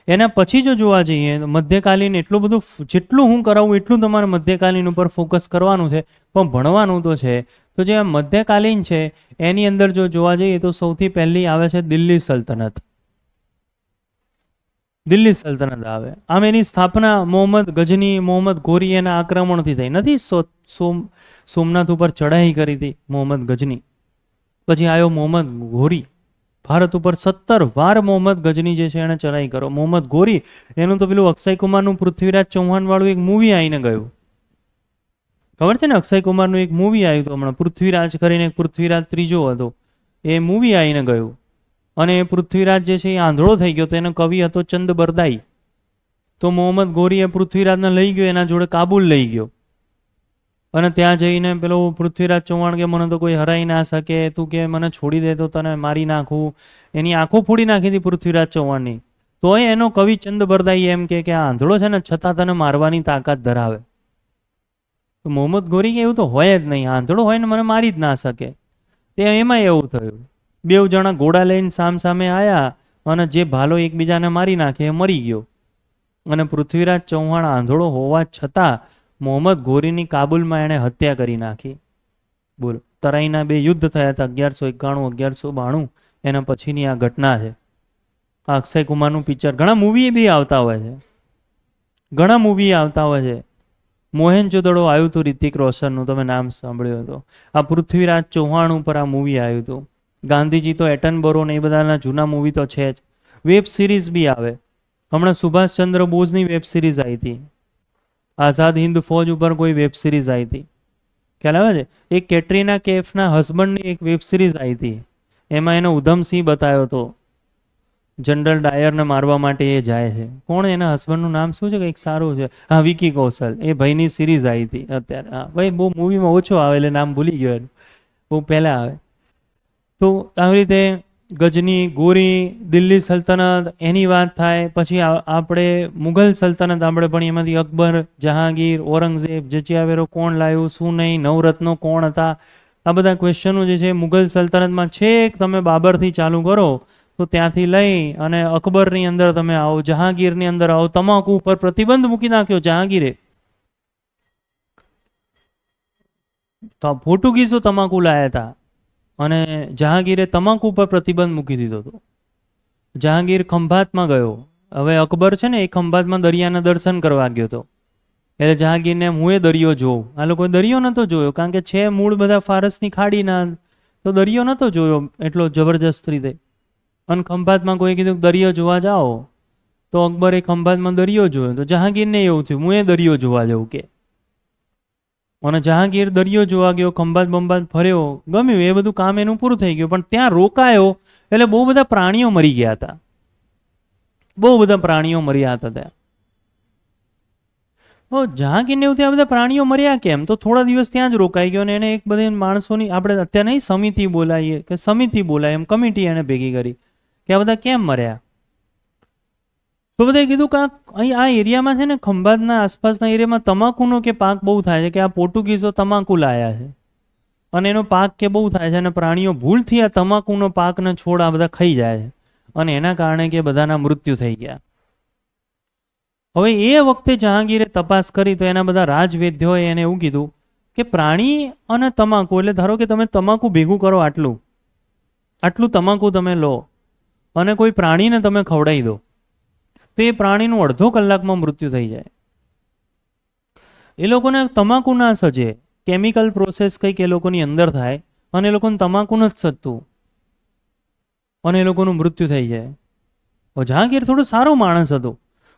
એના પછી જો જોવા જઈએ તો મધ્યકાલીન, એટલું બધું જેટલું હું કરાવું એટલું તમારે મધ્યકાલીન ઉપર ફોકસ કરવાનું છે, પણ ભણવાનું તો છે. તો જે મધ્યકાલીન છે એની અંદર જો જોવા જઈએ તો સૌથી પહેલી આવે છે દિલ્હી સલ્તનત. દિલ્હી સલ્તનત આવે. આમ એની સ્થાપના મોહમ્મદ ગજની, મોહમ્મદ ઘોરી એના આક્રમણથી થઈ નથી. સોમનાથ ઉપર ચઢાઈ કરી હતી મોહમ્મદ ગજની. પછી આવ્યો મોહમ્મદ ઘોરી. ભારત ઉપર 17 વાર મોહમ્મદ ગજની જે છે એને ચઢાઈ કરો. મોહમ્મદ ઘોરી એનું તો પેલું અક્ષય કુમારનું પૃથ્વીરાજ ચૌહાણ વાળું એક મૂવી આવીને ગયું. ખબર છે ને? અક્ષય કુમારનું એક મૂવી આવ્યું હતું હમણાં, પૃથ્વીરાજ કરીને. એક પૃથ્વીરાજ ત્રીજો હતો. એ મૂવી આવીને ગયું. અને એ પૃથ્વીરાજ જે છે એ આંધળો થઈ ગયો. તો એનો કવિ હતો ચંદ બરદાઈ. તો મોહમ્મદ ઘોરી એ પૃથ્વીરાજને લઈ ગયો, એના જોડે કાબુલ લઈ ગયો. અને ત્યાં જઈને પેલો પૃથ્વીરાજ ચૌહાણ કે મને તો કોઈ હરાઈ ના શકે, તું કે મને છોડી દે તો તને મારી નાખું. એની આંખો ફોડી નાખી હતી પૃથ્વીરાજ ચૌહાણની. તોય એનો કવિ ચંદ બરદાઈ એમ કે આ આંધળો છે ને છતાં તને મારવાની તાકાત ધરાવે. તો મોહમ્મદ ઘોરી કે એવું તો હોય જ નહીં, આંધળો હોય ને મને મારી જ ના શકે. તે એમાં એવું થયું. 2 જણા ઘોડા લઈને સામે આવ્યા અને જે ભાલો એકબીજાને મારી નાખે એ મરી ગયો. અને પૃથ્વીરાજ ચૌહાણ આંધળો હોવા છતાં મોહમ્મદ ઘોરીની કાબુલમાં એણે હત્યા કરી નાખી. બોલો, તરાઈના 2 યુદ્ધ થયા હતા 1191, 1192. એના પછીની આ ઘટના છે. આ અક્ષય કુમારનું પિક્ચર, ઘણા મૂવી બી આવતા હોય છે. ઘણા મૂવી આવતા હોય છે. મોહેનજોદડો આવ્યું હતું રિતિક રોશનનું, તમે નામ સાંભળ્યું હતું. આ પૃથ્વીરાજ ચૌહાણ ઉપર આ મૂવી આવ્યું હતું. ગાંધીજી તો એટનબરો ને એ બધાના જૂના મૂવી તો છે જ. વેબ સિરીઝ બી આવે. હમણાં સુભાષચંદ્ર બોઝની વેબ સિરીઝ આવી હતી. આઝાદ હિન્દ ફૌજ ઉપર કોઈ વેબ સિરીઝ આવી હતી, ખ્યાલ આવે છે? એક કેટરીના કેફના હસબન્ડની એક વેબ સિરીઝ આવી હતી. એમાં એનો ઉધમસિંહ બતાવ્યો હતો. જનરલ ડાયરને મારવા માટે એ જાય છે. કોણ એના હસબન્ડનું નામ શું છે? કંઈક સારું છે. હા, વિકી કૌશલ. એ ભાઈની સિરીઝ આવી હતી અત્યારે. હા ભાઈ, બહુ મૂવીમાં ઓછો આવે એટલે નામ ભૂલી ગયો એનું, બહુ પહેલાં આવે. તો આવી રીતે ગજની, ગોરી, દિલ્હી સલ્તનત એની વાત થાય. પછી આપણે મુઘલ સલ્તનત આપણે ભણીએ, એમાંથી અકબર, જહાંગીર, ઔરંગઝેબ, જચિયાવેરો કોણ લાવ્યું, શું નહીં, નવરત્નો કોણ હતા, આ બધા ક્વેશ્ચનો જે છે મુઘલ સલ્તનતમાં છેક તમે બાબરથી ચાલુ કરો તો ત્યાંથી લઈ અને અકબરની અંદર તમે આવો, જહાંગીરની અંદર આવો. તમાકુ ઉપર પ્રતિબંધ મૂકી નાખ્યો જહાંગીરે. તો પોર્ટુગીઝો તમાકુ લાયા હતા અને જહાંગીરે તમાકુ ઉપર પ્રતિબંધ મૂકી દીધો હતો. જહાંગીર ખંભાતમાં ગયો. હવે અકબર છે ને એ ખંભાતમાં દરિયાના દર્શન કરવા ગયો હતો. એટલે જહાંગીરને હું એ દરિયો જોઉં. આ લોકો દરિયો નહોતો જોયો, કારણ કે છે મૂળ બધા ફારસની ખાડીના, તો દરિયો નહોતો જોયો એટલો જબરજસ્ત રીતે. અને ખંભાતમાં કોઈ કીધું દરિયો જોવા જાઓ, તો અકબરે ખંભાતમાં દરિયો જોયો. તો જહાંગીરને એવું થયું હું એ દરિયો જોવા જાઉં કે. અને જહાંગીર દરિયો જોવા ગયો, ખંભાત બંબાત ફર્યો, ગમ્યું, એ બધું કામ એનું પૂરું થઈ ગયું. પણ ત્યાં રોકાયો એટલે બહુ બધા પ્રાણીઓ મરી ગયા હતા. બહુ બધા પ્રાણીઓ મર્યા હતા ત્યાં. જહાંગીરને એવું ત્યાં બધા પ્રાણીઓ મર્યા કેમ? તો થોડા દિવસ ત્યાં જ રોકાઈ ગયો. અને એને એક બધી માણસોની, આપણે અત્યારે નહીં સમિતિ બોલાવીએ કે સમિતિ બોલાય, એમ કમિટી એને ભેગી કરી કે આ બધા કેમ મર્યા. તો બધાએ કીધું કે અહીં આ એરિયામાં છે ને, ખંભાતના આસપાસના એરિયામાં તમાકુનો કે પાક બહુ થાય છે, કે આ પોર્ટુગીઝો તમાકુ લાયા છે અને એનો પાક કે બહુ થાય છે, અને પ્રાણીઓ ભૂલથી આ તમાકુનો પાકને છોડ આ બધા ખાઈ જાય છે, અને એના કારણે કે બધાના મૃત્યુ થઈ ગયા. હવે એ વખતે જહાંગીરે તપાસ કરી તો એના બધા રાજવૈદ્યોએ એને એવું કીધું કે પ્રાણી અને તમાકુ, એટલે ધારો કે તમે તમાકુ ભેગું કરો, આટલું તમાકુ તમે લો અને કોઈ પ્રાણીને તમે ખવડાવી દો, તો એ પ્રાણીનું અડધો કલાકમાં મૃત્યુ થઈ જાય. એ લોકોને તમાકુ ના સજે, કેમિકલ પ્રોસેસ કંઈક એ લોકોની અંદર થાય અને એ લોકોને તમાકુ નથી સજતું અને એ લોકોનું મૃત્યુ થઈ જાય. જહાંગીર થોડો સારો માણસ હતો.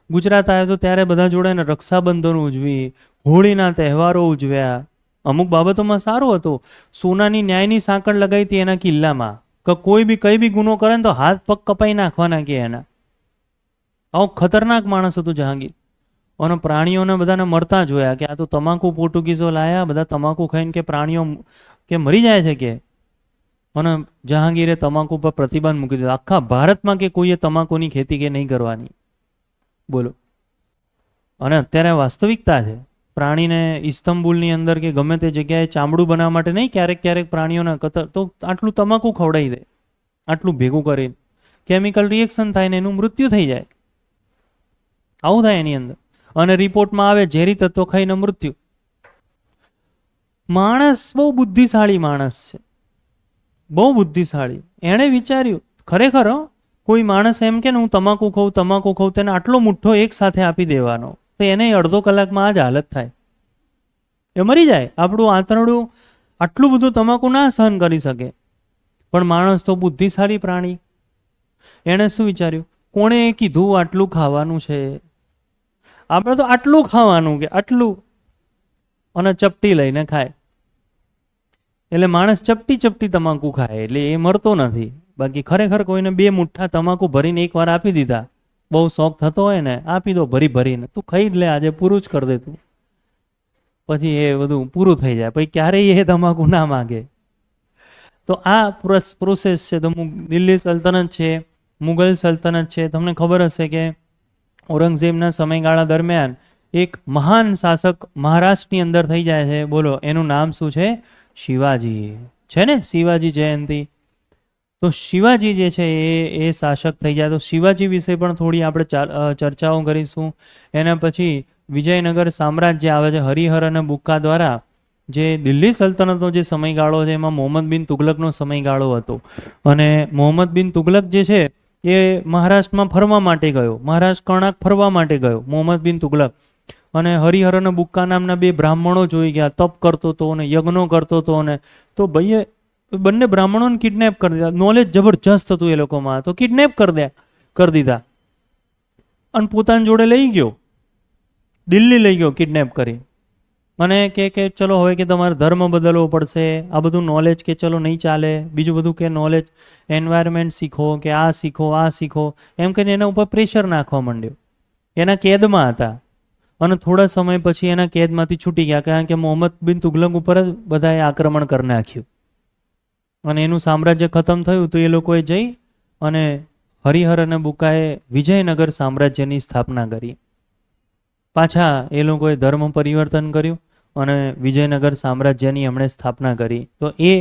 ગુજરાત આવ્યો તો ત્યારે બધા જોડે ને રક્ષાબંધન ઉજવી, હોળીના તહેવારો ઉજવ્યા, અમુક બાબતોમાં સારું હતું. સોનાની ન્યાયની સાંકળ લગાવી હતી એના કિલ્લામાં કે કોઈ બી કઈ બી ગુનો કરે ને તો હાથ પગ કપાઈ નાખવાના કે એના. આવો ખતરનાક માણસ હતું જહાંગીર. અને પ્રાણીઓને બધાને મરતા જોયા કે આ તો તમાકુ પોર્ટુગીઝો લાયા, બધા તમાકુ ખાઈને કે પ્રાણીઓ કે મરી જાય છે કે. અને જહાંગીરે તમાકુ પર પ્રતિબંધ મૂકી દીધો. આખા ભારતમાં કે કોઈએ તમાકુની ખેતી કે નહીં કરવાની. બોલો. અને અત્યારે વાસ્તવિકતા છે. પ્રાણીને ઇસ્તંબુલની અંદર કે ગમે તે જગ્યાએ ચામડું બનાવવા માટે નહીં, ક્યારેક પ્રાણીઓને તો આટલું તમાકુ ખવડાવી દે, આટલું ભેગું કરીને કેમિકલ રિએક્શન થાય ને એનું મૃત્યુ થઈ જાય. આવું થાય એની અંદર. અને રિપોર્ટમાં આવે ઝેરી તત્વો ખાઈને મૃત્યુ. માણસ બહુ બુદ્ધિશાળી માણસ છે, બહુ બુદ્ધિશાળી. એણે વિચાર્યું ખરેખર કોઈ માણસ એમ કે ને હું તમાકુ ખાઉં, તેને આટલો મુઠ્ઠો એક સાથે આપી દેવાનો, તો એને અડધો કલાકમાં આ જ હાલત થાય, એ મરી જાય. આપણું આંતરડું આટલું બધું તમાકુ ના સહન કરી શકે. પણ માણસ તો બુદ્ધિશાળી પ્રાણી. એણે શું વિચાર્યું, કોણે કીધું આટલું ખાવાનું છે, આપણે તો આટલું ખાવાનું કે આટલું, અને ચપટી લઈને ખાય. એટલે માણસ ચપટી તમાકુ ખાય એટલે એ મરતો નથી. બાકી ખરેખર કોઈને 2 મુઠ્ઠા તમાકુ ભરીને એકવાર આપી દીધા, બહુ શોખ થતો હોય ને, આપી દો ભરીને, તું ખાઈ જ લે, આજે પૂરું જ કરી દે તું, પછી એ બધું પૂરું થઈ જાય, પછી ક્યારેય એ તમાકુ ના માગે. તો આ પ્રોસેસ છે. તો દિલ્હી સલ્તનત છે, મુઘલ સલ્તનત છે. તમને ખબર હશે કે ઔરંગઝેબના સમયગાળા દરમિયાન એક મહાન શાસક મહારાષ્ટ્રની અંદર થઈ જાય છે. બોલો, એનું નામ શું છે? શિવાજી છે ને, શિવાજી જયંતી. તો શિવાજી જે છે એ શાસક થઈ જાય. તો શિવાજી વિશે પણ થોડી આપણે ચર્ચાઓ કરીશું. એના પછી વિજયનગર સામ્રાજ્ય આવે છે. હરિહર અને બુક્કા દ્વારા જે દિલ્હી સલ્તનતનો જે સમયગાળો છે એમાં મોહમ્મદ બિન તુગલકનો સમયગાળો હતો. અને મોહમ્મદ બિન તુગલક જે છે એ મહારાષ્ટ્રમાં ફરવા માટે ગયો, મહારાષ્ટ્ર કર્ણાક ફરવા માટે ગયો મોહમ્મદ બિન તુગલક, અને હરિહર અને બુક્કા નામના બે બ્રાહ્મણો જોઈ ગયા, તપ કરતો હતો અને યજ્ઞો કરતો હતો. અને તો ભાઈએ બંને બ્રાહ્મણોને કિડનેપ કરી દીધા. નોલેજ જબરજસ્ત હતું એ લોકોમાં, તો કિડનેપ કરી દીધા અને પોતાની જોડે લઈ ગયો, દિલ્હી લઈ ગયો કિડનેપ કરી. અને કે ચલો હવે કે તમારે ધર્મ બદલવો પડશે, આ બધું નોલેજ કે ચલો નહીં ચાલે, બીજું બધું કે નોલેજ એન્વાયરમેન્ટ શીખો, કે આ શીખો એમ કરીને એના ઉપર પ્રેશર નાખવા માંડ્યો. એના કેદમાં હતા અને થોડા સમય પછી એના કેદમાંથી છૂટી ગયા, કારણ કે મોહમ્મદ બિન તુગલક ઉપર જ બધાએ આક્રમણ કરી નાખ્યું અને એનું સામ્રાજ્ય ખતમ થયું. તો એ લોકોએ જઈ અને હરિહર અને બુક્કાએ વિજયનગર સામ્રાજ્યની સ્થાપના કરી. પાછા એ લોકોએ ધર્મ પરિવર્તન કર્યું અને વિજયનગર સામ્રાજ્યની એમણે સ્થાપના કરી. તો એ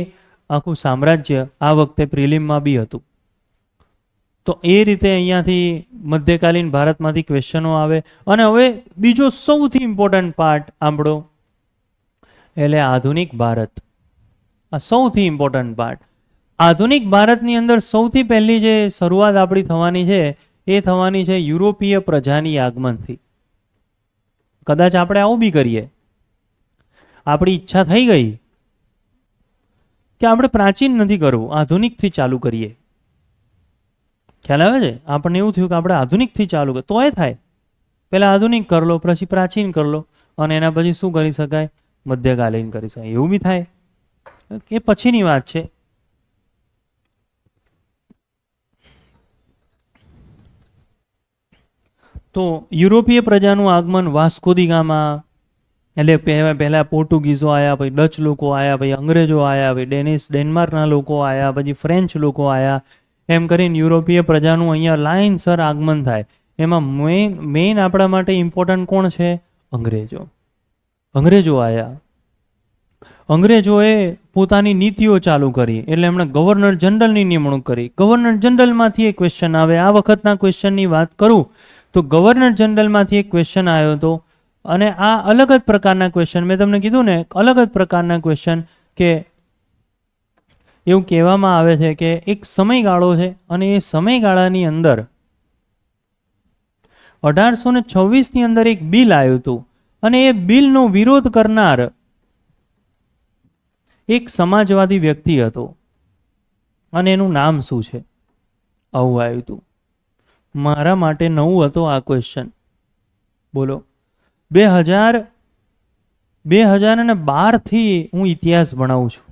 આખું સામ્રાજ્ય આ વખતે પ્રિલિમમાં બી હતું. તો એ રીતે અહીંયાથી મધ્યકાલીન ભારતમાંથી ક્વેશ્ચનો આવે. અને હવે બીજો સૌથી ઇમ્પોર્ટન્ટ પાર્ટ આપણો, એટલે આધુનિક ભારત. આ સૌથી ઇમ્પોર્ટન્ટ પાર્ટ. આધુનિક ભારતની અંદર સૌથી પહેલી જે શરૂઆત આપણી થવાની છે એ થવાની છે યુરોપીય પ્રજાની આગમનથી. કદાચ આપણે આવું બી કરીએ, આપણી ઈચ્છા થઈ ગઈ કે આપણે પ્રાચીન નથી કરવું, આધુનિકથી ચાલુ કરીએ. ખ્યાલ આવે છે? આપણને એવું થયું કે આપણે આધુનિકથી ચાલુ કરીએ તો એ થાય. પહેલાં આધુનિક કરી લો, પછી પ્રાચીન કરી લો, અને એના પછી શું કરી શકાય? મધ્યકાલીન કરી શકાય. એવું બી થાય, એ પછીની વાત છે. તો યુરોપીય પ્રજાનું આગમન વાસ્કો દી ગામા, એટલે પહેલાં પોર્ટુગીઝો આવ્યા, પછી ડચ લોકો આવ્યા, પછી અંગ્રેજો આવ્યા, પછી ડેનમાર્કના લોકો આવ્યા, પછી ફ્રેન્ચ લોકો આવ્યા. એમ કરીને યુરોપીય પ્રજાનું અહીંયા લાઇનસર આગમન થાય. એમાં મેઇન આપણા માટે ઇમ્પોર્ટન્ટ કોણ છે? અંગ્રેજો. અંગ્રેજો આવ્યા. અંગ્રેજોએ પોતાની નીતિઓ ચાલુ કરી, એટલે એમણે ગવર્નર જનરલની નિમણૂક કરી. ગવર્નર જનરલમાંથી એક ક્વેશ્ચન આવે. આ વખતના ક્વેશ્ચનની વાત કરું તો ગવર્નર જનરલમાંથી એક ક્વેશ્ચન આવ્યો હતો. અને આ અલગ જ પ્રકારના ક્વેશ્ચન, મેં તમને કીધું ને, અલગ જ પ્રકારના ક્વેશ્ચન, કે એવું કહેવામાં આવે છે કે એક સમયગાળો છે અને એ સમયગાળાની અંદર 1826ની અંદર એક બિલ આવ્યું હતું અને એ બિલનો વિરોધ કરનાર એક સમાજવાદી વ્યક્તિ હતો અને એનું નામ શું છે? આવું આવ્યું હતું. મારા માટે નવું હતો આ ક્વેશ્ચન. બોલો. 2012થી હું ઇતિહાસ ભણાવું છું,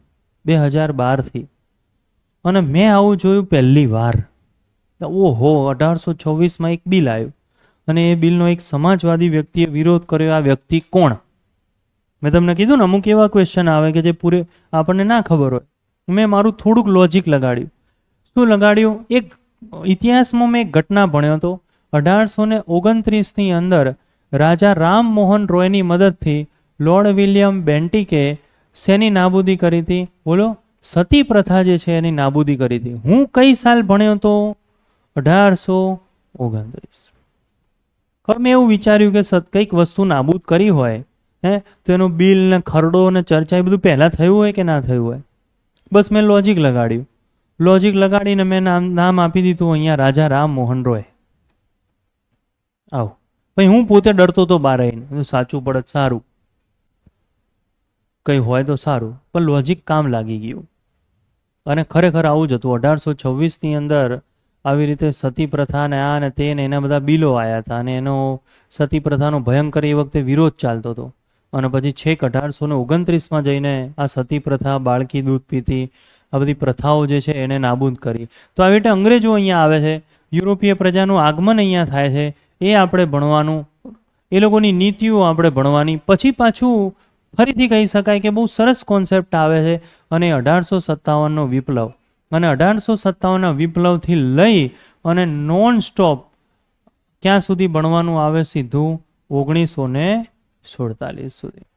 2012થી, અને મેં આવું જોયું પહેલી વાર. ઓહો, 1826માં એક બિલ આવ્યું અને એ બિલનો એક સમાજવાદી વ્યક્તિએ વિરોધ કર્યો. આ વ્યક્તિ કોણ? મેં તમને કીધું ને, અમુક એવા ક્વેશ્ચન આવે કે જે પૂરે આપણને ના ખબર હોય. મેં મારું થોડુંક લોજિક લગાડ્યું. શું લગાડ્યું? એક ઇતિહાસમાં મેં એક ઘટના ભણ્યો હતો. 1829ની અંદર રાજા રામમોહન રોયની મદદથી લોર્ડ વિલિયમ બેન્ટિકે શેની નાબૂદી કરી હતી? બોલો. સતી પ્રથા જે છે એની નાબૂદી કરી હતી. હું કઈ સાલ ભણ્યો હતો? 1829. હવે મેં એવું વિચાર્યું કે કંઈક વસ્તુ નાબૂદ કરી હોય તો એનું બિલ ને ખરડો ને ચર્ચા એ બધું પહેલાં થયું હોય કે ના થયું હોય. બસ મેં લોજિક લગાડ્યું. લોજિક લગાડીને મેં નામ આપી દીધું અહીંયા રાજા રામમોહન રોય. આવું. પછી હું પોતે ડરતો હતો બહાર આવીને, સાચું પડત સારું, કંઈ હોય તો સારું, પણ લોજિક કામ લાગી ગયું. અને ખરેખર આવું જ હતું. 1826ની અંદર આવી રીતે સતી પ્રથા ને આ ને તે ને એના બધા બિલો આવ્યા હતા અને એનો સતી પ્રથાનો ભયંકર એ વખતે વિરોધ ચાલતો હતો. અને પછી છેક 1829માં જઈને આ સતી પ્રથા, બાળકી દૂધ પીતી, આ બધી પ્રથાઓ જે છે એને નાબૂદ કરી. તો આવી રીતે અંગ્રેજો અહીંયા આવે છે, યુરોપીય પ્રજાનું આગમન અહીંયા થાય છે, એ આપણે ભણવાનું, એ લોકોની નીતિઓ આપણે ભણવાની. પછી પાછું ફરીથી કહી શકાય કે બહુ સરસ કોન્સેપ્ટ આવે છે અને 1857નો વિપ્લવ. અને 1857ના વિપ્લવથી લઈ અને નોન સ્ટોપ ક્યાં સુધી ભણવાનું આવે? સીધું 1947 સુધી.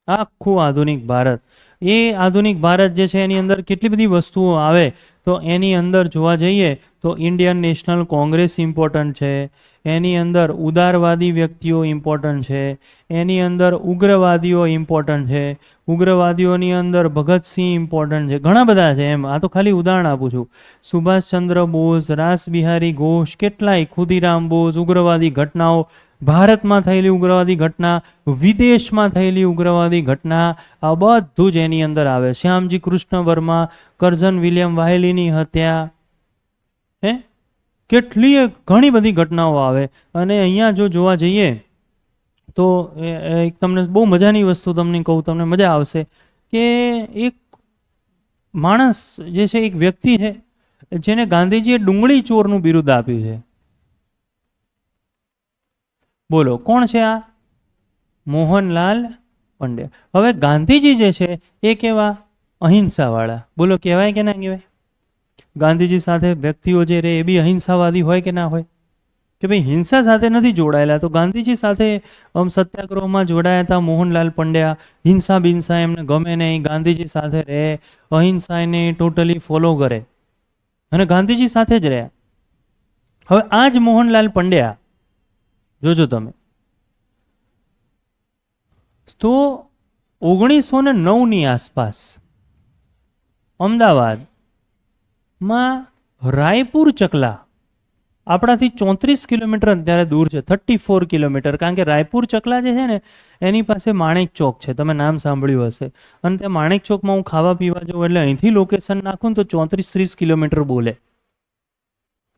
આખું આધુનિક ભારત. એ આધુનિક ભારત જે છે એની અંદર કેટલી બધી વસ્તુઓ આવે. તો એની અંદર જોવા જઈએ તો ઇન્ડિયન નેશનલ કોંગ્રેસ ઇમ્પોર્ટન્ટ છે, એની અંદર ઉદારવાદી વ્યક્તિઓ ઇમ્પોર્ટન્ટ છે, એની અંદર ઉગ્રવાદીઓ ઇમ્પોર્ટન્ટ છે, ઉગ્રવાદીઓની અંદર ભગતસિંહ ઇમ્પોર્ટન્ટ છે, ઘણા બધા છે એમ. આ તો ખાલી ઉદાહરણ આપું છું. સુભાષચંદ્ર બોઝ, રાસબિહારી ઘોષ, કેટલાય ખુદીરામ બોઝ, ઉગ્રવાદી ઘટનાઓ, ભારતમાં થયેલી ઉગ્રવાદી ઘટના, વિદેશમાં થયેલી ઉગ્રવાદી ઘટના, આ બધું જ એની અંદર આવે. શ્યામજી કૃષ્ણ વર્મા, કરઝન વિલિયમ વાહેલીની હત્યા, હે કેટલી ઘણી બધી ઘટનાઓ આવે. અને અહીંયા જો જોવા જઈએ તો એક તમને બહુ મજાની વસ્તુ તમને કહું, તમને મજા આવશે કે એક માણસ જે છે, એક વ્યક્તિ છે જેને ગાંધીજીએ ડુંગળી ચોરનું બિરુદ આપ્યું છે. બોલો કોણ છે આ? મોહનલાલ પંડ્યા. હવે ગાંધીજી જે છે એ કેવા? અહિંસાવાળા. બોલો કહેવાય કે ના કહેવાય? ગાંધીજી સાથે વ્યક્તિઓ જે રહે એ બી અહિંસાવાદી હોય કે ના હોય? કે ભાઈ હિંસા સાથે નથી જોડાયેલા. તો ગાંધીજી સાથે સત્યાગ્રહમાં જોડાયા હતા મોહનલાલ પંડ્યા. હિંસા બિંસા એમને ગમે નહીં, ગાંધીજી સાથે રહે, અહિંસા એને ટોટલી ફોલો કરે અને ગાંધીજી સાથે જ રહ્યા. હવે આ જ મોહનલાલ પંડ્યા જોજો તમે, તો 1909ની આસપાસ અમદાવાદમાં રાયપુર ચકલા આપણાથી 34 કિલોમીટર અત્યારે દૂર છે, 34 કિલોમીટર. કારણ કે રાયપુર ચકલા જે છે ને એની પાસે માણેક ચોક છે, તમે નામ સાંભળ્યું હશે. અને ત્યાં માણેક ચોકમાં હું ખાવા પીવા જાઉં એટલે અહીંથી લોકેશન નાખું ને તો 34-30 કિલોમીટર બોલે.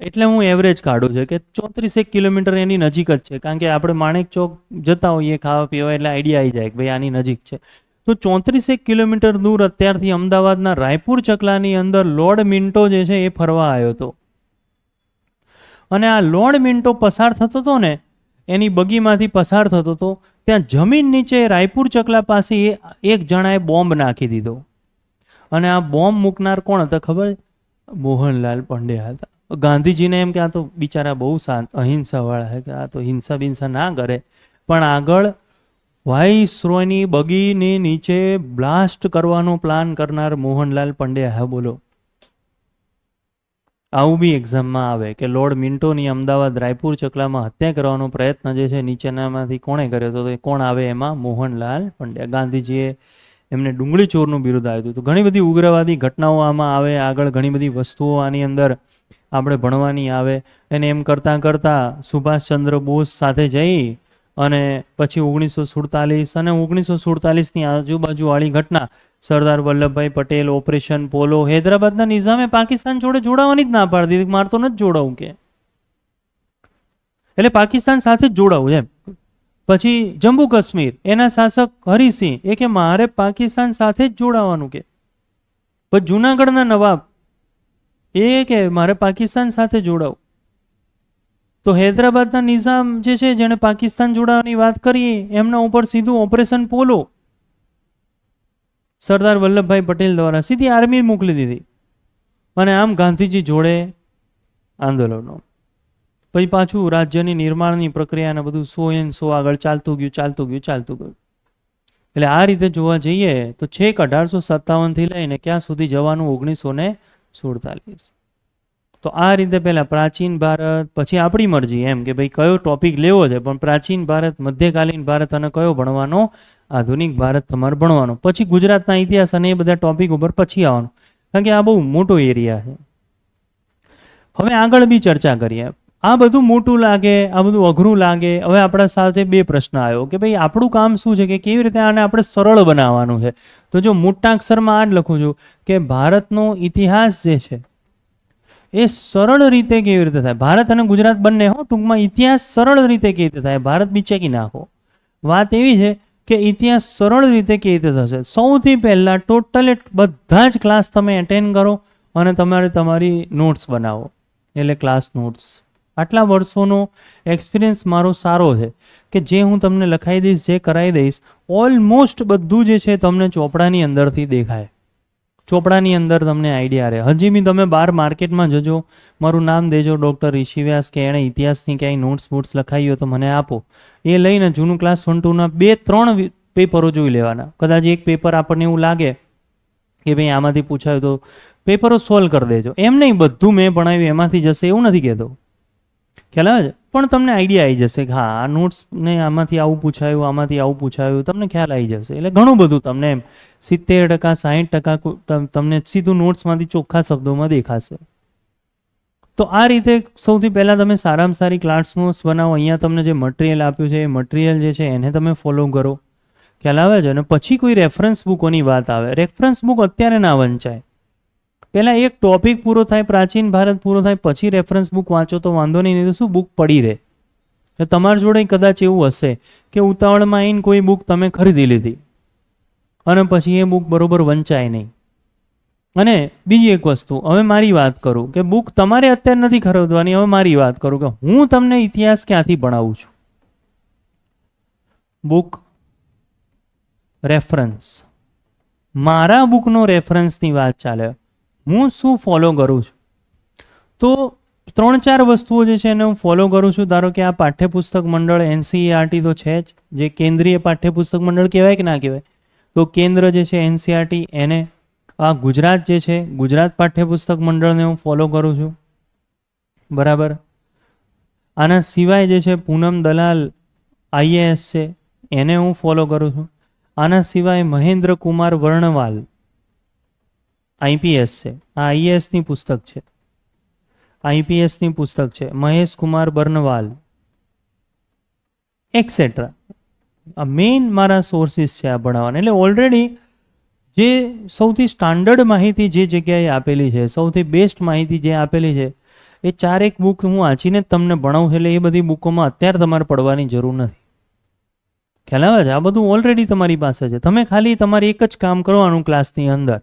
એટલે હું એવરેજ કાઢું છે કે 34 કિલોમીટર એની નજીક જ છે. કારણ કે આપણે માણેક ચોક જતા હોઈએ ખાવા પીવા એટલે આઈડિયા આવી જાય કે ભાઈ આની નજીક છે. તો 34 કિલોમીટર દૂર અત્યારથી અમદાવાદના રાયપુર ચકલાની અંદર લોર્ડ મિન્ટો જે છે એ ફરવા આવ્યો હતો. અને આ લોર્ડ મિન્ટો પસાર થતો હતો ને, એની બગીમાંથી પસાર થતો હતો, ત્યાં જમીન નીચે રાયપુર ચકલા પાસે એક જણાએ બોમ્બ નાખી દીધો. અને આ બોમ્બ મૂકનાર કોણ હતા ખબર? મોહનલાલ પંડ્યા હતા. ગાંધીજીને એમ કે આ તો બિચારા બહુ શાંત અહિંસાવાળા છે, કે આ તો હિંસા બિંસા ના કરે. પણ આગળ વાઇસરોયની બગીની નીચે બ્લાસ્ટ કરવાનો પ્લાન કરનાર મોહનલાલ પંડ્યા. હા બોલો, આવું બી એક્ઝામમાં આવે કે લોર્ડ મિન્ટોની અમદાવાદ રાયપુર ચકલામાં હત્યા કરવાનો પ્રયત્ન જે છે નીચેનામાંથી કોણે કર્યો હતો? તો કોણ આવે એમાં? મોહનલાલ પંડ્યા. ગાંધીજીએ એમને ડુંગળી ચોરનું બિરુદ આપ્યું હતું. ઘણી બધી ઉગ્રવાદી ઘટનાઓ આમાં આવે, આગળ ઘણી બધી વસ્તુઓ આની અંદર આપણે ભણવાની આવે. અને એમ કરતાં કરતાં સુભાષચંદ્ર બોઝ સાથે જઈ અને પછી 1947 અને 1947ની આજુબાજુવાળી ઘટના, સરદાર વલ્લભભાઈ પટેલ, ઓપરેશન પોલો, હૈદરાબાદના નિઝામે પાકિસ્તાન જોડે જોડાવાની જ ના પાડી દીધી. મારે તો નથી જોડાવું કે, એટલે પાકિસ્તાન સાથે જ જોડાવું એમ. પછી જમ્મુ કાશ્મીર, એના શાસક હરિસિંહ એ કે મારે પાકિસ્તાન સાથે જ જોડાવાનું કે. પછી જુનાગઢના નવાબ એ કે મારે પાકિસ્તાન સાથે જોડાવું. તો હૈદરાબાદના નિઝામ જે છે જેણે પાકિસ્તાન જોડાવાની વાત કરી, એમના ઉપર સીધું ઓપરેશન પોલો સરદાર વલ્લભભાઈ પટેલ દ્વારા સીધી આર્મી મોકલી દીધી. અને આમ ગાંધીજી જોડે આંદોલનો. પછી પાછું રાજ્યની નિર્માણની પ્રક્રિયાને બધું 100 આગળ ચાલતું ગયું. એટલે આ રીતે જોવા જઈએ તો છેક 1857થી લઈને ક્યાં સુધી જવાનું? 1947. તો આ રીતે પહેલા પ્રાચીન ભારત, પછી આપણી મરજી એમ કે ભાઈ કયો ટોપિક લેવો છે. પણ પ્રાચીન ભારત, મધ્યકાલીન ભારત અને કયો ભણવાનો? આધુનિક ભારત તમારે ભણવાનો. પછી ગુજરાતના ઇતિહાસ અને એ બધા ટોપિક ઉપર પછી આવવાનું. કારણ કે આ બહુ મોટો એરિયા છે. હવે આગળ બી ચર્ચા કરીએ. આ બધું મોટું લાગે, આ બધું અઘરું લાગે. હવે આપણા સાથે બે પ્રશ્ન આવ્યો કે ભાઈ આપણું કામ શું છે, કે કેવી રીતે આને આપણે સરળ બનાવવાનું છે. તો જો મોટા અક્ષરમાં આ જ લખું છું કે ભારતનો ઇતિહાસ જે છે એ સરળ રીતે કેવી રીતે થાય. ભારત અને ગુજરાત બંને હો, ટૂંકમાં ઇતિહાસ સરળ રીતે કેવી રીતે થાય. ભારત બી ચેકી નાખો. વાત એવી છે કે ઇતિહાસ સરળ રીતે કેવી રીતે થશે. સૌથી પહેલાં ટોટલ બધા જ ક્લાસ તમે એટેન્ડ કરો અને તમારે તમારી નોટ્સ બનાવો, એટલે ક્લાસ નોટ્સ. આટલા વર્ષોનો એક્સપિરિયન્સ મારો સારો છે કે જે હું તમને લખાઈ દઈશ, જે કરાવી દઈશ, ઓલમોસ્ટ બધું જે છે તમને ચોપડાની અંદરથી દેખાય. ચોપડાની અંદર તમને આઈડિયા રહે. હજી બી તમે બહાર માર્કેટમાં જજો, મારું નામ દેજો ડૉક્ટર ઋષિ વ્યાસ, કે એણે ઇતિહાસની ક્યાંય નોટ્સ લખાઈ હોય તો મને આપો. એ લઈને જૂનું ક્લાસ 1-2ના 2-3 પેપરો જોઈ લેવાના. કદાચ એક પેપર આપણને એવું લાગે કે ભાઈ આમાંથી પૂછાયું તો પેપરો સોલ્વ કરી દેજો. એમ નહીં બધું મેં ભણાવ્યું એમાંથી જશે એવું નથી કહેતો. ખ્યાલ આવે છે? પણ તમને આઈડિયા આવી જશે કે હા આ નોટ્સને આમાંથી આવું પૂછાયું, આમાંથી આવું પૂછાયું, તમને ખ્યાલ આવી જશે. એટલે ઘણું બધું તમને એમ 70% 60% તમને સીધું નોટ્સમાંથી ચોખ્ખા શબ્દોમાં દેખાશે. તો આ રીતે સૌથી પહેલાં તમે સારામાં સારી ક્લાસ નોટ્સ બનાવો. અહીંયા તમને જે મટીરિયલ આપ્યું છે એ મટીરિયલ જે છે એને તમે ફોલો કરો. ખ્યાલ આવે છે? અને પછી કોઈ રેફરન્સ બુકોની વાત આવે. રેફરન્સ બુક અત્યારે ના વંચાય. પહેલાં એક ટોપિક પૂરો થાય, પ્રાચીન ભારત પૂરો થાય, પછી રેફરન્સ બુક વાંચો તો વાંધો નહીં. તો શું બુક પડી રહે. તમારી જોડે કદાચ એવું હશે કે ઉતાવળમાં આવીને કોઈ બુક તમે ખરીદી લીધી અને પછી એ બુક બરોબર વંચાય નહીં. અને બીજી એક વસ્તુ, હવે મારી વાત કરું કે બુક તમારે અત્યારે નથી ખરીદવાની. હવે મારી વાત કરું કે હું તમને ઇતિહાસ ક્યાંથી ભણાવું છું. બુક રેફરન્સ, મારા બુકનો રેફરન્સની વાત ચાલે. હું શું ફોલો કરું છું? તો 3-4 વસ્તુઓ જે છે એને હું ફોલો કરું છું. ધારો કે આ પાઠ્યપુસ્તક મંડળ NCERT તો છે જ, જે કેન્દ્રીય પાઠ્યપુસ્તક મંડળ કહેવાય કે ના કહેવાય? તો કેન્દ્ર જે છે NCERT, એને આ ગુજરાત જે છે ગુજરાત પાઠ્યપુસ્તક મંડળને હું ફોલો કરું છું. બરાબર. આના સિવાય જે છે પૂનમ દલાલ IAS છે, એને હું ફોલો કરું છું. આના સિવાય મહેન્દ્ર કુમાર વર્ણવાલ IPS છે, આ IASની પુસ્તક છે, IPSની પુસ્તક છે. મહેશ કુમાર બર્નવાલ એક્સેટ્રા. આ મેઇન મારા સોર્સિસ છે આ ભણાવવાના. એટલે ઓલરેડી જે સૌથી સ્ટાન્ડર્ડ માહિતી જે જગ્યાએ આપેલી છે, સૌથી બેસ્ટ માહિતી જે આપેલી છે, એ 4-1 બુક હું વાંચીને જ તમને ભણાવું. એટલે એ બધી બુકોમાં અત્યારે તમારે પડવાની જરૂર નથી. ખ્યાલ આવે છે? આ બધું ઓલરેડી તમારી પાસે છે. તમે ખાલી તમારે એક જ કામ કરવાનું ક્લાસની અંદર,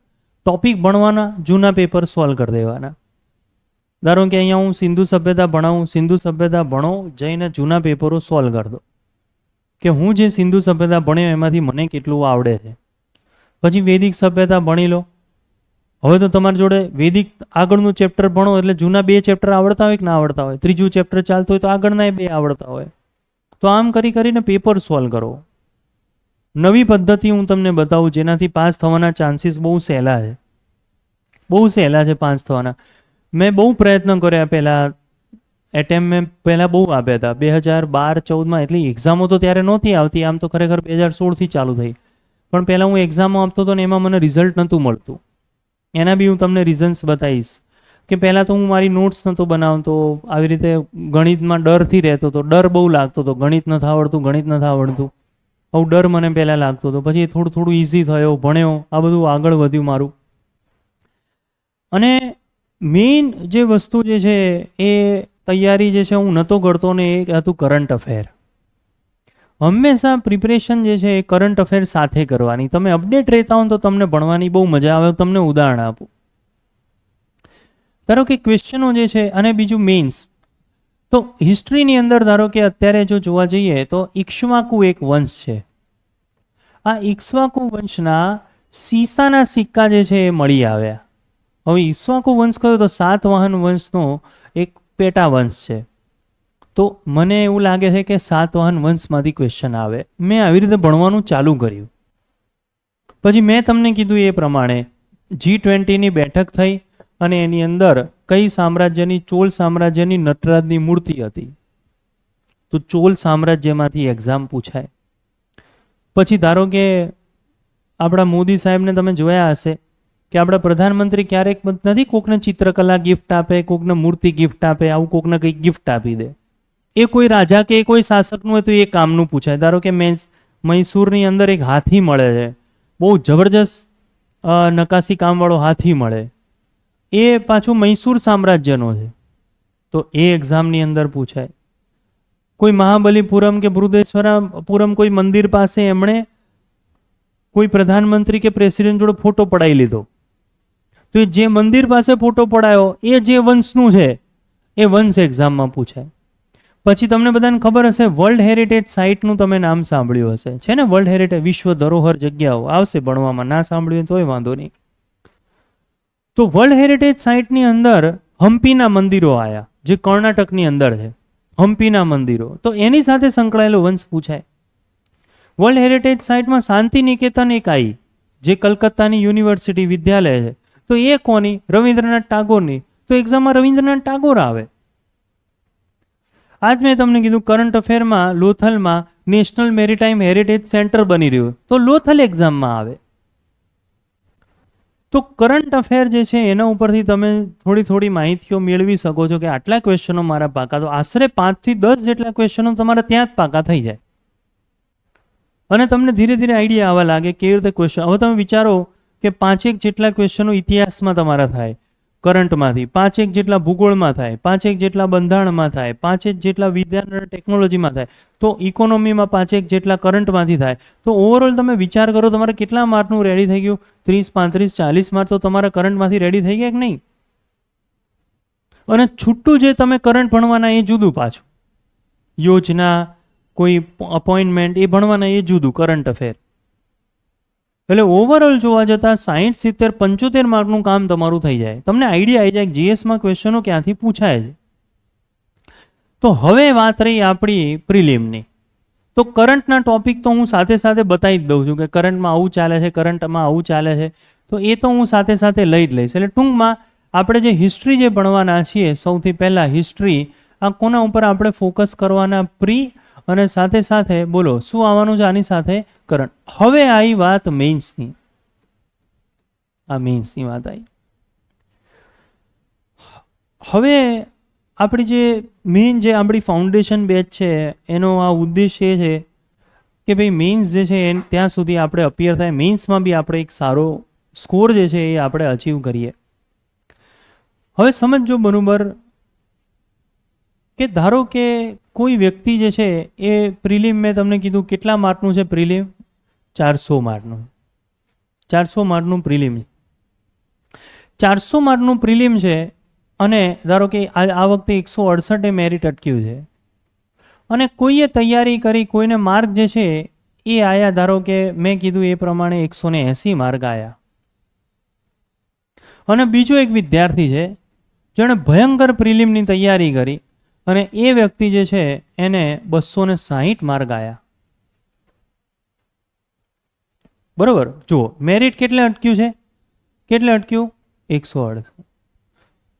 ટોપિક ભણવાના, જૂના પેપર સોલ્વ કરી દેવાના. ધારો કે અહીંયા હું સિંધુ સભ્યતા ભણાવું, સિંધુ સભ્યતા ભણો, જઈને જૂના પેપરો સોલ્વ કરી દો કે હું જે સિંધુ સભ્યતા ભણ્યો એમાંથી મને કેટલું આવડે છે. પછી વૈદિક સભ્યતા ભણી લો. હવે તો તમારી જોડે વૈદિક આગળનું ચેપ્ટર ભણો એટલે જૂના 2 ચેપ્ટર આવડતા હોય કે ના આવડતા હોય, ત્રીજું ચેપ્ટર ચાલતું હોય તો આગળના 2 આવડતા હોય. તો આમ કરીને પેપર સોલ્વ કરો. નવી પદ્ધતિ હું તમને બતાવું જેનાથી પાસ થવાના ચાન્સીસ બહુ સહેલા છે. બહુ સહેલા છે પાસ થવાના. મેં બહુ પ્રયત્ન કર્યા. પહેલાં એટેમ્પ મેં પહેલાં બહુ આપ્યા હતા 2012-14માં. એટલી એક્ઝામો તો ત્યારે નહોતી આવતી. આમ તો ખરેખર 2016થી ચાલુ થઈ. પણ પહેલાં હું એક્ઝામો આપતો હતો ને એમાં મને રિઝલ્ટ નહોતું મળતું. એના બી હું તમને રીઝન્સ બતાવીશ. કે પહેલાં તો હું મારી નોટ્સ નહોતો બનાવતો. આવી રીતે ગણિતમાં ડરથી રહેતો હતો. ડર બહુ લાગતો હતો. ગણિત નથી આવડતું, ગણિત નથી આવડતું. આવું ડર મને પહેલાં લાગતો હતો. પછી થોડું થોડું ઇઝી થયો, ભણ્યો, આ બધું આગળ વધ્યું મારું. અને મેઇન જે વસ્તુ જે છે એ તૈયારી જે છે હું નહોતો કરતો ને એ હતું કરંટ અફેર. હંમેશા પ્રિપરેશન જે છે એ કરંટ અફેર સાથે કરવાની. તમે અપડેટ રહેતા હો તો તમને ભણવાની બહુ મજા આવે. તમને ઉદાહરણ આપું. ધારો કે ક્વેશ્ચનો જે છે, અને બીજું મેઇન્સ તો હિસ્ટ્રીની અંદર ધારો કે અત્યારે જો જોવા જઈએ તો ઇક્ષ્વાકુ એક વંશ છે. આ ઇક્ષ્વાકુ વંશના સીસાના સિક્કા જે છે એ મળી આવ્યા. હવે ઇક્ષ્વાકુ વંશ કયો તો સાતવાહન વંશનો એક પેટા વંશ છે. તો મને એવું લાગે છે કે સાતવાહન વંશમાંથી ક્વેશ્ચન આવે. મેં આવી રીતે ભણવાનું ચાલુ કર્યું. પછી મેં તમને કીધું એ પ્રમાણે G20ની બેઠક થઈ અને એની અંદર કઈ સામ્રાજ્યની, ચોલ સામ્રાજ્યની નટરાજની મૂર્તિ હતી. તો ચોલ સામ્રાજ્યમાંથી એક્ઝામ પૂછાય. પછી ધારો કે આપણા મોદી સાહેબને તમે જોયા હશે કે આપણા પ્રધાનમંત્રી ક્યારેક નથી કોકને ચિત્રકલા ગિફ્ટ આપે, કોકને મૂર્તિ ગિફ્ટ આપે, આવું કોકને કંઈક ગિફ્ટ આપી દે. એ કોઈ રાજા કે કોઈ શાસકનું હોય તો એ કામનું પૂછાય. ધારો કે મૈસૂરની અંદર એક હાથી મળે છે, બહુ જબરજસ્ત નકાશી કામવાળો હાથી મળે. એ પાછું મૈસૂર સામ્રાજ્યનો છે. તો એ એક્ઝામની અંદર પૂછાય. કોઈ મહાબલીપુરમ કે બૃહદેશ્વરપુરમ કોઈ મંદિર પાસે એમણે કોઈ પ્રધાનમંત્રી કે પ્રેસિડેન્ટ જોડે ફોટો પડાવી લીધો. તો જે મંદિર પાસે ફોટો પડાયો એ જે વંશનું છે એ વંશ એક્ઝામમાં પૂછાય. પછી તમને બધાને ખબર હશે વર્લ્ડ હેરિટેજ સાઇટનું તમે નામ સાંભળ્યું હશે, છે ને? વર્લ્ડ હેરિટેજ વિશ્વ ધરોહર જગ્યાઓ આવશે ભણવામાં. ના સાંભળ્યું તોય વાંધો નહીં. તો વર્લ્ડ હેરિટેજ સાઇટની અંદર હમ્પીના મંદિરો આવ્યા, જે કર્ણાટકની અંદર છે. હમ્પીના મંદિરો, તો એની સાથે સંકળાયેલો વંશ પૂછાય. વર્લ્ડ હેરિટેજ સાઇટમાં શાંતિ નિકેતન એક આવી, જે કલકત્તાની યુનિવર્સિટી વિદ્યાલય છે. તો એ કોની? રવિન્દ્રનાથ ટાગોરની. તો એક્ઝામમાં રવિન્દ્રનાથ ટાગોર આવે. આજ મેં તમને કીધું કરંટ અફેરમાં લોથલમાં નેશનલ મેરીટાઈમ હેરિટેજ સેન્ટર બની રહ્યું, તો લોથલ એક્ઝામમાં આવે. તો કરંટ અફેર જે છે એના ઉપરથી તમે થોડી માહિતીઓ મેળવી શકો છો કે આટલા ક્વેશ્ચનો મારા પાકા, તો આશરે 5 થી 10 જેટલા ક્વેશ્ચનો તમારા ત્યાં જ પાકા થઈ જાય અને તમને ધીરે ધીરે આઈડિયા આવવા લાગે કેવી રીતે ક્વેશ્ચન. હવે તમે વિચારો કે 5 જેટલા ક્વેશ્ચનો ઇતિહાસમાં તમારા થાય કરંટમાંથી, 5 જેટલા ભૂગોળમાં થાય, 5 જેટલા બંધારણમાં થાય, 5 જેટલા વિજ્ઞાન અને ટેકનોલોજીમાં થાય, તો ઇકોનોમીમાં 5 જેટલા કરંટમાંથી થાય. તો ઓવરઓલ તમે વિચાર કરો તમારે કેટલા માર્કનું રેડી થઈ ગયું? 30, 35, 40 માર્ક તો તમારા કરંટમાંથી રેડી થઈ ગયા કે નહીં? અને છૂટું જે તમે કરંટ ભણવાના એ જુદું, પાછું યોજના, કોઈ અપોઇન્ટમેન્ટ એ ભણવાના એ જુદું, કરંટ અફેર. એટલે ઓવરઓલ જોવા જતાં 60, 70, 75 માર્કનું કામ તમારું થઈ જાય. તમને આઈડિયા આવી જાય જીએસમાં ક્વેશ્ચનો ક્યાંથી પૂછાય છે. તો હવે વાત રહી આપણી પ્રિલિમની. તો કરંટના ટોપિક તો હું સાથે સાથે બતાવી જ દઉં છું કે કરંટમાં આવું ચાલે છે, કરંટમાં આવું ચાલે છે, તો એ તો હું સાથે સાથે લઈ જ લઈશ. એટલે ટૂંકમાં આપણે જે હિસ્ટ્રી જે ભણવાના છીએ, સૌથી પહેલાં હિસ્ટ્રી, આ કોના ઉપર આપણે ફોકસ કરવાના? પ્રી અને સાથે સાથે બોલો શું આવવાનું છે આની સાથે? કરંટ. હવે આવી વાત મેઇન્સની. આ મેઇન્સની વાત આવી. હવે આપણી જે મેઇન જે આપણી ફાઉન્ડેશન બેચ છે એનો આ ઉદ્દેશ્ય એ છે કે ભાઈ મેઇન્સ જે છે એ ત્યાં સુધી આપણે અપિયર થાય, મેઇન્સમાં બી આપણે એક સારો સ્કોર જે છે એ આપણે અચીવ કરીએ. હવે સમજો બરાબર કે ધારો કે કોઈ વ્યક્તિ જે છે એ પ્રિલિમ, મેં તમને કીધું કેટલા માર્કનું છે પ્રિલિમ? 400 માર્કનું. 400 માર્કનું પ્રિલિમ. 400 માર્કનું પ્રિલિમ છે અને ધારો કે આ વખતે 168 મેરિટ અટક્યું છે અને કોઈએ તૈયારી કરી, કોઈને માર્ક જે છે એ આયા, ધારો કે મેં કીધું એ પ્રમાણે 180 માર્ક આયા. અને બીજો એક વિદ્યાર્થી છે જેણે ભયંકર પ્રિલિમની તૈયારી કરી અને એ વ્યક્તિ જે છે એને 260 માર્ક આયા. બરોબર, જુઓ મેરિટ કેટલે અટક્યું છે? કેટલે અટક્યું? 108.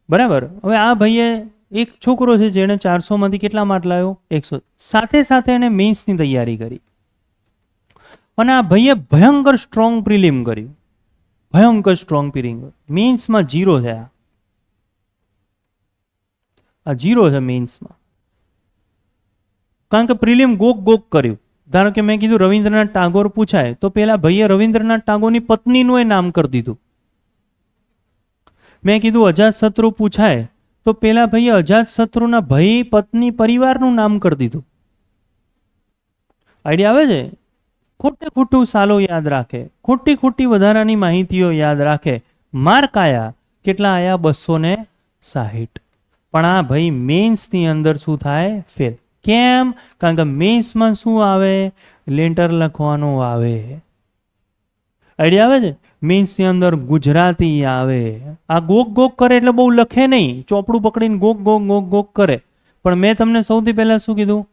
બરાબર. હવે આ ભાઈએ, એક છોકરો છે જેણે 400માંથી કેટલા માર્ક લાવ્યો? 100. સાથે સાથે એને મેઇન્સની તૈયારી કરી અને આ ભાઈએ ભયંકર સ્ટ્રોંગ પ્રિલિમ કર્યું. ભયંકર સ્ટ્રોંગ પ્રિલિમ. મેઇન્સમાં 0 છે. આ 0 છે મેઇન્સમાં, કારણ કે પ્રિલિમ ગોક કર્યું. ધારો કે મેં કીધું રવિન્દ્રનાથ ટાગોર પૂછાય, તો પેલા ભાઈએ રવિન્દ્રનાથ ટાગોરની પત્નીનું એ નામ કરી દીધું. મેં કીધું અજાતશત્રુ પૂછાય, તો પેલા ભાઈએ અજાતશત્રુના ભાઈ, પત્ની, પરિવારનું નામ કરી દીધું. આઈડિયા આવે છે? ખોટું સાલો યાદ રાખે, ખોટી વધારાની માહિતીઓ યાદ રાખે. માર્ક આયા કેટલા? આયા 260. પણ આ ભાઈ મેઇન્સની અંદર શું થાય? ફેલ. કેમ? કારણ કે મેઇન્સમાં શું આવે? લેટર લખવાનું આવે. આઈડિયા આવે છે? મેઇન્સની અંદર ગુજરાતી આવે. આ ગોક કરે એટલે બહુ લખે નહીં, ચોપડું પકડીને ગોક કરે. પણ મેં તમને સૌથી પહેલાં શું કીધું?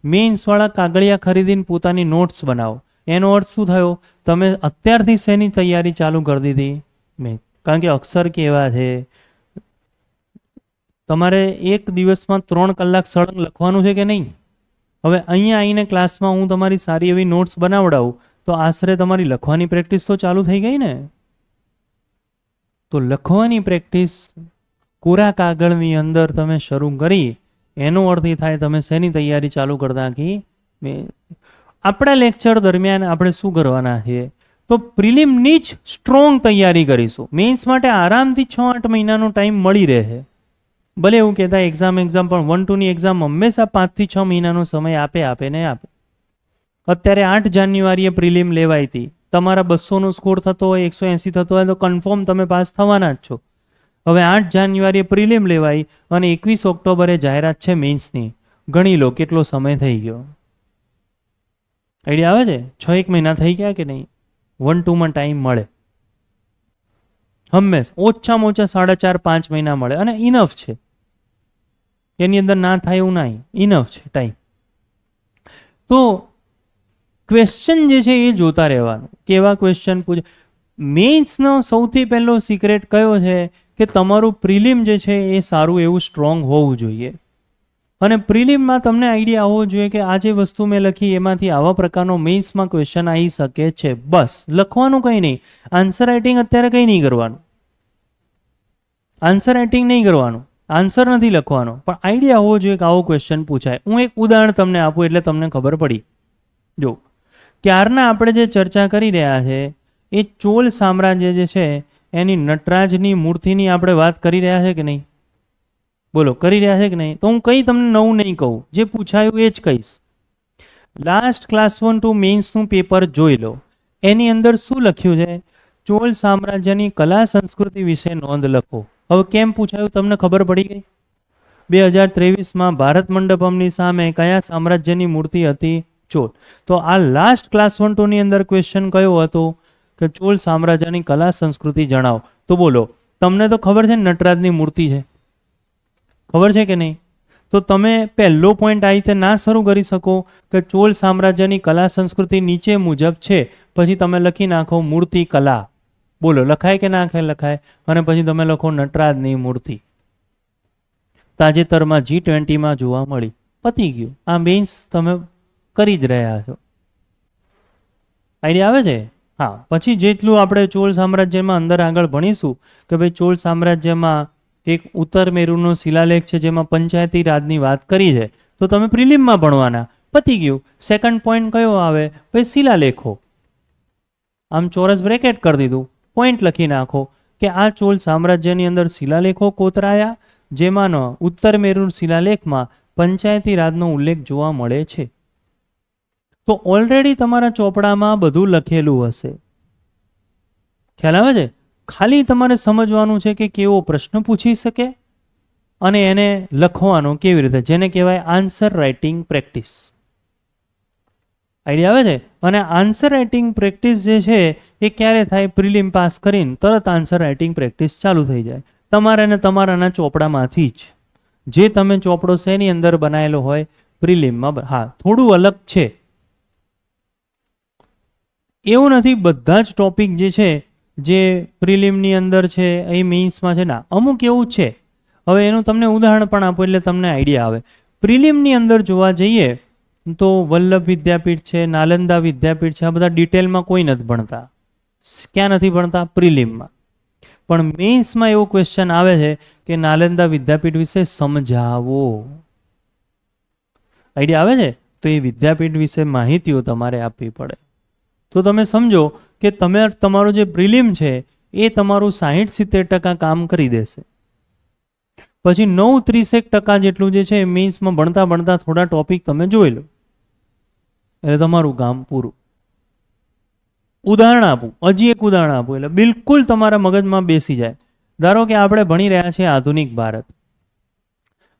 મેઇન્સવાળા કાગળિયા ખરીદીને પોતાની નોટ્સ બનાવો. એનો અર્થ શું થયો? તમે અત્યારથી શેની તૈયારી ચાલુ કરી દીધી? મેં. કારણ કે અક્ષર કેવા છે, તમારે એક દિવસમાં 3 કલાક સળંગ લખવાનું છે કે નહીં? હવે અહીંયા આવીને ક્લાસમાં હું તમારી સારી એવી નોટ્સ બનાવડાવું તો આશરે તમારી લખવાની પ્રેક્ટિસ તો ચાલુ થઈ ગઈ ને. તો લખવાની પ્રેક્ટિસ કોરા કાગળની અંદર તમે શરૂ કરી, એનો અર્થ એ થાય તમે શેની તૈયારી ચાલુ કરતા કે આપણા લેક્ચર દરમિયાન આપણે શું કરવાના છીએ? તો પ્રિલિમની જ સ્ટ્રોંગ તૈયારી કરીશું. મેઇન્સ માટે આરામથી 6-8 મહિનાનો ટાઈમ મળી રહે. ભલે એવું કહેતા એક્ઝામ પણ 1-2ની એક્ઝામ હંમેશા 5 થી 6 મહિનાનો સમય આપે. અત્યારે 8 જાન્યુઆરીએ પ્રિલિમ લેવાઈ હતી. તમારા 200નો સ્કોર થતો હોય, 180 થતો હોય તો કન્ફર્મ તમે પાસ થવાના જ છો. હવે 8 જાન્યુઆરીએ પ્રિલિમ લેવાઈ અને 21 ઓક્ટોબરે જાહેરાત છે મેઇન્સની. ગણી લો કેટલો સમય થઈ ગયો. આઈડિયા આવે છે? 6-1 મહિના થઈ ગયા કે નહીં? 1-2માં ટાઈમ મળે હંમેશા, ઓછામાં ઓછા 4.5-5 મહિના મળે અને ઇનફ છે. એની અંદર ના થાય એવું નહીં, ઇનફ છે ટાઈમ. તો ક્વેશ્ચન જે છે એ જોતા રહેવાનું, કેવા ક્વેશ્ચન પૂછે. મેઇન્સનો સૌથી પહેલો સિક્રેટ કયો છે? કે તમારું પ્રિલિમ જે છે એ સારું એવું સ્ટ્રોંગ હોવું જોઈએ. અને પ્રિલિમમાં તમને આઈડિયા આવવો જોઈએ કે આ જે વસ્તુ મેં લખી એમાંથી આવા પ્રકારનો મેઇન્સમાં ક્વેશ્ચન આવી શકે છે. બસ લખવાનું કંઈ નહીં, આન્સર રાઇટિંગ અત્યારે કંઈ નહીં કરવાનું, આન્સર રાઇટિંગ નહીં કરવાનું, આન્સર નથી લખવાનો, પણ આઈડિયા હોવો જોઈએ કે આવો ક્વેશ્ચન પૂછાય. હું એક ઉદાહરણ તમને આપું એટલે તમને ખબર પડી. જો ક્યારના આપણે જે ચર્ચા કરી રહ્યા છે એ ચોલ સામ્રાજ્ય જે છે એની નટરાજની મૂર્તિની આપણે વાત કરી રહ્યા છે કે નહીં? બોલો, કરી રહ્યા છે કે નહીં? તો હું કંઈ તમને નવું નહીં કહું, જે પૂછાયું એ જ કહીશ. લાસ્ટ ક્લાસ 1 ટુ મેઇન્સનું પેપર જોઈ લો, એની અંદર શું લખ્યું છે? ચોલ સામ્રાજ્યની કલા સંસ્કૃતિ વિશે નોંધ લખો. હવે કેમ પૂછાયું તમને ખબર પડી ગઈ? 2023માં ભારત મંડપમની સામે કયા સામ્રાજ્યની મૂર્તિ હતી? ચોલ. તો આ લાસ્ટ ક્લાસ 1 ટુ ની અંદર ક્વેશ્ચન કયો હતો કે ચોલ સામ્રાજ્યની કલા સંસ્કૃતિ જણાવો. તો બોલો, તમને તો ખબર છે નટરાજની મૂર્તિ છે, ખબર છે કે નહીં? તો તમે પહેલો પોઈન્ટ આ રીતે ના શરૂ કરી શકો કે ચોલ સામ્રાજ્યની કલા સંસ્કૃતિ નીચે મુજબ છે, પછી તમે લખી નાખો મૂર્તિ કલા. બોલો, લખાય કે ના લખાય? અને પછી તમે લખો નટરાજની મૂર્તિ. તાજેતરમાં G20માં જોવા મળી. પતી ગયું. આ મેઇન્સ તમે કરી જ રહ્યા છો. આઈડિયા આવે છે? હા. પછી જેટલું આપણે ચોલ સામ્રાજ્યમાં અંદર આગળ ભણીશું કે ભાઈ ચોલ સામ્રાજ્યમાં એક ઉત્તર મેરુનો શિલાલેખ છે જેમાં પંચાયતી રાજની વાત કરી છે, તો તમે પ્રિલિમમાં ભણવાના. પતી ગયું. સેકન્ડ પોઈન્ટ કયો આવે? ભાઈ શિલાલેખો. આમ ચોરસ બ્રેકેટ કરી દીધું, પોઈન્ટ લખી નાખો કે આ ચોલ સામ્રાજ્યની અંદર શિલાલેખો કોતરાયા જેમાંનો ઉત્તર મેરુ શિલાલેખમાં પંચાયતી રાજનો ઉલ્લેખ જોવા મળે છે. તો ઓલરેડી તમારા ચોપડામાં બધું લખેલું હશે. ખ્યાલ આવે છે? ખાલી તમારે સમજવાનું છે કે કેવો પ્રશ્ન પૂછી શકે અને એને લખવાનું કેવી રીતે, જેને કહેવાય આન્સર રાઇટિંગ પ્રેક્ટિસ. આઈડિયા આવે છે? અને આન્સર રાઇટિંગ પ્રેક્ટિસ જે છે એ ક્યારે થાય? પ્રિલિમ પાસ કરીને તરત આન્સર રાઇટિંગ પ્રેક્ટિસ ચાલુ થઈ જાય તમારે અને તમારાના ચોપડામાંથી જ. જે તમે ચોપડો શેની અંદર બનાવેલો હોય? પ્રિલિમમાં. હા, થોડું અલગ છે, એવું નથી બધા જ ટોપિક જે છે જે પ્રિલિમની અંદર છે એ મેઇન્સમાં છે. ના, અમુક એવું છે. હવે એનું તમને ઉદાહરણ પણ આપો એટલે તમને આઈડિયા આવે. પ્રિલિમની અંદર જોવા જઈએ તો વલ્લભ વિદ્યાપીઠ છે, નાલંદા વિદ્યાપીઠ છે, આ બધા ડિટેલમાં કોઈ નથી ભણતા. ક્યાં નથી ભણતા? પ્રિલિમમાં. પણ મેઇન્સમાં એવો ક્વેશ્ચન આવે છે કે નાલંદા વિદ્યાપીઠ વિશે સમજાવો. આઈડિયા આવે છે? તો એ વિદ્યાપીઠ વિશે માહિતીઓ તમારે આપવી પડે. તો તમે સમજો કે તમે તમારો જે પ્રિલિમ છે એ તમારું 60-70% કામ કરી દેશે. પછી 9-30% જેટલું જે છે મેઇન્સમાં ભણતા ભણતા થોડા ટોપિક તમે જોઈ લો એટલે તમારું કામ પૂરું. ઉદાહરણ આપું, હજી એક ઉદાહરણ આપું એટલે બિલકુલ તમારા મગજમાં બેસી જાય. ધારો કે આપણે ભણી રહ્યા છીએ આધુનિક ભારત,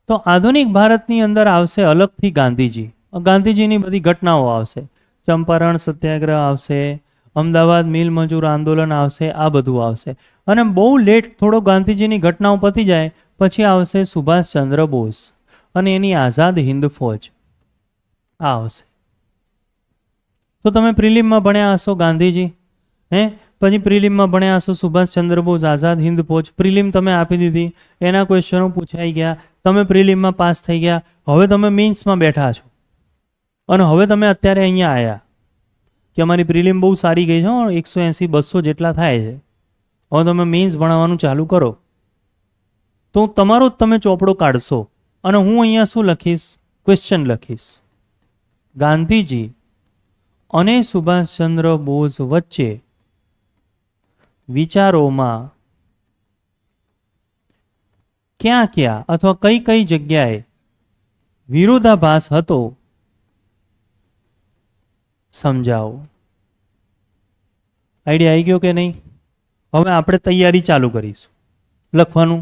તો આધુનિક ભારતની અંદર આવશે અલગથી ગાંધીજી, ગાંધીજીની બધી ઘટનાઓ આવશે, ચંપારણ સત્યાગ્રહ આવશે, અમદાવાદ મિલ મજૂર આંદોલન આવશે, આ બધું આવશે. અને બહુ લેટ થોડો ગાંધીજીની ઘટનાઓ પતી જાય પછી આવશે સુભાષચંદ્ર બોઝ અને એની આઝાદ હિન્દ ફૌજ. આ આવશે. તો તમે પ્રિલિમમાં ભણ્યા હશો ગાંધીજી, પછી પ્રિલિમમાં ભણ્યા હશો સુભાષચંદ્ર બોઝ, આઝાદ હિન્દ ફૌજ. પ્રિલિમ તમે આપી દીધી, એના ક્વેશ્ચનો પૂછાઈ ગયા, તમે પ્રિલિમમાં પાસ થઈ ગયા. હવે તમે મેઇન્સમાં બેઠા છો અને હવે તમે અત્યારે અહીંયા આવ્યા કે અમારી પ્રિલિમ બહુ સારી ગઈ છે, 180-200 જેટલા થાય છે, હવે તમે મેઇન્સ ભણાવવાનું ચાલુ કરો. તો તમારો જ તમે ચોપડો કાઢશો અને હું અહીંયા શું લખીશ? ક્વેશ્ચન લખીશ. ગાંધીજી અને સુભાષચંદ્ર બોઝ વચ્ચે વિચારોમાં ક્યાં ક્યાં અથવા કઈ કઈ જગ્યાએ વિરોધાભાસ હતો સમજાવો. આઈડિયા આવી ગયો કે નહીં? હવે આપણે તૈયારી ચાલુ કરીશું લખવાનું.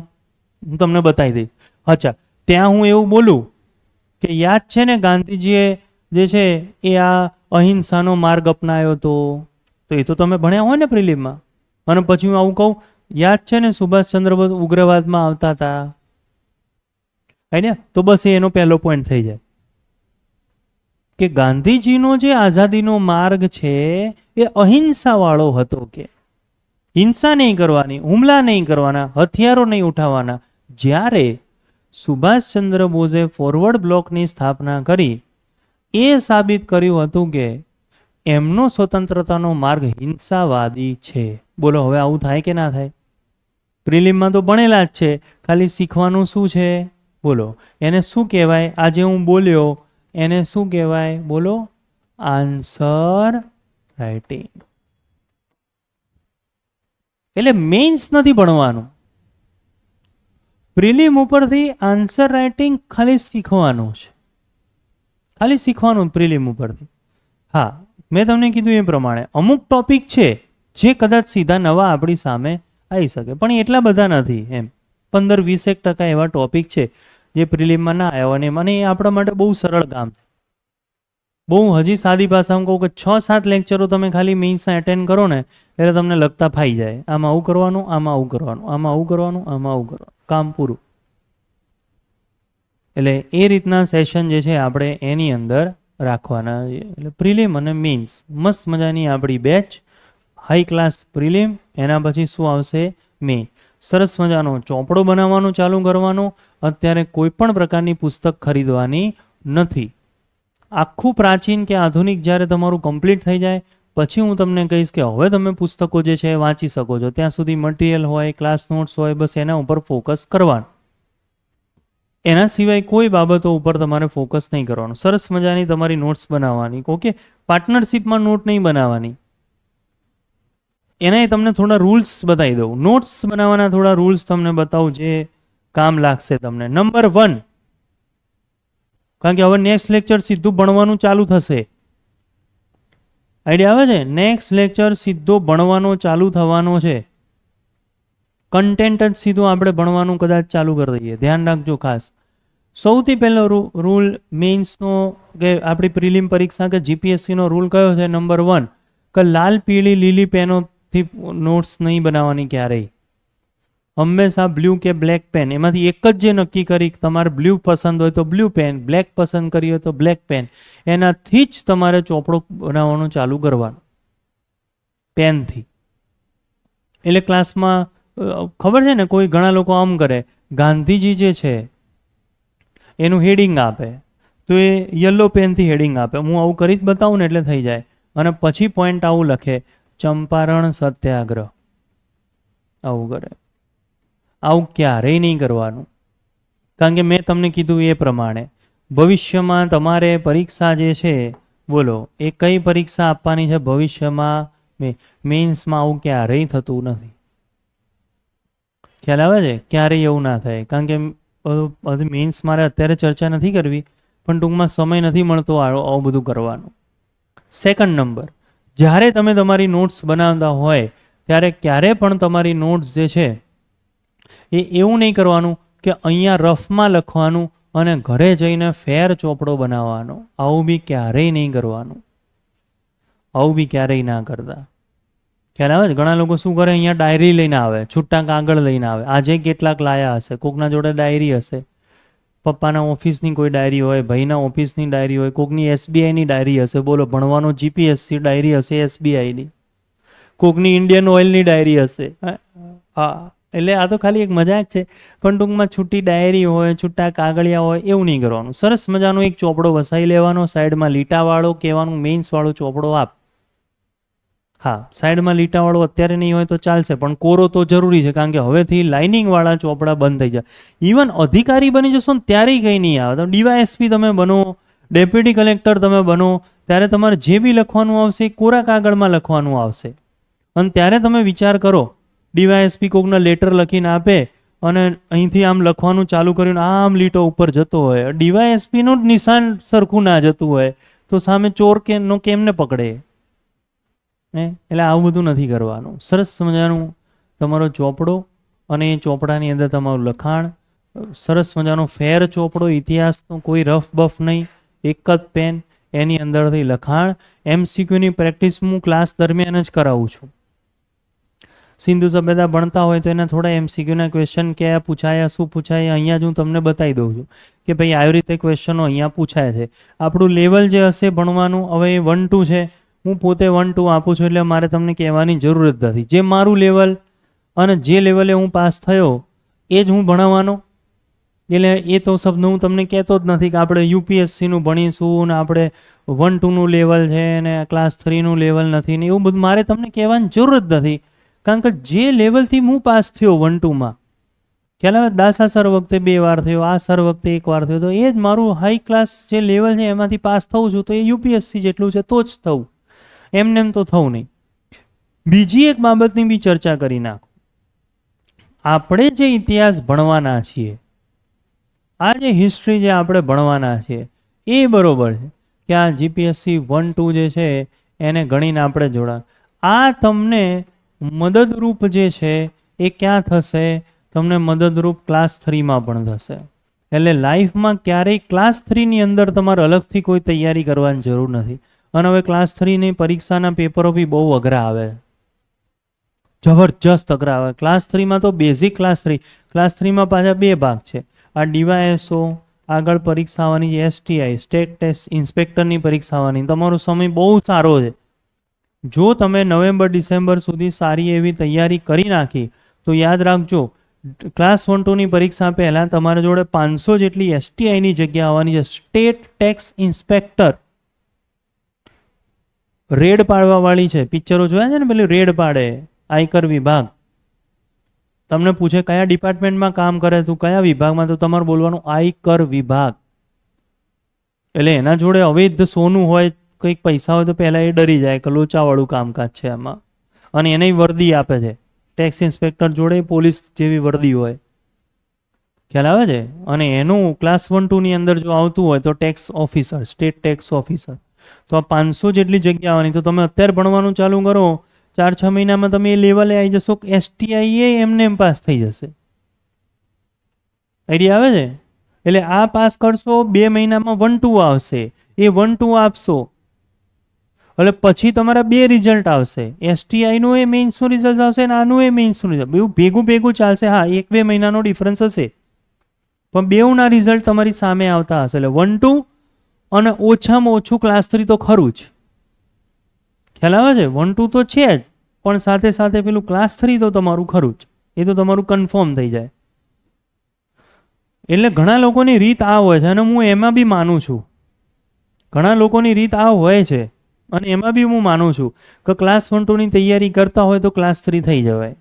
હું તમને બતાવી દઈશ. અચ્છા, ત્યાં હું એવું બોલું કે યાદ છે ને ગાંધીજીએ જે છે એ આ અહિંસાનો માર્ગ અપનાવ્યો હતો, તો એ તો તમે ભણ્યા હોય ને પ્રિલિમમાં. અને પછી હું આવું કહું, યાદ છે ને સુભાષચંદ્ર બોઝ ઉગ્રવાદમાં આવતા હતા, આઈડિયા? તો બસ એનો પહેલો પોઈન્ટ થઈ જાય કે ગાંધીજીનો જે આઝાદીનો માર્ગ છે એ અહિંસા વાળો હતો. કે હિંસા નહીં કરવાની, હુમલા નહીં કરવાના, હથિયારો નહીં ઉઠાવવાના. જ્યારે સુભાષચંદ્ર બોઝે ફોરવર્ડ બ્લોકની સ્થાપના કરી એ સાબિત કર્યું હતું કે એમનો સ્વતંત્રતાનો માર્ગ હિંસાવાદી છે. બોલો હવે આવું થાય કે ના થાય? પ્રિલિમમાં તો ભણેલા જ છે, ખાલી શીખવાનું શું છે? બોલો એને શું કહેવાય? આજે હું બોલ્યો એને શું કહેવાય? બોલો આન્સર રાઇટિંગ. એટલે મેઇન્સ નથી ભણવાનું, પ્રિલિમ ઉપરથી આન્સર રાઇટિંગ ખાલી શીખવાનું છે, ખાલી શીખવાનું પ્રિલિમ ઉપરથી. હા, મેં તમને કીધું એ પ્રમાણે અમુક ટોપિક છે જે કદાચ સીધા નવા આપણી સામે આવી શકે, પણ એટલા બધા નથી. એમ 15-20% એવા ટોપિક છે જે પ્રિલિમમાં ના આવ્યા અને મને એ આપણા માટે બહુ સરળ કામ છે. બહુ હજી સાદી ભાષામાં કહું કે 6-7 લેક્ચરો તમે ખાલી મેઇન્સના એટેન્ડ કરો ને એટલે તમને લગતા ફાઈ જાય. આમાં આવું કરવાનું, આમાં આવું કરવાનું, આમાં આવું કરવાનું, આમાં આવું કરવાનું, કામ પૂરું. એટલે એ રીતના સેશન જે છે આપણે એની અંદર રાખવાના છે. એટલે પ્રિલિમ અને મેઇન્સ મસ્ત મજાની આપણી બેચ, હાઈ ક્લાસ પ્રિલિમ, એના પછી શું આવશે? મેઇન. સરસ મજાનો ચોપડો બનાવવાનું ચાલુ કરવાનો. અત્યારે કોઈ પણ પ્રકારની પુસ્તક ખરીદવાની નથી. આખું પ્રાચીન કે આધુનિક જ્યારે તમારું કમ્પ્લીટ થઈ જાય પછી હું તમને કહીશ કે હવે તમે પુસ્તકો જે છે એ વાંચી શકો છો. ત્યાં સુધી મટીરિયલ હોય, ક્લાસ નોટ્સ હોય, બસ એના ઉપર ફોકસ કરવાનું. એના સિવાય કોઈ બાબતો ઉપર તમારે ફોકસ નહીં કરવાનું. સરસ મજાની તમારી નોટ્સ બનાવવાની. ઓકે, પાર્ટનરશિપમાં નોટ નહીં બનાવવાની. એનાય તમને થોડા રૂલ્સ બતાવી દઉં. નોટ્સ બનાવવાના થોડા રૂલ્સ તમને બતાવું જે કામ લાગશે તમને. નંબર 1, કારણ કે હવે નેક્સ્ટ લેક્ચર સીધું ભણવાનું ચાલુ થશે. આઈડિયા આવે છે? નેક્સ્ટ લેક્ચર સીધો ભણવાનો ચાલુ થવાનો છે. કન્ટેન્ટ જ સીધું આપણે ભણવાનું કદાચ ચાલુ કરી દઈએ. ધ્યાન રાખજો ખાસ. સૌથી પહેલો રૂલ મેઇન્સનો કે આપણી પ્રિલિમ પરીક્ષા કે જીપીએસસીનો રૂલ કયો છે? નંબર 1 કે લાલ, પીળી, લીલી પેનોથી નોટ્સ નહીં બનાવવાની ક્યારેય. હંમેશા બ્લુ કે બ્લેક પેન, એમાંથી એક જ જે નક્કી કરી તમારે બ્લુ પસંદ હોય તો બ્લુ પેન, બ્લેક પસંદ કરી હોય તો બ્લેક પેન, એનાથી જ તમારે ચોપડો બનાવવાનું ચાલુ કરવાનું, પેનથી. એટલે ક્લાસમાં ખબર છે ને, કોઈ ઘણા લોકો આમ કરે, ગાંધીજી જે છે એનું હેડિંગ આપે તો એ યલો પેનથી હેડિંગ આપે. હું આવું કરી જ બતાવું ને એટલે થઈ જાય. અને પછી પોઈન્ટ આવું લખે, ચંપારણ સત્યાગ્રહ, આવું કરે. આવું ક્યારેય નહીં કરવાનું. કારણ કે મેં તમને કીધું એ પ્રમાણે ભવિષ્યમાં તમારે પરીક્ષા જે છે, બોલો એ કઈ પરીક્ષા આપવાની છે ભવિષ્યમાં? મેઇન્સમાં આવું ક્યારેય થતું નથી. ખ્યાલ આવે છે? ક્યારેય એવું ના થાય. કારણ કે મેઇન્સ મારે અત્યારે ચર્ચા નથી કરવી, પણ ટૂંકમાં સમય નથી મળતો આવું બધું કરવાનું. સેકન્ડ નંબર, જ્યારે તમે તમારી નોટ્સ બનાવતા હોય ત્યારે ક્યારે પણ તમારી નોટ્સ જે છે એ એવું નહીં કરવાનું કે અહીંયા રફમાં લખવાનું અને ઘરે જઈને ફેર ચોપડો બનાવવાનો. આવું બી ક્યારેય નહીં કરવાનું. આવું બી ક્યારેય ના કરતા. ખ્યાલ આવે છે? ઘણા લોકો શું કરે, અહીંયા ડાયરી લઈને આવે, છૂટા કાગળ લઈને આવે. આજે કેટલાક લાયા હશે, કોકના જોડે ડાયરી હશે, પપ્પાના ઓફિસની કોઈ ડાયરી હોય, ભાઈના ઓફિસની ડાયરી હોય, કોકની એસબીઆઈની ડાયરી હશે. બોલો, ભણવાનો જીપીએસસી ડાયરી હશે એસબીઆઈની, કોકની ઇન્ડિયન ઓઇલની ડાયરી હશે. હા, એટલે આ તો ખાલી એક મજાક છે, પણ ટૂંકમાં છૂટી ડાયરી હોય, છૂટા કાગળિયા હોય, એવું નહીં કરવાનું. સરસ મજાનો એક ચોપડો વસાઈ લેવાનો, સાઈડમાં લીટાવાળો, કહેવાનું મેઇન્સવાળો ચોપડો આપ. હા, સાઈડમાં લીટાવાળો અત્યારે નહીં હોય તો ચાલશે, પણ કોરો તો જરૂરી છે, કારણ કે હવેથી લાઇનિંગવાળા ચોપડા બંધ થઈ જાય. ઇવન અધિકારી બની જશો ને ત્યારેય કંઈ નહીં આવે. તો ડીવાયએસપી તમે બનો, ડેપ્યુટી કલેક્ટર તમે બનો, ત્યારે તમારે જે બી લખવાનું આવશે એ કોરા કાગળમાં લખવાનું આવશે. અને ત્યારે તમે વિચાર કરો, ડીવાયએસપી કોકના લેટર લખીને આપે અને અહીંથી આમ લખવાનું ચાલુ કર્યું, આમ લીટો ઉપર જતો હોય, ડીવાયએસપીનું જ નિશાન સરખું ના જતું હોય તો સામે ચોર નો કેમને પકડે? એટલે આવું બધું નથી કરવાનું. સરસ મજાનું તમારો ચોપડો અને એ ચોપડાની અંદર તમારું લખાણ, સરસ મજાનો ફેર ચોપડો, ઇતિહાસનો કોઈ રફ બફ નહીં, એક જ પેન, એની અંદરથી લખાણ. એમસીક્યુની પ્રેક્ટિસ હું ક્લાસ દરમિયાન જ કરાવું છું. સિંધુ સભ્યતા ભણતા હોય તો એના થોડા એમસીક્યુના ક્વેશ્ચન કયા પૂછાયા, શું પૂછાય, અહીંયા જ હું તમને બતાવી દઉં છું કે ભાઈ આવી રીતે ક્વેશ્ચનો અહીંયા પૂછાય છે. આપણું લેવલ જે હશે ભણવાનું, હવે એ 1-2 છે, હું પોતે 1-2 આપું છું, એટલે મારે તમને કહેવાની જરૂર જ નથી. જે મારું લેવલ અને જે લેવલે હું પાસ થયો એ જ હું ભણાવવાનો. એટલે એ તો શબ્દ હું તમને કહેતો જ નથી કે આપણે યુપીએસસીનું ભણીશું ને આપણે 1-2નું લેવલ છે ને ક્લાસ 3નું લેવલ નથી ને એવું બધું મારે તમને કહેવાની જરૂર જ નથી. કારણ કે જે લેવલથી હું પાસ થયો 1-2માં, ખ્યાલ આવે, દાસા સર વખતે 2 વાર થયો, આ સર વખતે 1 વાર થયો, તો એ જ મારું હાઈ ક્લાસ જે લેવલ છે એમાંથી પાસ થવું છું તો એ યુપીએસસી જેટલું છે તો જ થવું, એમને એમ તો થવું નહીં. બીજી એક બાબતની બી ચર્ચા કરી નાખો. આપણે જે ઇતિહાસ ભણવાના છીએ, આ જે હિસ્ટ્રી જે આપણે ભણવાના છીએ એ બરોબર છે કે આ જીપીએસસી 1-2 જે છે એને ગણીને આપણે જોડા. આ તમને મદદરૂપ જે છે એ ક્યાં થશે? તમને મદદરૂપ ક્લાસ 3માં પણ થશે. એટલે લાઈફમાં ક્યારેય ક્લાસ 3ની અંદર તમારે અલગથી કોઈ તૈયારી કરવાની જરૂર નથી. અને હવે ક્લાસ 3ની પરીક્ષાના પેપરો બી બહુ અઘરા આવે, જબરજસ્ત અઘરા આવે. ક્લાસ 3માં તો બેઝિક ક્લાસ 3માં પાછા 2 ભાગ છે. આ ડીવાયએસઓ આગળ પરીક્ષા આવવાની છે, એસટીઆઈ સ્ટેટ ટેસ્ટ ઇન્સ્પેક્ટરની પરીક્ષા આવવાની. તમારો સમય બહુ સારો છે. જો તમે નવેમ્બર-ડિસેમ્બર સુધી સારી એવી તૈયારી કરી નાખી તો યાદ રાખજો, ક્લાસ 1-2ની પરીક્ષા પહેલાં તમારા જોડે 500 જેટલી એસટીઆઈની જગ્યા આવવાની છે. સ્ટેટ ટેક્સ ઇન્સ્પેક્ટર, રેડ પાડવાવાળી છે. પિક્ચરો જોયા છે ને, પેલી રેડ પાડે, આયકર વિભાગ. તમને પૂછે કયા ડિપાર્ટમેન્ટમાં કામ કરે તું, કયા વિભાગમાં, તો તમારે બોલવાનું આયકર વિભાગ. એટલે એના જોડે અવૈધ સોનું હોય, કંઈક પૈસા હોય તો પહેલાં એ ડરી જાય કે લોચાવાળું કામકાજ છે એમાં, અને એને વર્દી આપે છે. ટેક્સ ઇન્સ્પેક્ટર જોડે પોલીસ જેવી વર્દી હોય, ખ્યાલ આવે છે. અને એનું ક્લાસ 1-2ની અંદર જો આવતું હોય તો tax officer, state tax officer. તો આ 500 જેટલી જગ્યા આવવાની. તો તમે અત્યારે ભણવાનું ચાલુ કરો, 4-6 મહિનામાં તમે એ લેવલે આવી જશો કે એસટીઆઈ એમને એમ પાસ થઈ જશે. આઈડિયા આવે છે? એટલે આ પાસ કરશો, 2 મહિનામાં 1-2 આવશે, એ 1-2 આપશો એટલે પછી તમારા 2 રિઝલ્ટ આવશે. એસટીઆઈનું એ મેઇન્સનું રિઝલ્ટ આવશે અને આનું એ મેઇન્સનું રિઝલ્ટ. ભેગું ભેગું ચાલશે. હા, 1-2 મહિનાનો ડિફરન્સ હશે, પણ બેઉના રિઝલ્ટ તમારી સામે આવતા હશે. એટલે 1-2 અને ઓછામાં ઓછું ક્લાસ 3 તો ખરું જ. ખ્યાલ આવે છે? 1-2 તો છે જ, પણ સાથે સાથે પેલું ક્લાસ 3 તો તમારું ખરું જ. એ તો તમારું કન્ફર્મ થઈ જાય. એટલે ઘણા લોકોની રીત આ હોય છે, અને હું એમાં બી માનું છું. ઘણા લોકોની રીત આ હોય છે અને એમાં બી હું માનું છું કે ક્લાસ 1-2ની તૈયારી કરતા હોય તો ક્લાસ 3 થઈ જવાય,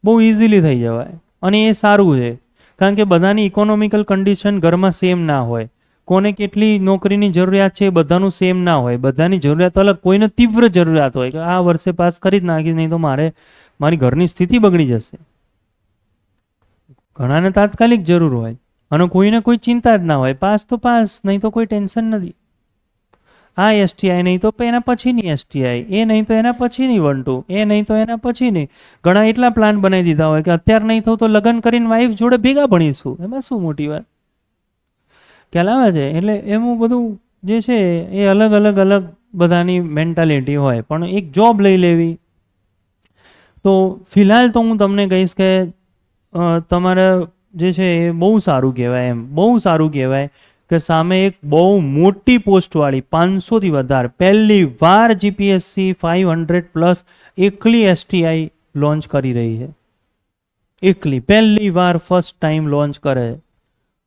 બહુ ઇઝીલી થઈ જવાય. અને એ સારું છે, કારણ કે બધાની ઇકોનોમિકલ કન્ડિશન ઘરમાં સેમ ના હોય. કોને કેટલી નોકરીની જરૂરિયાત છે એ બધાનું સેમ ના હોય. બધાની જરૂરિયાત અલગ. કોઈને તીવ્ર જરૂરિયાત હોય કે આ વર્ષે પાસ કરી જ નાખી, નહીં તો મારી ઘરની સ્થિતિ બગડી જશે. ઘણાને તાત્કાલિક જરૂર હોય અને કોઈને કોઈ ચિંતા જ ના હોય. પાસ તો પાસ, નહીં તો કોઈ ટેન્શન નથી. આ એસટીઆઈ નહીં તો એના પછીની એસટીઆઈ, એ નહીં તો એના પછીની 1-2, એ નહીં તો એના પછીની. ઘણા એટલા પ્લાન બનાવી દીધા હોય કે અત્યારે નહીં થયું તો લગ્ન કરીને વાઈફ જોડે ભેગા ભણીશું, એમાં શું મોટી વાત. ખ્યાલ આવે છે? એટલે એમાં બધું જે છે એ અલગ બધાની મેન્ટાલિટી હોય. પણ એક જોબ લઈ લેવી. તો ફિલહાલ તો હું તમને કહીશ કે તમારે જે છે એ બહુ સારું કહેવાય, એમ બહુ સારું કહેવાય કે સામે એક બહુ મોટી પોસ્ટવાળી 500થી વધારે પહેલી વાર જીપીએસસી 500+ એકલી એસટીઆઈ લોન્ચ કરી રહી છે. એકલી પહેલી વાર ફર્સ્ટ ટાઈમ લોન્ચ કરે છે.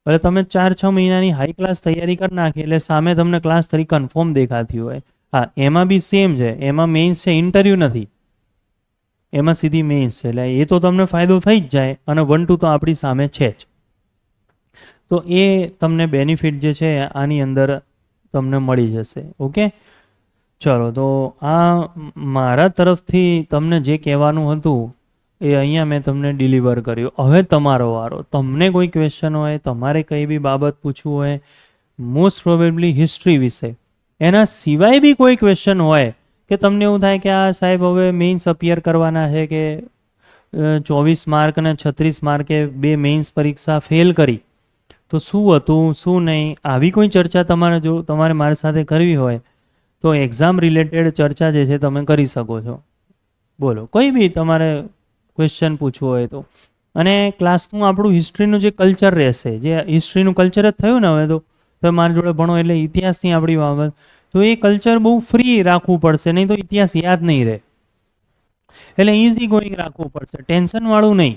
એટલે તમે 4-6 મહિનાની હાઈ ક્લાસ તૈયારી કરી નાખી એટલે સામે તમને ક્લાસ 3 કન્ફર્મ દેખાતી હોય. હા, એમાં બી સેમ છે, એમાં મેઇન્સ છે, ઇન્ટરવ્યૂ નથી, એમાં સીધી મેઇન્સ છે. એટલે એ તો તમને ફાયદો થઈ જ જાય, અને 1-2 તો આપણી સામે છે જ. તો એ તમને બેનિફિટ જે છે આની અંદર તમને મળી જશે. ઓકે, ચલો. તો આ મારા તરફથી તમને જે કહેવાનું હતું એ અહીંયા મેં તમને ડિલિવર કર્યું. હવે તમારો વારો. તમને કોઈ ક્વેશ્ચન હોય, તમારે કંઈ બી બાબત પૂછવું હોય, મોસ્ટ પ્રોબેબલી હિસ્ટ્રી વિશે, એના સિવાય બી કોઈ ક્વેશ્ચન હોય કે તમને એવું થાય કે આ સાહેબ હવે મેઇન્સ અપિયર કરવાના છે કે 24 માર્ક અને 36 માર્કે 2 મેઇન્સ પરીક્ષા ફેલ કરી, તો શું હતું શું નહીં, આવી કોઈ ચર્ચા તમારે મારી સાથે કરવી હોય તો એક્ઝામ રિલેટેડ ચર્ચા જે છે તમે કરી શકો છો. બોલો, કોઈ બી તમારે ક્વેશ્ચન પૂછવું હોય તો. અને ક્લાસનું આપણું હિસ્ટ્રીનું જે કલ્ચર રહેશે, જે હિસ્ટ્રીનું કલ્ચર જ થયું ને હવે તો તમે મારી જોડે ભણો એટલે ઇતિહાસની આપણી બાબત, તો એ કલ્ચર બહુ ફ્રી રાખવું પડશે, નહીં તો ઇતિહાસ યાદ નહીં રહે. એટલે ઇઝી ગોઈંગ રાખવું પડશે, ટેન્શનવાળું નહીં.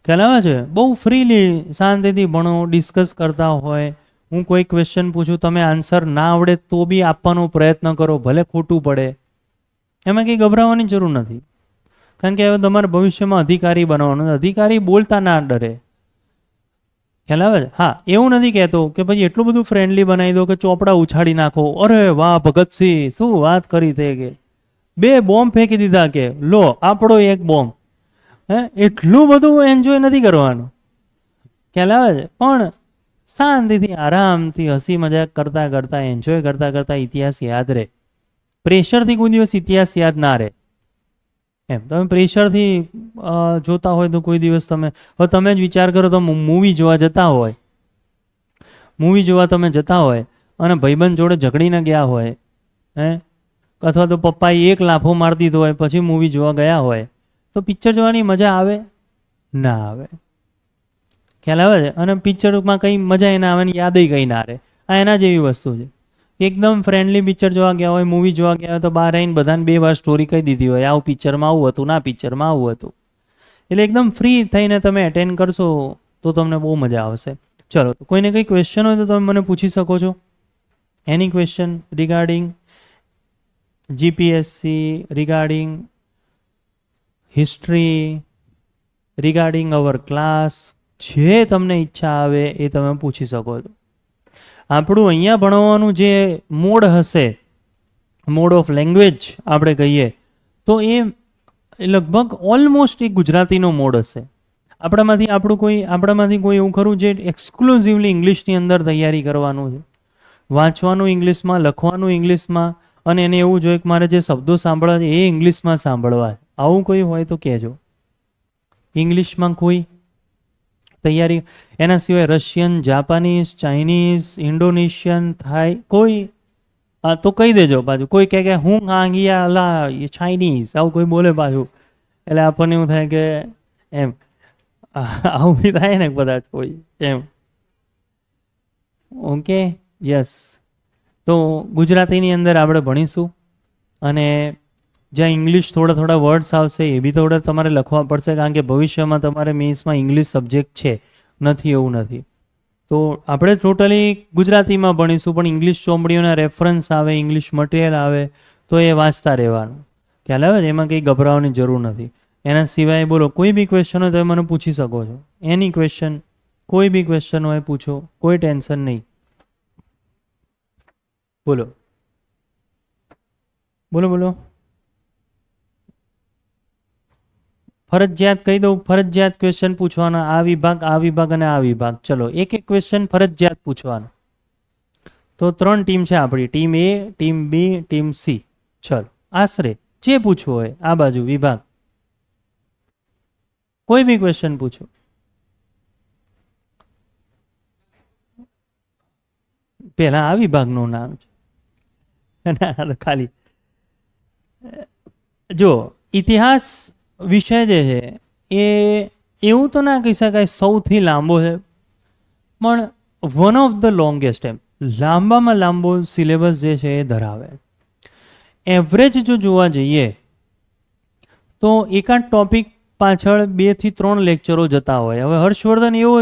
ખ્યાલ આવે છે? બહુ ફ્રીલી શાંતિથી ભણો, ડિસ્કસ કરતા હોય. હું કોઈ ક્વેશ્ચન પૂછું, તમે આન્સર ના આવડે તો બી આપવાનો પ્રયત્ન કરો, ભલે ખોટું પડે. એમાં કંઈ ગભરાવાની જરૂર નથી. કારણ કે હવે તમારે ભવિષ્યમાં અધિકારી બનવાનું. અધિકારી બોલતા ના ડરે. ખ્યાલ આવે છે? હા, એવું નથી કહેતો કે પછી એટલું બધું ફ્રેન્ડલી બનાવી દો કે ચોપડા ઉછાળી નાખો. અરે વાહ ભગતસિંહ, શું વાત કરી તે, કે 2 બોમ્બ ફેંકી દીધા, કે લો આપણો 1 બોમ્બ. એટલું બધું એન્જોય નથી કરવાનું. ખ્યાલ આવે છે? પણ શાંતિથી આરામથી હસી મજાક કરતા કરતા, એન્જોય કરતા કરતા ઇતિહાસ યાદ રહે. પ્રેશરથી કોઈ દિવસ ઇતિહાસ યાદ ના રહે. એમ તમે પ્રેશરથી જોતા હોય તો કોઈ દિવસ તમે જ વિચાર કરો, તો મૂવી જોવા જતા હોય, તમે જતા હોય અને ભાઈબંધ જોડે ઝઘડીને ગયા હોય, હે, અથવા તો પપ્પાએ 1 લાફો મારી દીધો હોય, પછી મૂવી જોવા ગયા હોય, તો પિક્ચર જોવાની મજા આવે? ના આવે. ખ્યાલ આવે છે? અને પિક્ચરમાં કંઈ મજા ના આવે ને યાદય કંઈ ના રહે. આ એના જેવી વસ્તુ છે. એકદમ ફ્રેન્ડલી પિક્ચર જોવા ગયા હોય, મૂવી જોવા ગયા હોય, તો બહાર આવીને બધાને 2 વાર સ્ટોરી કહી દીધી હોય, આવું પિક્ચરમાં આવું હતું, ના પિક્ચરમાં આવું હતું. એટલે એકદમ ફ્રી થઈને તમે એટેન્ડ કરશો તો તમને બહુ મજા આવશે. ચલો, કોઈને કંઈ ક્વેશ્ચન હોય તો તમે મને પૂછી શકો છો. Any question regarding GPSC, regarding history, regarding our class, જે તમને ઈચ્છા આવે એ તમે પૂછી શકો છો. આપણું અહીંયા ભણવાનું જે મોડ હશે, મોડ ઓફ લેંગ્વેજ આપણે કહીએ, તો એ લગભગ ઓલમોસ્ટ એક ગુજરાતીનો મોડ હશે. આપણામાંથી કોઈ એવું ખરું જે એક્સક્લુઝિવલી ઇંગ્લિશની અંદર તૈયારી કરવાનું છે, વાંચવાનું ઇંગ્લિશમાં, લખવાનું ઇંગ્લિશમાં, અને એને એવું જોઈએ કે મારે જે શબ્દો સાંભળવા છે એ ઇંગ્લિશમાં સાંભળવા છે. આવું કોઈ હોય તો કહેજો. ઇંગ્લિશમાં કોઈ તૈયારી, એના સિવાય રશિયન, જાપાનીઝ, ચાઇનીઝ, ઇન્ડોનેશિયન, થાઈ, કોઈ તો કહી દેજો. પાછું કોઈ કહે કે હું આંગિયા લા ચાઇનીઝ, આવું કોઈ બોલે પાછું, એટલે આપણને એવું થાય કે એમ આવું બી થાય ને કદાચ કોઈ એમ. Okay, yes. તો ગુજરાતીની અંદર આપણે ભણીશું, અને જ્યાં ઇંગ્લિશ થોડા વર્ડ્સ આવશે એ બી થોડા તમારે લખવા પડશે, કારણ કે ભવિષ્યમાં તમારે મેથ્સમાં ઇંગ્લિશ સબ્જેક્ટ છે, નથી એવું નથી. તો આપણે ટોટલી ગુજરાતીમાં ભણીશું, પણ ઇંગ્લિશ ચોપડીઓના રેફરન્સ આવે, ઇંગ્લિશ મટીરિયલ આવે, તો એ વાંચતા રહેવાનું. ખ્યાલ આવે છે? એમાં કંઈ ગભરાવાની જરૂર નથી. એના સિવાય બોલો, કોઈ બી ક્વેશ્ચન હોય તો મને પૂછી શકો છો. એની ક્વેશ્ચન, કોઈ બી ક્વેશ્ચન હોય પૂછો, કોઈ ટેન્શન નહીં. બોલો બોલો બોલો. ફરજિયાત કહી દઉં, ફરજિયાત ક્વેશ્ચન પૂછવાના, આ વિભાગ અને આ વિભાગ. ચલો, એક ક્વેશ્ચન ફરજિયાત પૂછવાનો. તો 3 ટીમ છે આપણી, ટીમ એ, ટીમ બી, ટીમ સી. ચલો, આશરે જે પૂછવું હોય આ બાજુ વિભાગ, કોઈ બી ક્વેશ્ચન પૂછો. પહેલા આ વિભાગનું નામ છે. ખાલી જો ઇતિહાસ વિષય જે છે એ એવું તો ના કહી શકાય સૌથી લાંબો છે, પણ વન ઓફ ધ લોંગેસ્ટ, એમ લાંબામાં લાંબો સિલેબસ જે છે એ ધરાવે. એવરેજ જો જોવા જઈએ તો એકાદ ટોપિક પાછળ 2 થી 3 લેક્ચરો જતા હોય. હવે હર્ષવર્ધન એવો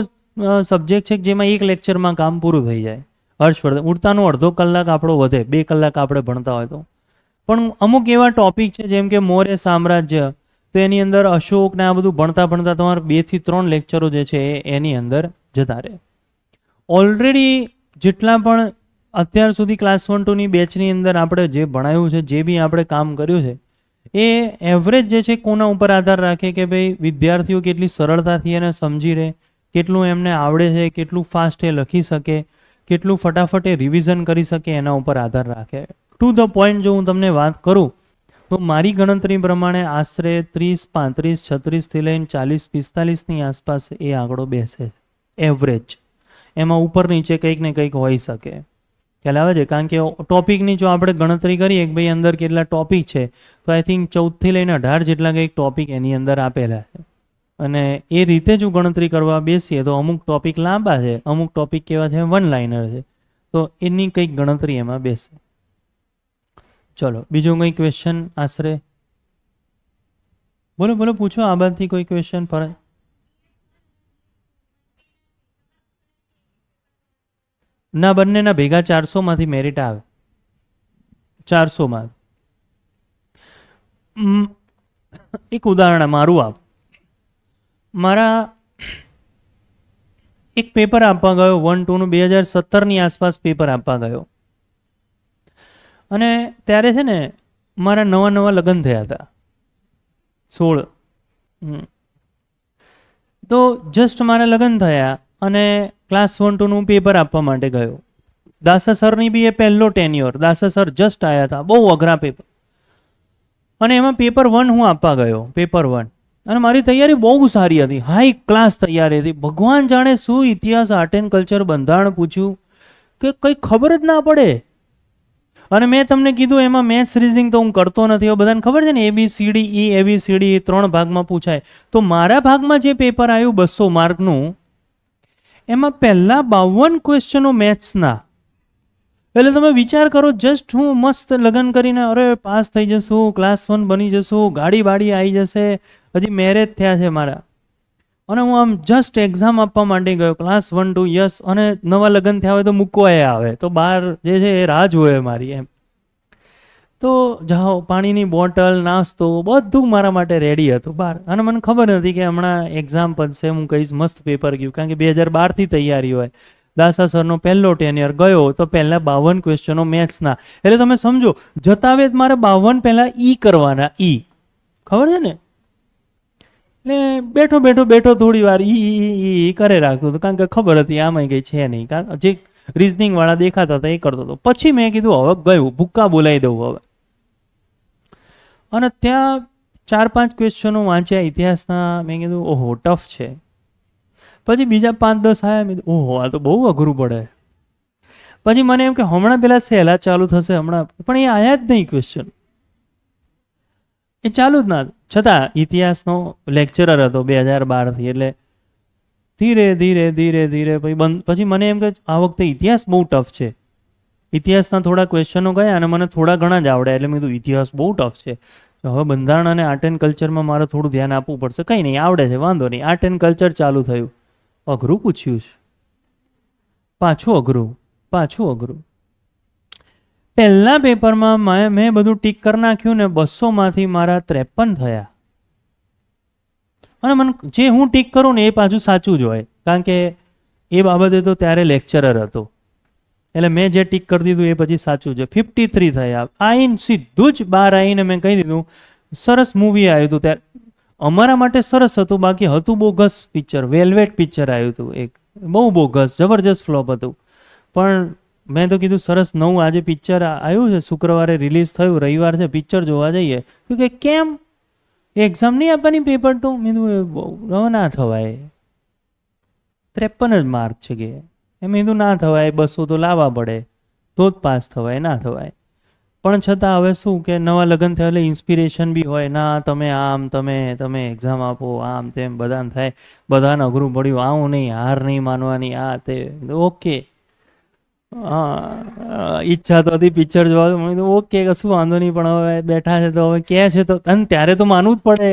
સબ્જેક્ટ છે કે જેમાં 1 લેક્ચરમાં કામ પૂરું થઈ જાય. હર્ષવર્ધન ઉડતાનો અડધો કલાક આપણો વધે, 2 કલાક આપણે ભણતા હોય તો. પણ અમુક એવા ટોપિક છે જેમ કે મૌર્ય સામ્રાજ્ય, તો એની અંદર અશોક ને આ બધું ભણતા ભણતા તમારે 2 થી 3 લેક્ચરો જે છે એની અંદર જતા રહે. ઓલરેડી જેટલા પણ અત્યાર સુધી ક્લાસ 1 2ની બેચની અંદર આપણે જે ભણાયું છે, જે બી આપણે કામ કર્યું છે, એ એવરેજ જે છે કોના ઉપર આધાર રાખે કે ભાઈ વિદ્યાર્થીઓ કેટલી સરળતાથી એને સમજી રહે, કેટલું એમને આવડે છે, કેટલું ફાસ્ટ એ લખી શકે, કેટલું ફટાફટ એ રિવિઝન કરી શકે, એના ઉપર આધાર રાખે. ટુ ધ પોઈન્ટ જો હું તમને વાત કરું તો મારી ગણતરી પ્રમાણે આશરે 30 35 36 થી લઈને 40 45ની આસપાસ એ આંકડો બેસે એવરેજ. એમાં ઉપર નીચે કંઈક ને કંઈક હોઈ શકે. ખ્યાલ આવે છે? કારણ કે ટોપિકની જો આપણે ગણતરી કરીએ કે ભાઈ અંદર કેટલા ટોપિક છે, તો આઈ થિંક 14 થી લઈને 18 જેટલા કંઈક ટોપિક એની અંદર આપેલા છે. અને એ રીતે જો ગણતરી કરવા બેસીએ તો અમુક ટોપિક લાંબા છે, અમુક ટોપિક કેવા છે, વન લાઇનર છે, તો એની કંઈક ગણતરી એમાં બેસે. ચલો, બીજો કંઈ ક્વેશ્ચન આશરે? બોલો બોલો, પૂછો આ બાદથી કોઈ ક્વેશ્ચન પર. ના, બંનેના ભેગા 400માંથી મેરિટ આવે. 400માં એક ઉદાહરણ મારું આપ. મારા એક પેપર આપવા ગયો 1-2નું 2017ની આસપાસ પેપર આપવા ગયો. અને ત્યારે છે ને મારા નવા લગ્ન થયા હતા 16. તો જસ્ટ મારા લગ્ન થયા અને ક્લાસ 1-2નું પેપર આપવા માટે ગયો. દાસા સરની બી એ પહેલો ટેન્યોર. દાસા સર જસ્ટ આવ્યા હતા, બહુ અઘરા પેપર. અને એમાં પેપર 1 હું આપવા ગયો, પેપર 1. અને મારી તૈયારી બહુ સારી હતી, હાઈ ક્લાસ તૈયારી હતી. ભગવાન જાણે શું ઇતિહાસ, આર્ટ એન્ડ કલ્ચર, બંધારણ પૂછ્યું કે કંઈ ખબર જ ના પડે. અને મેં તમને કીધું એમાં મેથ્સ રિઝનિંગ તો હું કરતો નથી. હવે બધાને ખબર છે ને ABCD E ABCD 3 ભાગમાં પૂછાય. તો મારા ભાગમાં જે પેપર આવ્યું 200 માર્કનું, એમાં પહેલા 52 ક્વેશ્ચનો મેથ્સના. એટલે તમે વિચાર કરો, જસ્ટ હું મસ્ત લગ્ન કરીને અરે પાસ થઈ જશું, ક્લાસ 1 બની જશું, ગાડી બાડી આવી જશે, હજી મેરેજ થયા છે મારા, અને હું આમ જસ્ટ એક્ઝામ આપવા માટે ગયો ક્લાસ 1-2 યસ. અને નવા લગ્ન થયા હોય તો મૂકવા આવે, તો બહાર જે છે એ રાહ જોવે મારી એમ. તો જાઓ, પાણીની બોટલ, નાસ્તો બધું મારા માટે રેડી હતું બહાર. અને મને ખબર નથી કે હમણાં એક્ઝામ પતશે, હું કહીશ મસ્ત પેપર ગયું, કારણ કે 2012થી તૈયારી હોય. દાસા સરનો પહેલો ટેન્યર ગયો તો પહેલા 52 ક્વેશ્ચનો મેથ્સના. એટલે તમે સમજો, જતા આવે મારે 52 પહેલા ઈ કરવાના. ઈ ખબર છે ને, એટલે બેઠો થોડી વાર ઈ કરે રાખતો હતો, કારણ કે ખબર હતી આમાં કંઈ છે નહીં. કારણ જે રિઝનિંગ વાળા દેખાતા હતા એ કરતો હતો. પછી મેં કીધું હવે ગયું, ભૂક્કા બોલાવી દઉં હવે. અને ત્યાં 4-5 ક્વેશ્ચનો વાંચ્યા ઇતિહાસના. મેં કીધું ઓહો ટફ છે. પછી બીજા 5-10 આવ્યા, મેં કીધું ઓહો આ તો બહુ અઘરું પડે. પછી મને એમ કે હમણાં પેલા સહેલા ચાલુ થશે હમણાં, પણ એ આયા જ નહીં ક્વેશ્ચન, એ ચાલુ જ ના. છતાં ઇતિહાસનો લેક્ચરર હતો 2012થી, એટલે ધીરે પછી મને એમ કે આ વખતે ઇતિહાસ બહુ ટફ છે. ઇતિહાસના થોડા ક્વેશ્ચનો ગયા અને મને થોડા ઘણા જ આવડે, એટલે મેં કીધું ઇતિહાસ બહુ ટફ છે. હવે બંધારણ અને આર્ટ એન્ડ કલ્ચરમાં મારે થોડું ધ્યાન આપવું પડશે. કંઈ નહીં, આવડે છે, વાંધો નહીં. આર્ટ એન્ડ કલ્ચર ચાલુ થયું, અઘરું પૂછ્યું છે, પાછું અઘરું. પહેલા પેપરમાં મેં બધું ટીક કરી નાખ્યું ને 200માંથી મારા 53 થયા. અને મને જે હું ટીક કરું ને એ પાછું સાચું જ હોય, કારણ કે એ બાબતે તો ત્યારે લેક્ચરર હતો, એટલે મેં જે ટીક કરી દીધું એ પછી સાચું છે. 53 થયા. આઈને સીધું જ બહાર આવીને મેં કહી દીધું સરસ મૂવી આવ્યું હતું ત્યારે. અમારા માટે સરસ હતું, બાકી હતું બોગસ પિક્ચર. વેલ્વેટ પિક્ચર આવ્યું હતું એક, બહુ બોગસ, જબરજસ્ત ફ્લોપ હતું. પણ મેં તો કીધું સરસ નવું આજે પિક્ચર આવ્યું છે, શુક્રવારે રિલીઝ થયું, રવિવાર છે, પિક્ચર જોવા જઈએ. તો કે કેમ એક્ઝામ નહીં આપવાની પેપર 2? મેં કીધું ના થવાય, 53 જ માર્ક છે કે. એમ કીધું ના થવાય, 200 તો લાવવા પડે તો જ પાસ થવાય, ના થવાય. પણ છતાં હવે શું કે નવા લગ્ન થયા એટલે ઇન્સ્પિરેશન બી હોય, ના તમે આમ તમે એક્ઝામ આપો, આમ તેમ બધાને થાય, બધાને અઘરું પડ્યું, આવું નહીં, હાર નહીં માનવાની, આ તે. ઓકે, ઈચ્છા તો હતી પિક્ચર જોવા, ઓકે કશું વાંધો નહીં, પણ હવે બેઠા છે તો હવે કહે છે તો, અને ત્યારે તો માનવું જ પડે,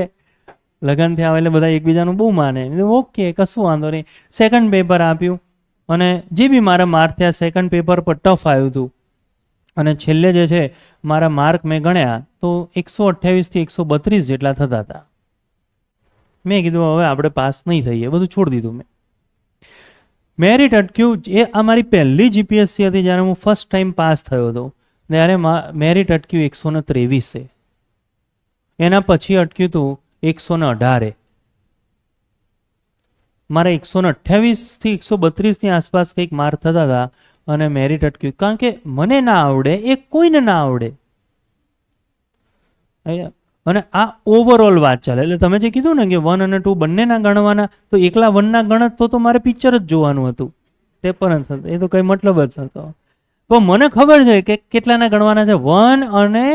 લગ્ન થયા એટલે બધા એકબીજાનું બહુ માને. ઓકે કશું વાંધો નહીં. સેકન્ડ પેપર આપ્યું અને જે બી મારા માર્ક થયા સેકન્ડ પેપર પર ટફ આવ્યું હતું. અને છેલ્લે જે છે મારા માર્ક મેં ગણ્યા તો 128થી 132 જેટલા થતા હતા. મેં કીધું હવે આપણે પાસ નહીં થઈએ, બધું છોડી દીધું મેં. મેરિટ અટક્યું. એ આ મારી પહેલી જીપીએસસી હતી જ્યારે હું ફર્સ્ટ ટાઈમ પાસ થયો હતો, ત્યારે મેરિટ અટક્યું 123. એના પછી અટક્યું હતું 118. મારા 128થી 132ની આસપાસ કંઈક માર્ક થતા હતા અને મેરિટ અટક્યું. કારણ કે મને ના આવડે એ કોઈને ના આવડે. અને આ ઓવરઓલ વાત ચાલે. એટલે તમે જે કીધું ને કે 1 અને 2 બંનેના ગણવાના, તો એકલા 1ના ગણત તો મારે પિક્ચર જ જોવાનું હતું, તે પણ થતું, એ તો કંઈ મતલબ જ નહોતો. પણ મને ખબર છે કે કેટલાના ગણવાના છે, 1 અને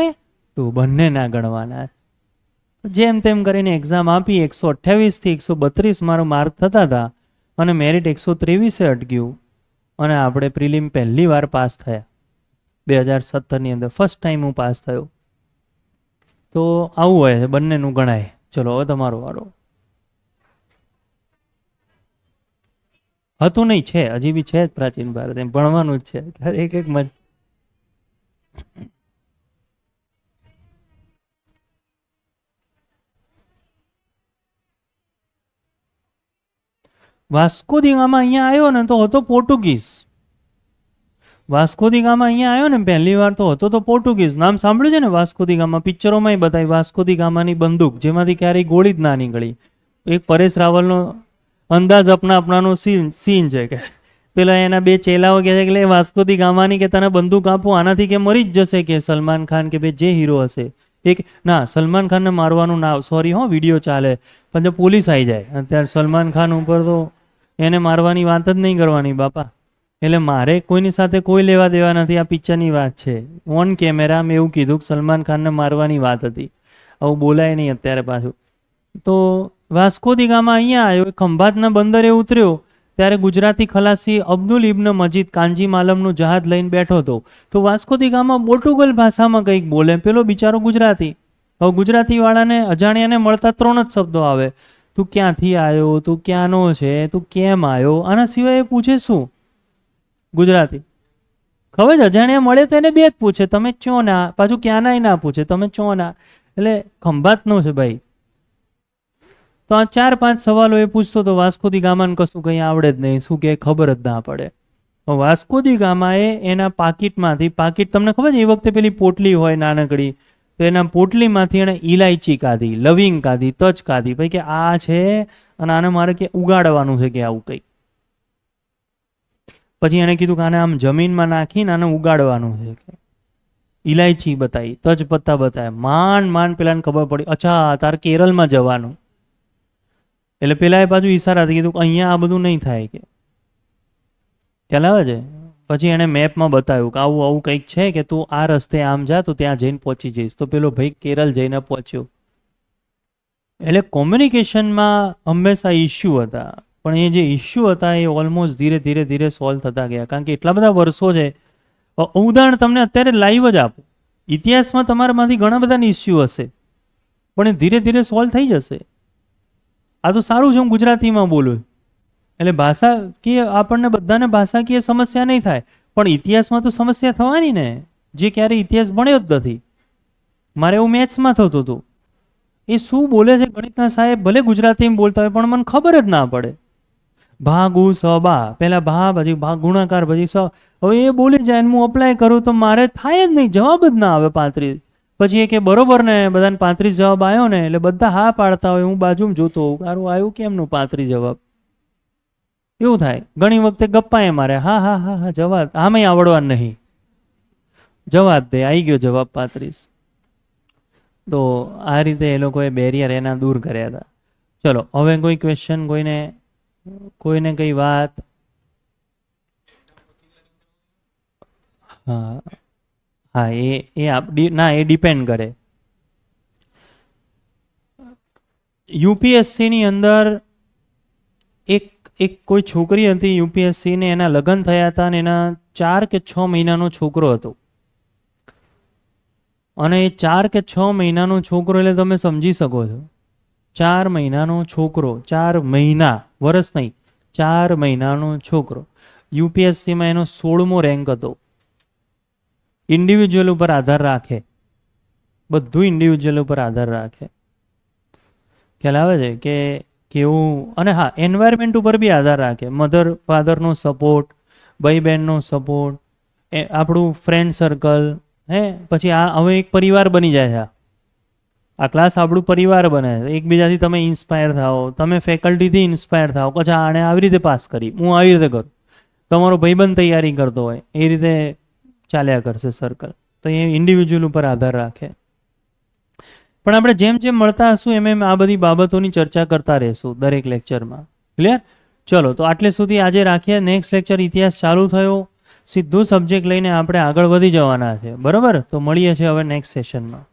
2 બંનેના ગણવાના. જેમ તેમ કરીને એક્ઝામ આપી, 128થી 132 મારો માર્ક થતા હતા અને મેરિટ 123 અટક્યું. અને આપણે પ્રિલિમ પહેલી વાર પાસ થયા 2017ની અંદર, ફર્સ્ટ ટાઈમ હું પાસ થયો. તો આવું હોય છે, બંનેનું ગણાય. ચલો હવે તમારો વારો. હતું નહીં, છે હજી બી છે જ પ્રાચીન ભારત, એમ ભણવાનું જ છે એક એક મત. વાસ્કો દી ગામા અહીંયા આવ્યો ને તો હતો પોર્ટુગીઝ. વાસ્કો દી ગામા અહીંયા આવ્યો ને પહેલી વાર તો હતો તો પોર્ટુગીઝ. નામ સાંભળ્યું છે ને વાસ્કો દી ગામા? પિક્ચરોમાંય બતાવી વાસ્કો દી ગામાની બંદૂક, જેમાંથી ક્યારેય ગોળી જ ના નીકળી. એક પરેશ રાવલનો અંદાજ અપના અપનાનો સીન છે કે પેલા એના બે ચેલાઓ કહે છે કે વાસ્કો દી ગામાની કે તને બંદૂક આપું, આનાથી કે મરી જ જશે કે સલમાન ખાન કે ભાઈ જે હીરો હશે. એક ના સલમાન ખાનને મારવાનું ના, સોરી હો વિડીયો ચાલે પણ જો પોલીસ આવી જાય અત્યારે સલમાન ખાન ઉપર તો એને મારવાની વાત જ નહીં કરવાની બાપા. એટલે મારે કોઈની સાથે કોઈ લેવા દેવા નથી, આ પિક્ચરની વાત છે. ઓન કેમેરા મેં એવું કીધું કે સલમાન ખાનને મારવાની વાત હતી, આવું બોલાય નહીં અત્યારે પાછું. તો વાસ્કો દી ગામા અહીંયા આવ્યો, ખંભાતના બંદરે ઉતર્યો ત્યારે ગુજરાતી ખલાસી અબ્દુલ ઇબ્ન મજીદ કાંજી માલમનું જહાજ લઈને બેઠો હતો. તો વાસ્કો દી ગામા પોર્ટુગલ ભાષામાં કંઈક બોલે, પેલો બિચારો ગુજરાતી. હવે ગુજરાતીવાળાને અજાણ્યાને મળતા 3 જ શબ્દો આવે, તું ક્યાંથી આવ્યો, તું ક્યાંનો છે, તું કેમ આવ્યો. આના સિવાય એ પૂછે શું ગુજરાતી? ખબર છે અજાણ્યા મળે તો એને 2 જ પૂછે, તમે ચો ના, પાછું ક્યાંના ના પૂછે, તમે ચો ના. એટલે ખંભાતનો છે ભાઈ. તો આ 4-5 સવાલો એ પૂછતો તો વાસ્કો દી ગામાને કશું કંઈ આવડે જ નહીં, શું કે ખબર જ ના પડે. વાસ્કો દી ગામાએ એના પાકીટમાંથી, પાકીટ તમને ખબર છે એ વખતે પેલી પોટલી હોય નાનકડી, તો એના પોટલીમાંથી એણે ઇલાયચી કાઢી, લવિંગ કાઢી, તજ કાઢી, ભાઈ કે આ છે અને આને મારે કે ઉગાડવાનું છે કે આવું કંઈક. પછી એણે કીધું કે આને આમ જમીનમાં નાખીને આને ઉગાડવાનું છે કે. ઇલાયચી બતાવી, તજ પત્તા બતાવ્યા, માંડ પેલાને ખબર પડી, અચ્છા તારે કેરળમાં જવાનું. એટલે પેલા એ પાછું ઈશારાથી કીધું કે અહીંયા આ બધું નહીં થાય કે ખ્યાલ આવે છે. પછી એણે મેપમાં બતાવ્યું કે આવું આવું કંઈક છે કે તું આ રસ્તે આમ જા તો ત્યાં જઈને પહોંચી જઈશ. તો પેલો ભાઈ કેરળ જઈને પહોંચ્યો. એટલે કોમ્યુનિકેશનમાં હંમેશા ઇસ્યુ હતા, પણ એ જે ઇસ્યુ હતા એ ઓલમોસ્ટ ધીરે ધીરે ધીરે સોલ્વ થતા ગયા, કારણ કે એટલા બધા વર્ષો છે. ઉદાહરણ તમને અત્યારે લાઈવ જ આપું, ઇતિહાસમાં તમારામાંથી ઘણા બધાની ઇસ્યુ હશે પણ એ ધીરે ધીરે સોલ્વ થઈ જશે. આ તો સારું છે હું ગુજરાતીમાં બોલું, એટલે ભાષા કે આપણને બધાને ભાષાકીય સમસ્યા નહીં થાય, પણ ઇતિહાસમાં તો સમસ્યા થવાની ને, જે ક્યારે ઇતિહાસ ભણ્યો જ નથી. મારે એવું મેથ્સમાં થતું હતું, એ શું બોલે છે ગણિતના સાહેબ, ભલે ગુજરાતીમાં બોલતા હોય પણ મને ખબર જ ના પડે. ભા ગુ સ બા, પહેલા ભા પછી ભા ગુણાકાર પછી સ, હવે એ બોલી જાય ને હું અપ્લાય કરું તો મારે થાય જ નહીં, જવાબ જ ના આવે 35. પછી એ કે બરોબર ને, બધાને 35 જવાબ આવ્યો ને, એટલે બધા હા પાડતા હોય, હું બાજુમાં જોતો હોઉં સારું આવ્યું કેમનું 35 જવાબ. એવું થાય. ઘણી વખતે ગપ્પાએ મારે, હા હા હા હા જવાબ આમાંય આવડવાનું નહીં, જવાબ દે આવી ગયો જવાબ 35. તો આ રીતે એ લોકોએ બેરિયર એના દૂર કર્યા હતા. ચલો હવે કોઈ ક્વેશ્ચન, કોઈને કઈ વાત? હા હા ના એ ડિપેન્ડ કરે. યુપીએસસીની અંદર એક કોઈ છોકરી હતી યુપીએસસીને, એના લગ્ન થયા હતા અને એના 4 કે 6 મહિનાનો છોકરો હતો. અને એ 4 કે 6 મહિનાનો છોકરો એટલે તમે સમજી શકો છો, 4 મહિનાનો છોકરો, 4 મહિના, વર્ષ નહીં, 4 મહિનાનો છોકરો. યુપીએસસીમાં એનો 16મો રેન્ક હતો. ઇન્ડિવિજ્યુઅલ ઉપર આધાર રાખે, બધું ઇન્ડિવિજ્યુઅલ ઉપર આધાર રાખે. ખ્યાલ આવે છે કે કેવું? અને હા એન્વાયરમેન્ટ ઉપર બી આધાર રાખે, મધર ફાધરનો સપોર્ટ, ભાઈ બહેનનો સપોર્ટ, આપણું ફ્રેન્ડ સર્કલ, પછી આ હવે એક પરિવાર બની જાય છે. આ ક્લાસ આપણું પરિવાર બને છે, એકબીજાથી તમે ઇન્સ્પાયર થાઓ, તમે ફેકલ્ટીથી ઇન્સ્પાયર થાઓ, પછી આણે આવી રીતે પાસ કરી, હું આવી રીતે કરું, તમારો ભાઈબંધ તૈયારી કરતો હોય, એ રીતે ચાલ્યા કરશે સર્કલ. તો એ ઇન્ડિવિજ્યુઅલ ઉપર આધાર રાખે. પણ આપણે જેમ જેમ મળતા હશું એમ આ બધી બાબતોની ચર્ચા કરતા રહીશું દરેક લેક્ચરમાં. ક્લિયર? ચલો તો આટલે સુધી આજે રાખીએ. નેક્સ્ટ લેક્ચર ઇતિહાસ ચાલુ થયો, સીધું સબ્જેક્ટ લઈને આપણે આગળ વધી જવાના છે. બરાબર? તો મળીએ છીએ હવે નેક્સ્ટ સેશનમાં.